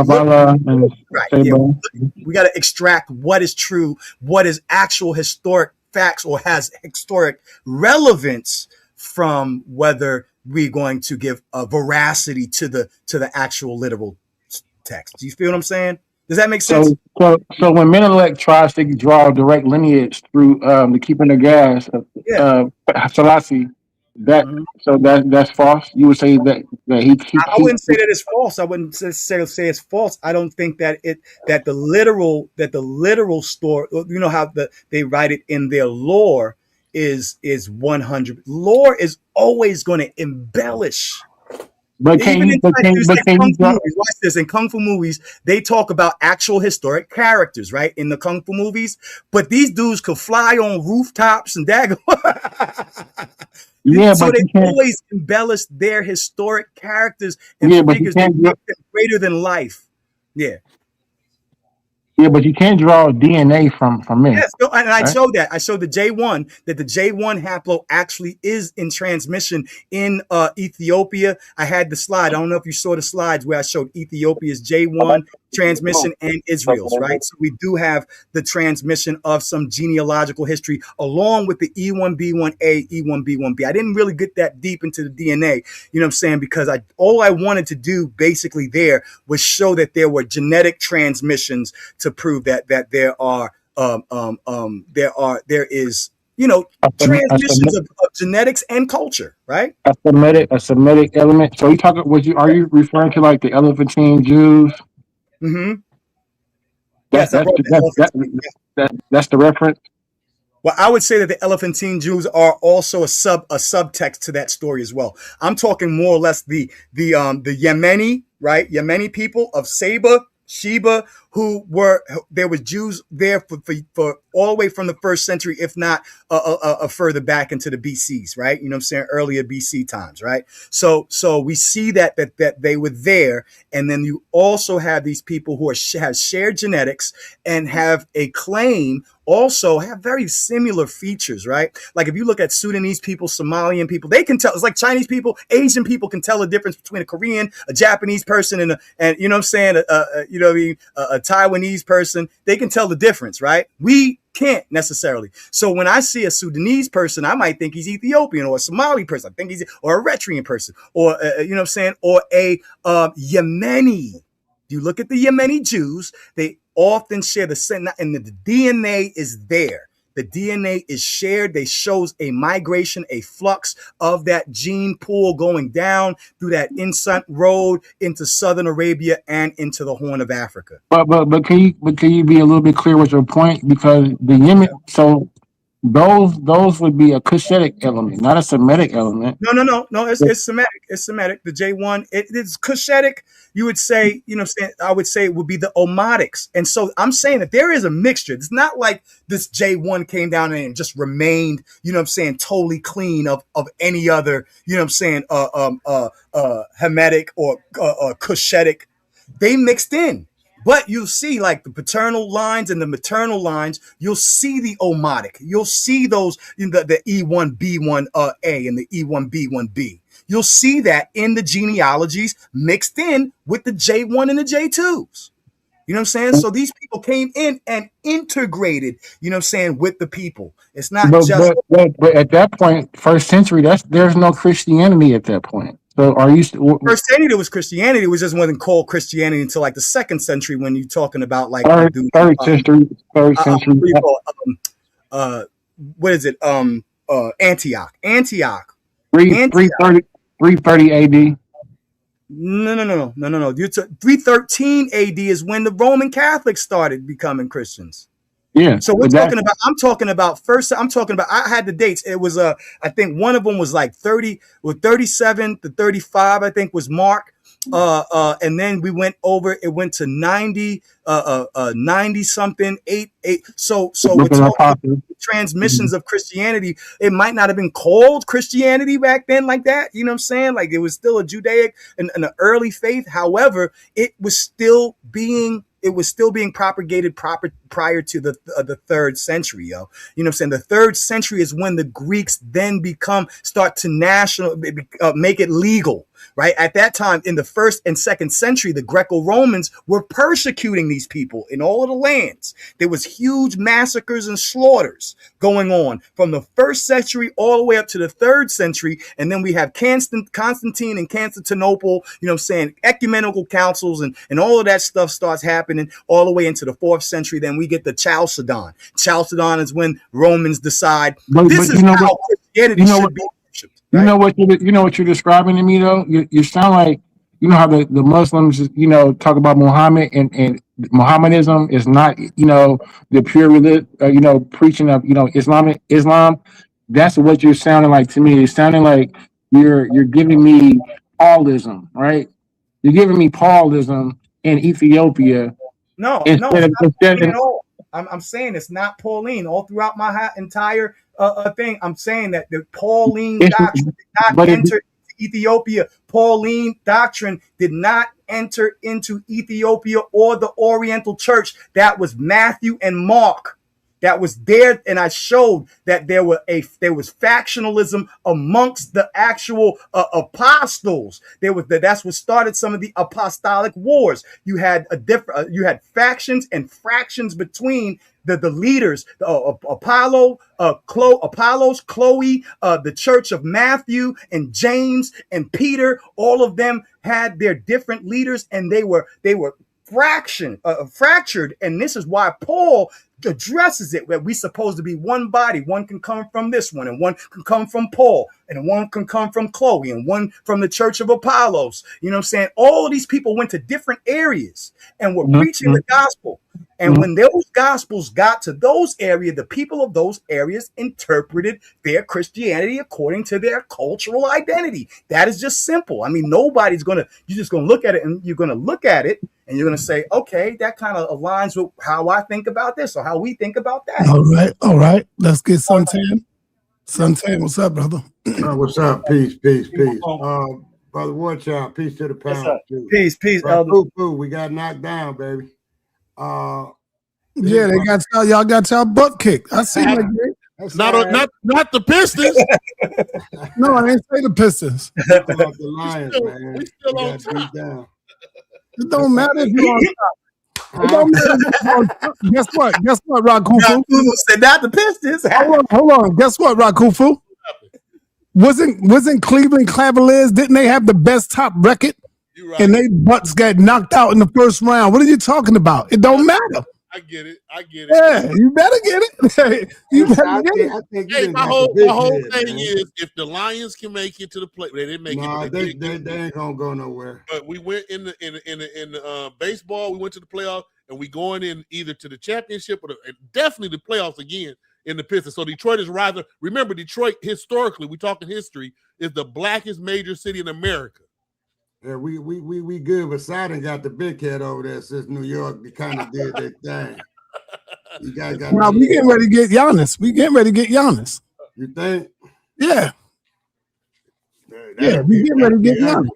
we got to extract what is true, what is actual historic facts or has historic relevance from whether we're going to give a veracity to the actual literal text. Do you feel what I'm saying? Does that make sense? So when Menelik tries to draw a direct lineage through the keeping the gas of Selassie, that's false. You would say that he I wouldn't say that it's false. I wouldn't say it's false. I don't think that the literal story, you know how they write it in their lore, is 100. Lore is always going to embellish. But can you watch this, in Kung Fu movies, they talk about actual historic characters, right? In the Kung Fu movies, but these dudes could fly on rooftops and dagger. So they always embellish their historic characters and figures that make them greater than life. Yeah, but you can't draw DNA from men. Yes, and I showed that. I showed the J1, that the J1 haplo actually is in transmission in Ethiopia. I had the slide. I don't know if you saw the slides where I showed Ethiopia's J1 transmission and Israel's, right? So we do have the transmission of some genealogical history along with the E1B1A, E1B1B. I didn't really get that deep into the DNA, you know what I'm saying? Because all I wanted to do basically there was show that there were genetic transmissions to prove that there is, you know, transmissions of genetics and culture, right? A Semitic element. So are you referring to like the Elephantine Jews? Mm-hmm. That's the reference. Well, I would say that the Elephantine Jews are also a subtext to that story as well. I'm talking more or less the Yemeni, right? Yemeni people of Sheba, there was Jews there for all the way from the first century, if not further back into the BCs, right? You know what I'm saying? Earlier BC times, right? So we see that they were there. And then you also have these people who have shared genetics and have a claim, also have very similar features, right? Like if you look at Sudanese people, Somalian people, they can tell. It's like Chinese people, Asian people can tell the difference between a Korean, a Japanese person, and you know what I'm saying, a Taiwanese person, they can tell the difference, right? We can't necessarily. So when I see a Sudanese person, I might think he's Ethiopian, or a Somali person, I think he's, or a Eritrean person, or you know what I'm saying, or a Yemeni. You look at the Yemeni Jews, they often share the same, and the DNA is there. The DNA is shared. They shows a migration, a flux of that gene pool going down through that Insant road into Southern Arabia and into the Horn of Africa. But can you be a little bit clear with your point? Because the Yemen, so those would be a Cushitic element, not a Semitic element. No. It's Semitic. It's Semitic. The J1, it's Cushitic. You would say, you know what I'm saying? I would say it would be the Omatics. And so I'm saying that there is a mixture. It's not like this J1 came down and just remained, you know what I'm saying, totally clean of any other, you know what I'm saying, Hamitic or Cushitic. They mixed in. But you'll see like the paternal lines and the maternal lines, you'll see the Omatic. You'll see those in the E1B1A and the E1B1B. You'll see that in the genealogies mixed in with the J1 and the J2s. You know what I'm saying? So these people came in and integrated, you know what I'm saying, with the people. It's not But at that point, first century, there's no Christianity at that point. So are you first century there was Christianity? It was just wasn't called Christianity until like the 2nd century when you're talking about like third century. What is it? Antioch. 330 AD. No. 313 AD is when the Roman Catholics started becoming Christians. Yeah. So I'm talking about I had the dates. It was I think one of them was like 30 or 37 to 35, I think was Mark. And then we went over, it went to 90 something, 8. So we're talking about transmissions of Christianity. It might not have been called Christianity back then like that. You know what I'm saying? Like it was still a Judaic and an early faith. However, it was still being propagated prior to the 3rd century, yo. You know what I'm saying? The 3rd century is when the Greeks then start to make it legal, right? At that time, in the 1st and 2nd century, the Greco-Romans were persecuting these people in all of the lands. There was huge massacres and slaughters going on from the 1st century all the way up to the 3rd century. And then we have Constantine and Constantinople, you know what I'm saying, ecumenical councils and all of that stuff starts happening all the way into the 4th century. Then we get the Chalcedon. Chalcedon is when Romans decide this is how Christianity should be worshipped. Right? You know what you're describing to me though? You sound like, you know how the Muslims, you know, talk about Muhammad and Mohammedanism is not, you know, the pure religion, you know, preaching of, you know, Islam. That's what you're sounding like to me. It's sounding like you're giving me Paulism, right? You're giving me Paulism in Ethiopia. No, it's not at all. I'm saying it's not Pauline. All throughout my entire thing, I'm saying that the Pauline doctrine did not enter into Ethiopia. Pauline doctrine did not enter into Ethiopia or the Oriental Church. That was Matthew and Mark. That was there, and I showed that there was factionalism amongst the actual apostles. That's what started some of the apostolic wars. You had you had factions and fractions between the leaders, Apollos, Chloe, the Church of Matthew and James and Peter. All of them had their different leaders, and they were fractured, and this is why Paul addresses it, where we're supposed to be one body. One can come from this one, and one can come from Paul, and one can come from Chloe, and one from the Church of Apollos. You know what I'm saying? All of these people went to different areas and were preaching the gospel. And when those gospels got to those areas, the people of those areas interpreted their Christianity according to their cultural identity. That is just simple. I mean, you're just going to look at it, and you're going to look at it and you're going to say, okay, that kind of aligns with how I think about this or how we think about that. All right. Let's get Suntan. Suntan, what's up, brother? What's up? Peace. Brother One Child, peace to the panel. Peace, Elder. We got knocked down, baby. Yeah, y'all got y'all butt kicked. I see like that. Not the Pistons. No, I didn't say the Pistons. The Lions, man. We still on top. It don't matter if you're on top. It don't matter. Guess what? Guess what, Rakufu? Said not the Pistons. Hold on. Guess what, Rakufu? Wasn't Cleveland Cavaliers? Didn't they have the best top record? Right. And they butts got knocked out in the first round. What are you talking about? It don't matter. I get it. Yeah, you better get it. You better get it. I think Hey, my whole thing is if the Lions can make it to the play, they didn't make it. They ain't gonna go nowhere. But we went in the baseball. We went to the playoffs, and we going in either to the championship or definitely the playoffs again in the Pistons. So Detroit is rather. Remember, Detroit historically, we talking history, is the blackest major city in America. Yeah, we good, but Sidon got the big head over there since New York. They kind of did their thing. You guys got. Now we getting ready to get Giannis. We getting ready to get Giannis. You think? Yeah. Yeah, we getting ready to get Giannis.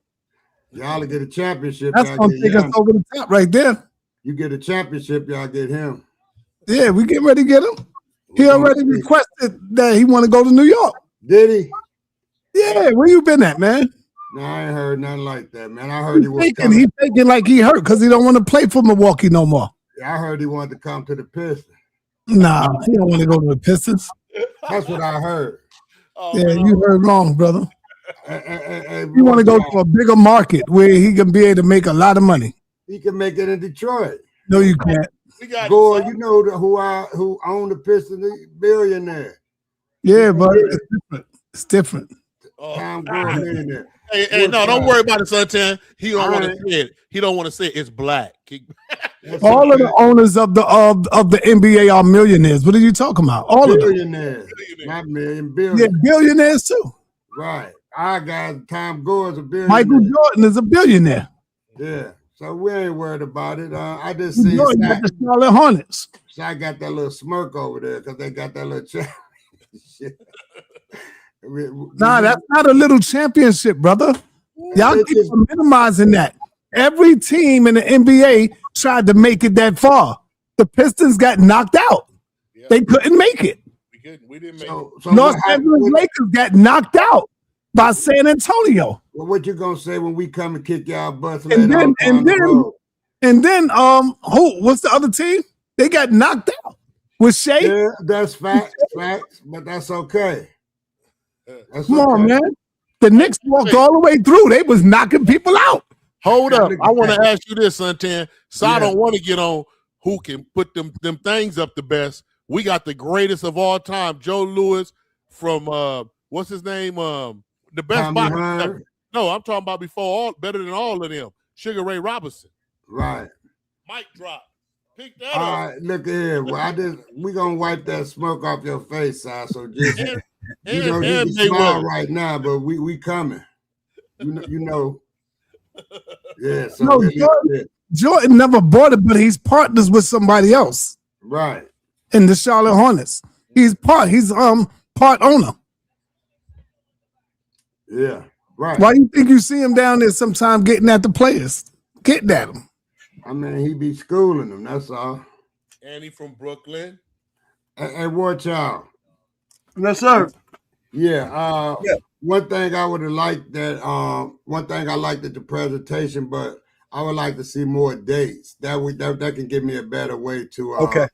Y'all get a championship. That's gonna take us over the top right there. You get a championship, y'all get him. Yeah, we getting ready to get him. He already requested that he want to go to New York. Did he? Yeah, where you been at, man? No, I ain't heard nothing like that, man. I heard he was He thinking like he hurt because he don't want to play for Milwaukee no more. Yeah, I heard he wanted to come to the Pistons. Nah, he don't want to go to the Pistons. That's what I heard. You heard wrong, brother. You want to go to a bigger market where he can be able to make a lot of money. He can make it in Detroit. No, you can't. Gore, you know who owned the Pistons, the billionaire. Yeah, but it's different. It's different. Tom Gore, millionaire. Hey, no, don't worry about it, Suntan. He don't want to say it. He don't want to say it. It's black. All of the owners of the NBA are millionaires. What are you talking about? All of them. Billionaires. Not million, billion. Yeah, billionaires too. Right. Our guy, Tom Gore, is a billionaire. Michael Jordan is a billionaire. Yeah. So we ain't worried about it. I just see the Charlotte Hornets. So I got that little smirk over there because they got that little championship. Nah, that's not a little championship, brother. Y'all keep minimizing that. Every team in the NBA tried to make it that far. The Pistons got knocked out. Yeah. They couldn't make it. We didn't make it. So Los Angeles Lakers got knocked out by San Antonio. Well, what you gonna say when we come and kick y'all butts? And then what's the other team? They got knocked out with Shea. Yeah, that's facts, but that's okay. Come on, man. The Knicks walked all the way through. They was knocking people out. Hold up. I want to ask you this, Suntan. So I don't want to get on who can put them things up the best. We got the greatest of all time, Joe Louis from what's his name? The best boxer. No, I'm talking about better than all of them. Sugar Ray Robinson. Right. Mic drop. Pick that all up. Right, look here. Well, we gonna wipe that smoke off your face, Si. So just you can smile right now, but we coming. You know. Yeah. So no, Jordan never bought it, but he's partners with somebody else. Right. In the Charlotte Hornets. He's part owner. Yeah. Right. Why do you think you see him down there sometime getting at the players? Getting at them. I mean, he be schooling them, that's all. And he from Brooklyn. Hey, watch out. Yes, sir. Yeah. One thing I would have liked one thing I liked at the presentation, but I would like to see more dates. That can give me a better way to I could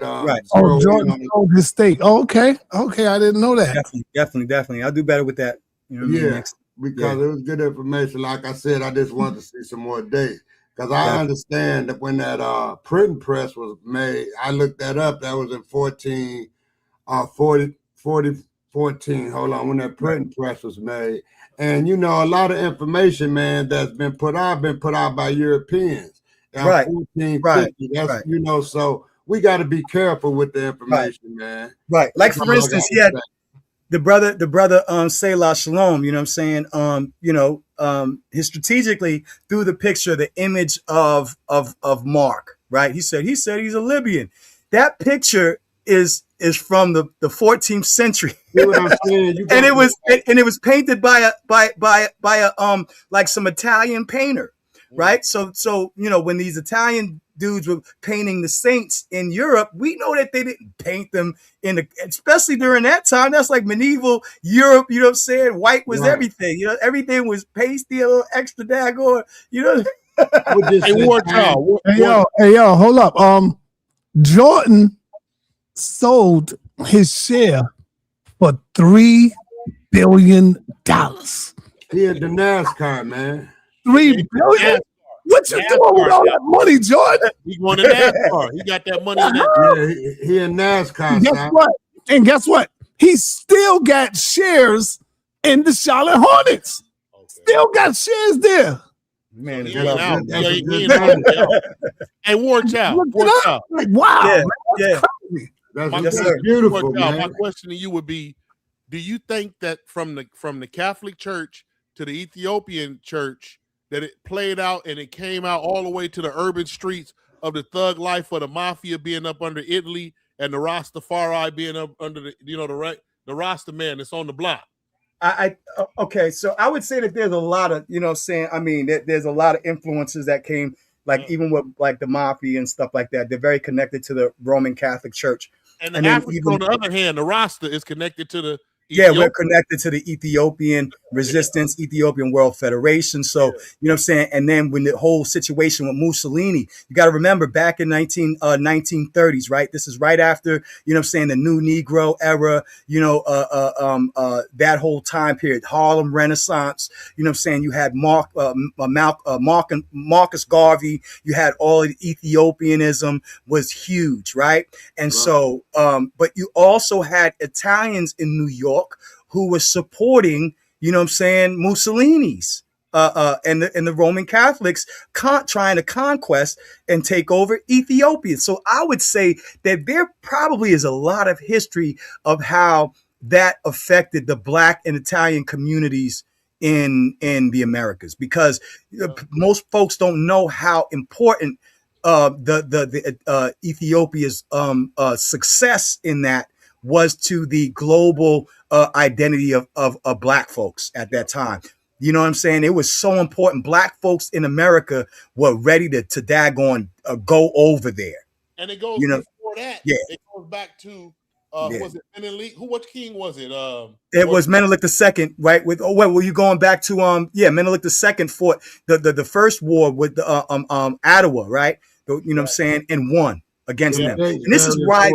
right. Jordan told his state. Oh, okay. I didn't know that. Definitely. I'll do better with that. You know what I mean? Because it was good information. Like I said, I just wanted to see some more dates. Because I understand that when that printing press was made, I looked that up. That was in 14. Hold on, when that printing press was made. And, a lot of information, man, that's been put out by Europeans. Right. 1450. That's, so we got to be careful with the information, man. Right. Like, for instance, he had the brother Selah Shalom, you know what I'm saying? He strategically threw the picture, the image of Mark, right? He said he's a Libyan. That picture is from the 14th century. And it was painted by a like some Italian painter, right? So when these Italian dudes were painting the saints in Europe, we know that they didn't paint them especially during that time. That's like medieval Europe, you know what I'm saying? White was everything, everything was pasty, a little extra daggone, Hey, War Child. Hey yo, hold up. Jordan sold his share for $3 billion. He had the NASCAR, man. $3 billion? What you doing with all that money, Jordan? He going to NASCAR. He got that money in that. Yeah, he in NASCAR. And guess what? And guess what? He still got shares in the Charlotte Hornets. Okay. Still got shares there. Man, Hey, War Child. Like, wow. Yeah. That's beautiful, man. My question to you would be, do you think that from the Catholic Church to the Ethiopian church, that it played out and it came out all the way to the urban streets of the thug life of the mafia being up under Italy and the Rastafari being up under the Rasta man that's on the block? Okay, so I would say that there's a lot of, there's a lot of influences that came, like even with like the mafia and stuff like that. They're very connected to the Roman Catholic Church. And Africa, on the other hand, the Rasta is connected to the we're connected to the Ethiopian Resistance, Ethiopian World Federation. So, you know what I'm saying? And then when the whole situation with Mussolini, you got to remember back in 1930s, right? This is right after, you know what I'm saying, the New Negro era, that whole time period, Harlem Renaissance, you know what I'm saying? You had Marcus Garvey, you had all of the Ethiopianism was huge, right? And so, but you also had Italians in New York who was supporting, you know what I'm saying, Mussolini's and the Roman Catholics trying to conquest and take over Ethiopia. So I would say that there probably is a lot of history of how that affected the Black and Italian communities in the Americas, because most folks don't know how important the Ethiopia's success in that was to the global identity of Black folks at that time. You know what I'm saying? It was so important. Black folks in America were ready to daggone go over there. And it goes before that. Yeah. It goes back to was it Menelik? Which king was it? It was Menelik II, right? Were you going back to Menelik II fought the first war with the Ottawa, right? You know what I'm saying? And won against them. And this is right.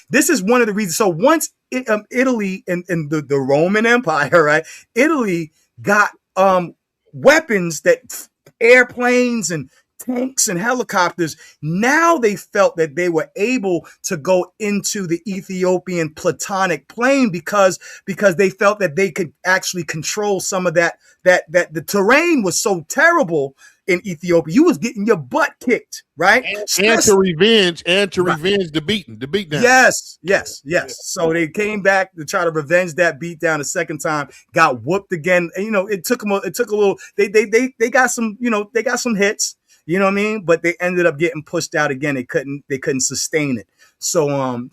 This is one of the reasons. So once Italy and the Roman Empire, right? Italy got weapons, that airplanes and tanks and helicopters. Now they felt that they were able to go into the Ethiopian Platonic plain because they felt that they could actually control some of that the terrain was so terrible in Ethiopia. You was getting your butt kicked, right? And to revenge the beatdown. Yes. So they came back to try to revenge that beatdown a second time, got whooped again. And, it took a little, they got some, they got some hits, you know what I mean? But they ended up getting pushed out again. They couldn't sustain it. So,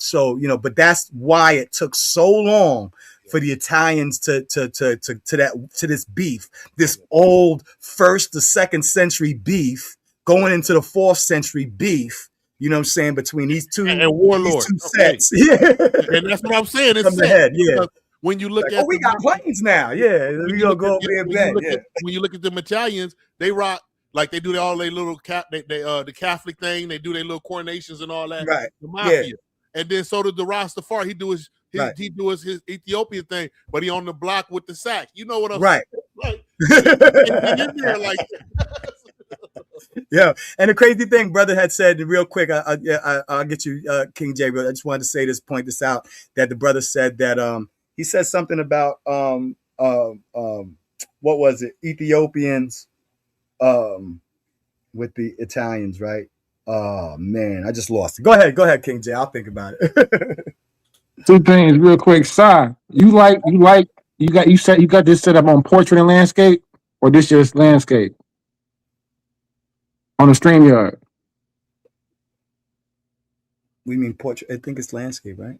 but that's why it took so long for the Italians to this beef, this old 1st to 2nd century beef going into the 4th century beef, you know what I'm saying, between these two and warlords, sets. Yeah. And that's what I'm saying. It's from the head, yeah. When you look at we got planes now, we gonna go over there back. When you look at the Italians, they rock like they do all their little the Catholic thing, they do their little coronations and all that. Right. The mafia. And then so did the Rastafari. He do his Ethiopian thing, but he on the block with the sack. You know what I'm saying? Right. In there like yeah. And the crazy thing, brother had said real quick, I'll get you King J, but I just wanted to point this out, that the brother said that he said something about what was it? Ethiopians with the Italians, right? Oh man, I just lost it. Go ahead, King J. I'll think about it. Two things real quick. Si, you got this set up on portrait and landscape, or this just landscape on the StreamYard? We mean portrait. I think it's landscape, right?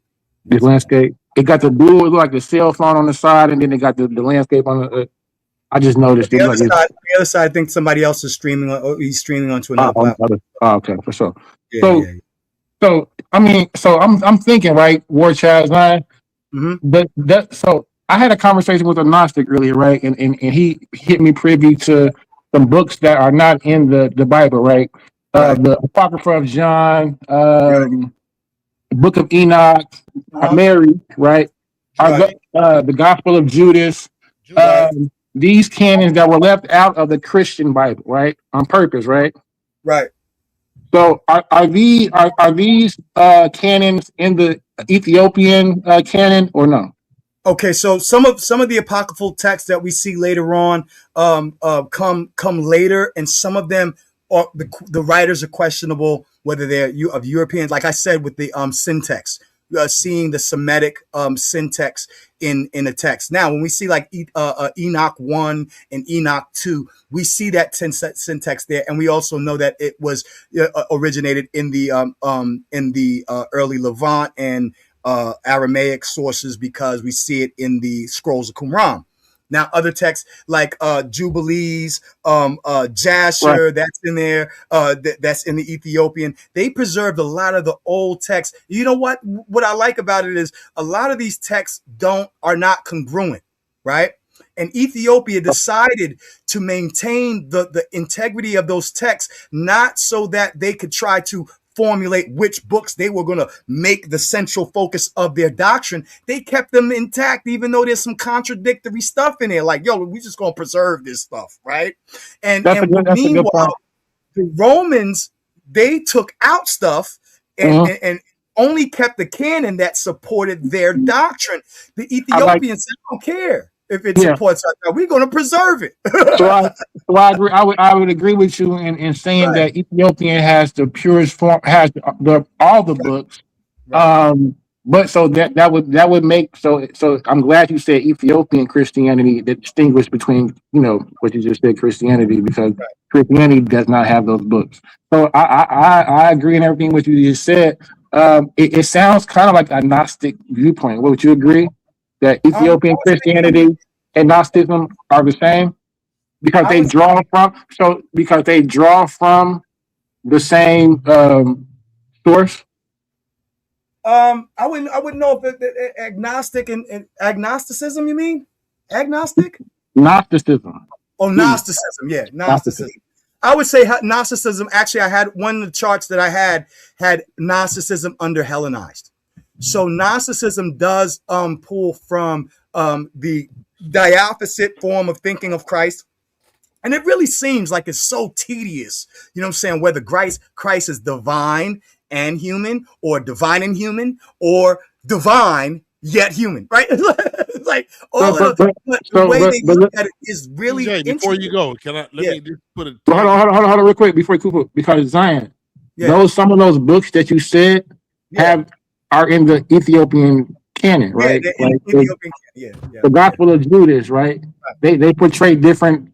It's landscape. It got the blue, it look like the cell phone on the side, and then it got the landscape on the. I just noticed the other side. I think somebody else is streaming. He's streaming onto another platform. Okay, for sure. So I'm thinking, right, War Child's line. So I had a conversation with a Gnostic earlier, right, and he hit me privy to some books that are not in the Bible, right? The Apocrypha of John, the Book of Enoch, Mary, right? The Gospel of Judas. These canons that were left out of the Christian Bible, right? On purpose, right? Right. So are these canons in the Ethiopian canon or no? Okay, so some of the apocryphal texts that we see later on come later, and some of them are the writers are questionable whether they're of Europeans. Like I said, with the syntax, seeing the Semitic syntax in a text. Now, when we see like Enoch 1 and Enoch 2, we see that syntax there, and we also know that it was originated in the early Levant and Aramaic sources, because we see it in the scrolls of Qumran. Now, other texts like Jubilees, Jasher, that's in there. That's in the Ethiopian. They preserved a lot of the old texts. You know what? What I like about it is a lot of these texts are not congruent, right? And Ethiopia decided to maintain the integrity of those texts, not so that they could try to formulate which books they were going to make the central focus of their doctrine. They kept them intact, even though there's some contradictory stuff in there. Like, yo, we just going to preserve this stuff, right? And meanwhile, the Romans, they took out stuff and only kept the canon that supported their doctrine. The Ethiopians said, I don't care if it supports us. We're going to preserve it. So I agree. I would agree with you in saying that Ethiopian has the purest form, has all the books. But so that would make so I'm glad you said Ethiopian Christianity that distinguished between what you just said Christianity, because Christianity does not have those books. So I agree in everything what you just said. It sounds kind of like a Gnostic viewpoint. Would you agree that Ethiopian Christianity and Gnosticism are the same? Because they draw from the same source. I wouldn't know if agnostic and agnosticism. You mean agnostic? Gnosticism. Oh, Gnosticism. Yeah, Gnosticism. I would say Gnosticism. Actually, I had one of the charts that I had Gnosticism under Hellenized. So Gnosticism does pull from the diaphysite form of thinking of Christ. And it really seems like it's so tedious, you know what I'm saying, whether Christ is divine and human, or divine and human, or divine yet human, right? It's like the way they look at it is really interesting. Before you go, let me just put it. Hold on real quick before you, because Zion, some of those books that you said are in the Ethiopian canon, right? The Gospel of Judas, right? They portray different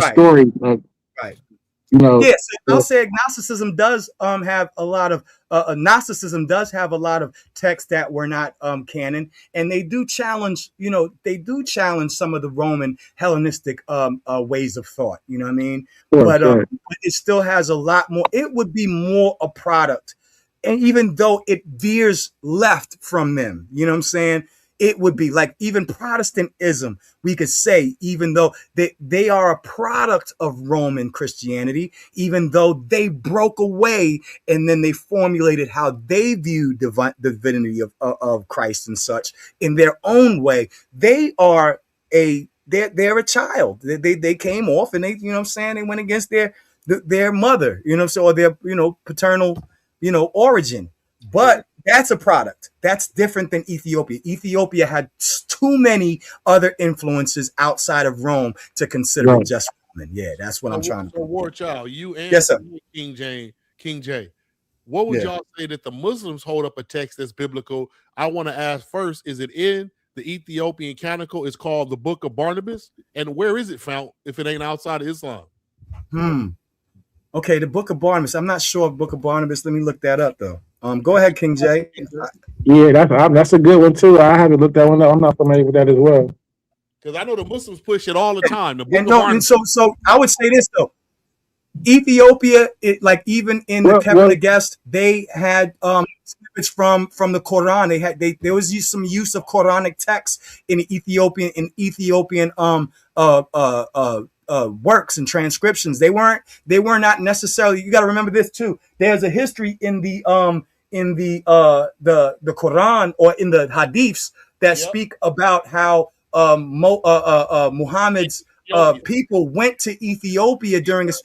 stories. Yes, I'll say agnosticism does have a lot of Gnosticism does have a lot of texts that were not canon, and they do challenge some of the Roman Hellenistic ways of thought. You know what I mean? But it still has a lot more. It would be more a product, and even though it veers left from them, you know what I'm saying? It would be like even Protestantism, we could say, even though they are a product of Roman Christianity, even though they broke away and then they formulated how they viewed the divinity of Christ and such in their own way. They're a child. They came off and they, you know what I'm saying, they went against their mother, you know, so, or their, paternal, origin. But that's a product. That's different than Ethiopia. Ethiopia had too many other influences outside of Rome to consider it just Roman. Yeah, that's what I'm trying to do. War Child, you and yes, sir. King J. What would y'all say that the Muslims hold up a text that's biblical? I want to ask first, is it in the Ethiopian Canonical? It's called the Book of Barnabas. And where is it found if it ain't outside of Islam? Okay, the Book of Barnabas. I'm not sure of Book of Barnabas. Let me look that up, though. Go ahead, King J. Yeah, that's a good one too. I haven't looked that one up. I'm not familiar with that as well. Because I know the Muslims push it all the time. So I would say this though. Ethiopia, even in the Kebra Guest, they had snippets from the Quran. There was some use of Quranic texts in the Ethiopian works and transcriptions. They were not necessarily. You got to remember this too. There's a history in the Quran or in the Hadiths that speak about how Muhammad's people went to Ethiopia during this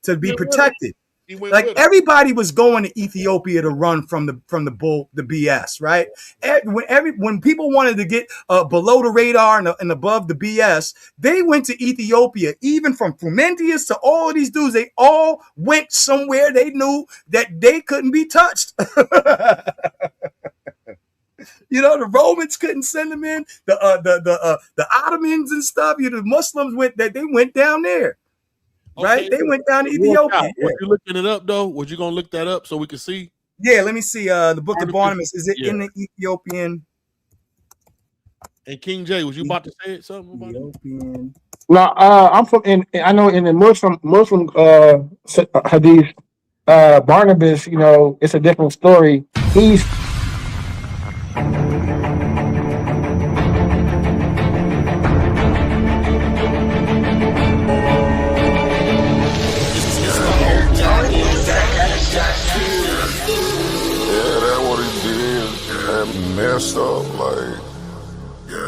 to be protected. Like everybody was going to Ethiopia to run from the BS, right? When people wanted to get below the radar and above the BS, they went to Ethiopia. Even from Frumentius to all of these dudes, they all went somewhere they knew that they couldn't be touched. You know, the Romans couldn't send them in. The Ottomans and stuff. You know, the Muslims went down there. Right, they went down to Ethiopia. Was you looking it up though? Was you gonna look that up so we could see? Yeah, let me see. The Book of Barnabas, is it in the Ethiopian? And King J, was you about to say something about Ethiopian? No, I'm from. I know in the Muslim hadith, Barnabas. You know, it's a different story. He's messed up, like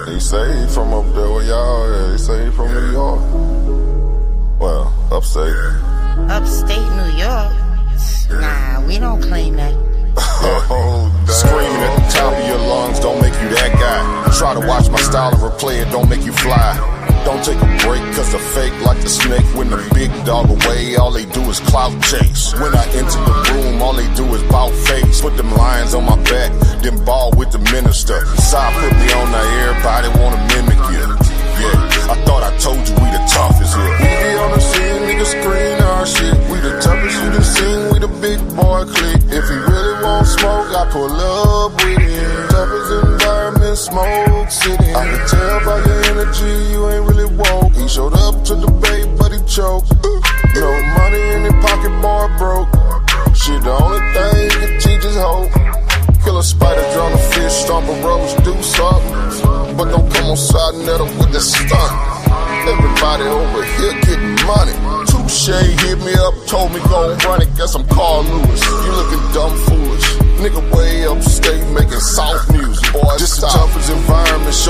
he saved from up there where y'all at. He saved from New York. Well, upstate. Upstate New York? Nah, we don't claim that. Screaming at the top of your lungs don't make you that guy. Try to watch my style and replay it, don't make you fly. Don't take a break, cause the fake like the snake. When the big dog away, all they do is clout chase. When I enter the room, all they do is bout face. Put them lions on my back, then ball with the minister. Side put me on now, everybody wanna mimic you. Yeah, I thought I told you we the toughest here. We be on the scene, niggas screen our shit. We the toughest you done seen, we the big boy clique. If he really want smoke, I pull up with him. Toughest environment, smoke city. I can tell by your energy, you ain't really woke. He showed up to debate, but he choked. No money in his pocket, boy broke. Shit, the only thing he can teach is hope. Kill a spider, drown a fish, stomp a rose, do something. But don't come on sa.neter with the stunt. Everybody over here getting money. Touche hit me up, told me go run it. Guess I'm Carl Lewis. You looking dumb foolish. Nigga way upstate making soft music. Boy, this the toughest environment. Show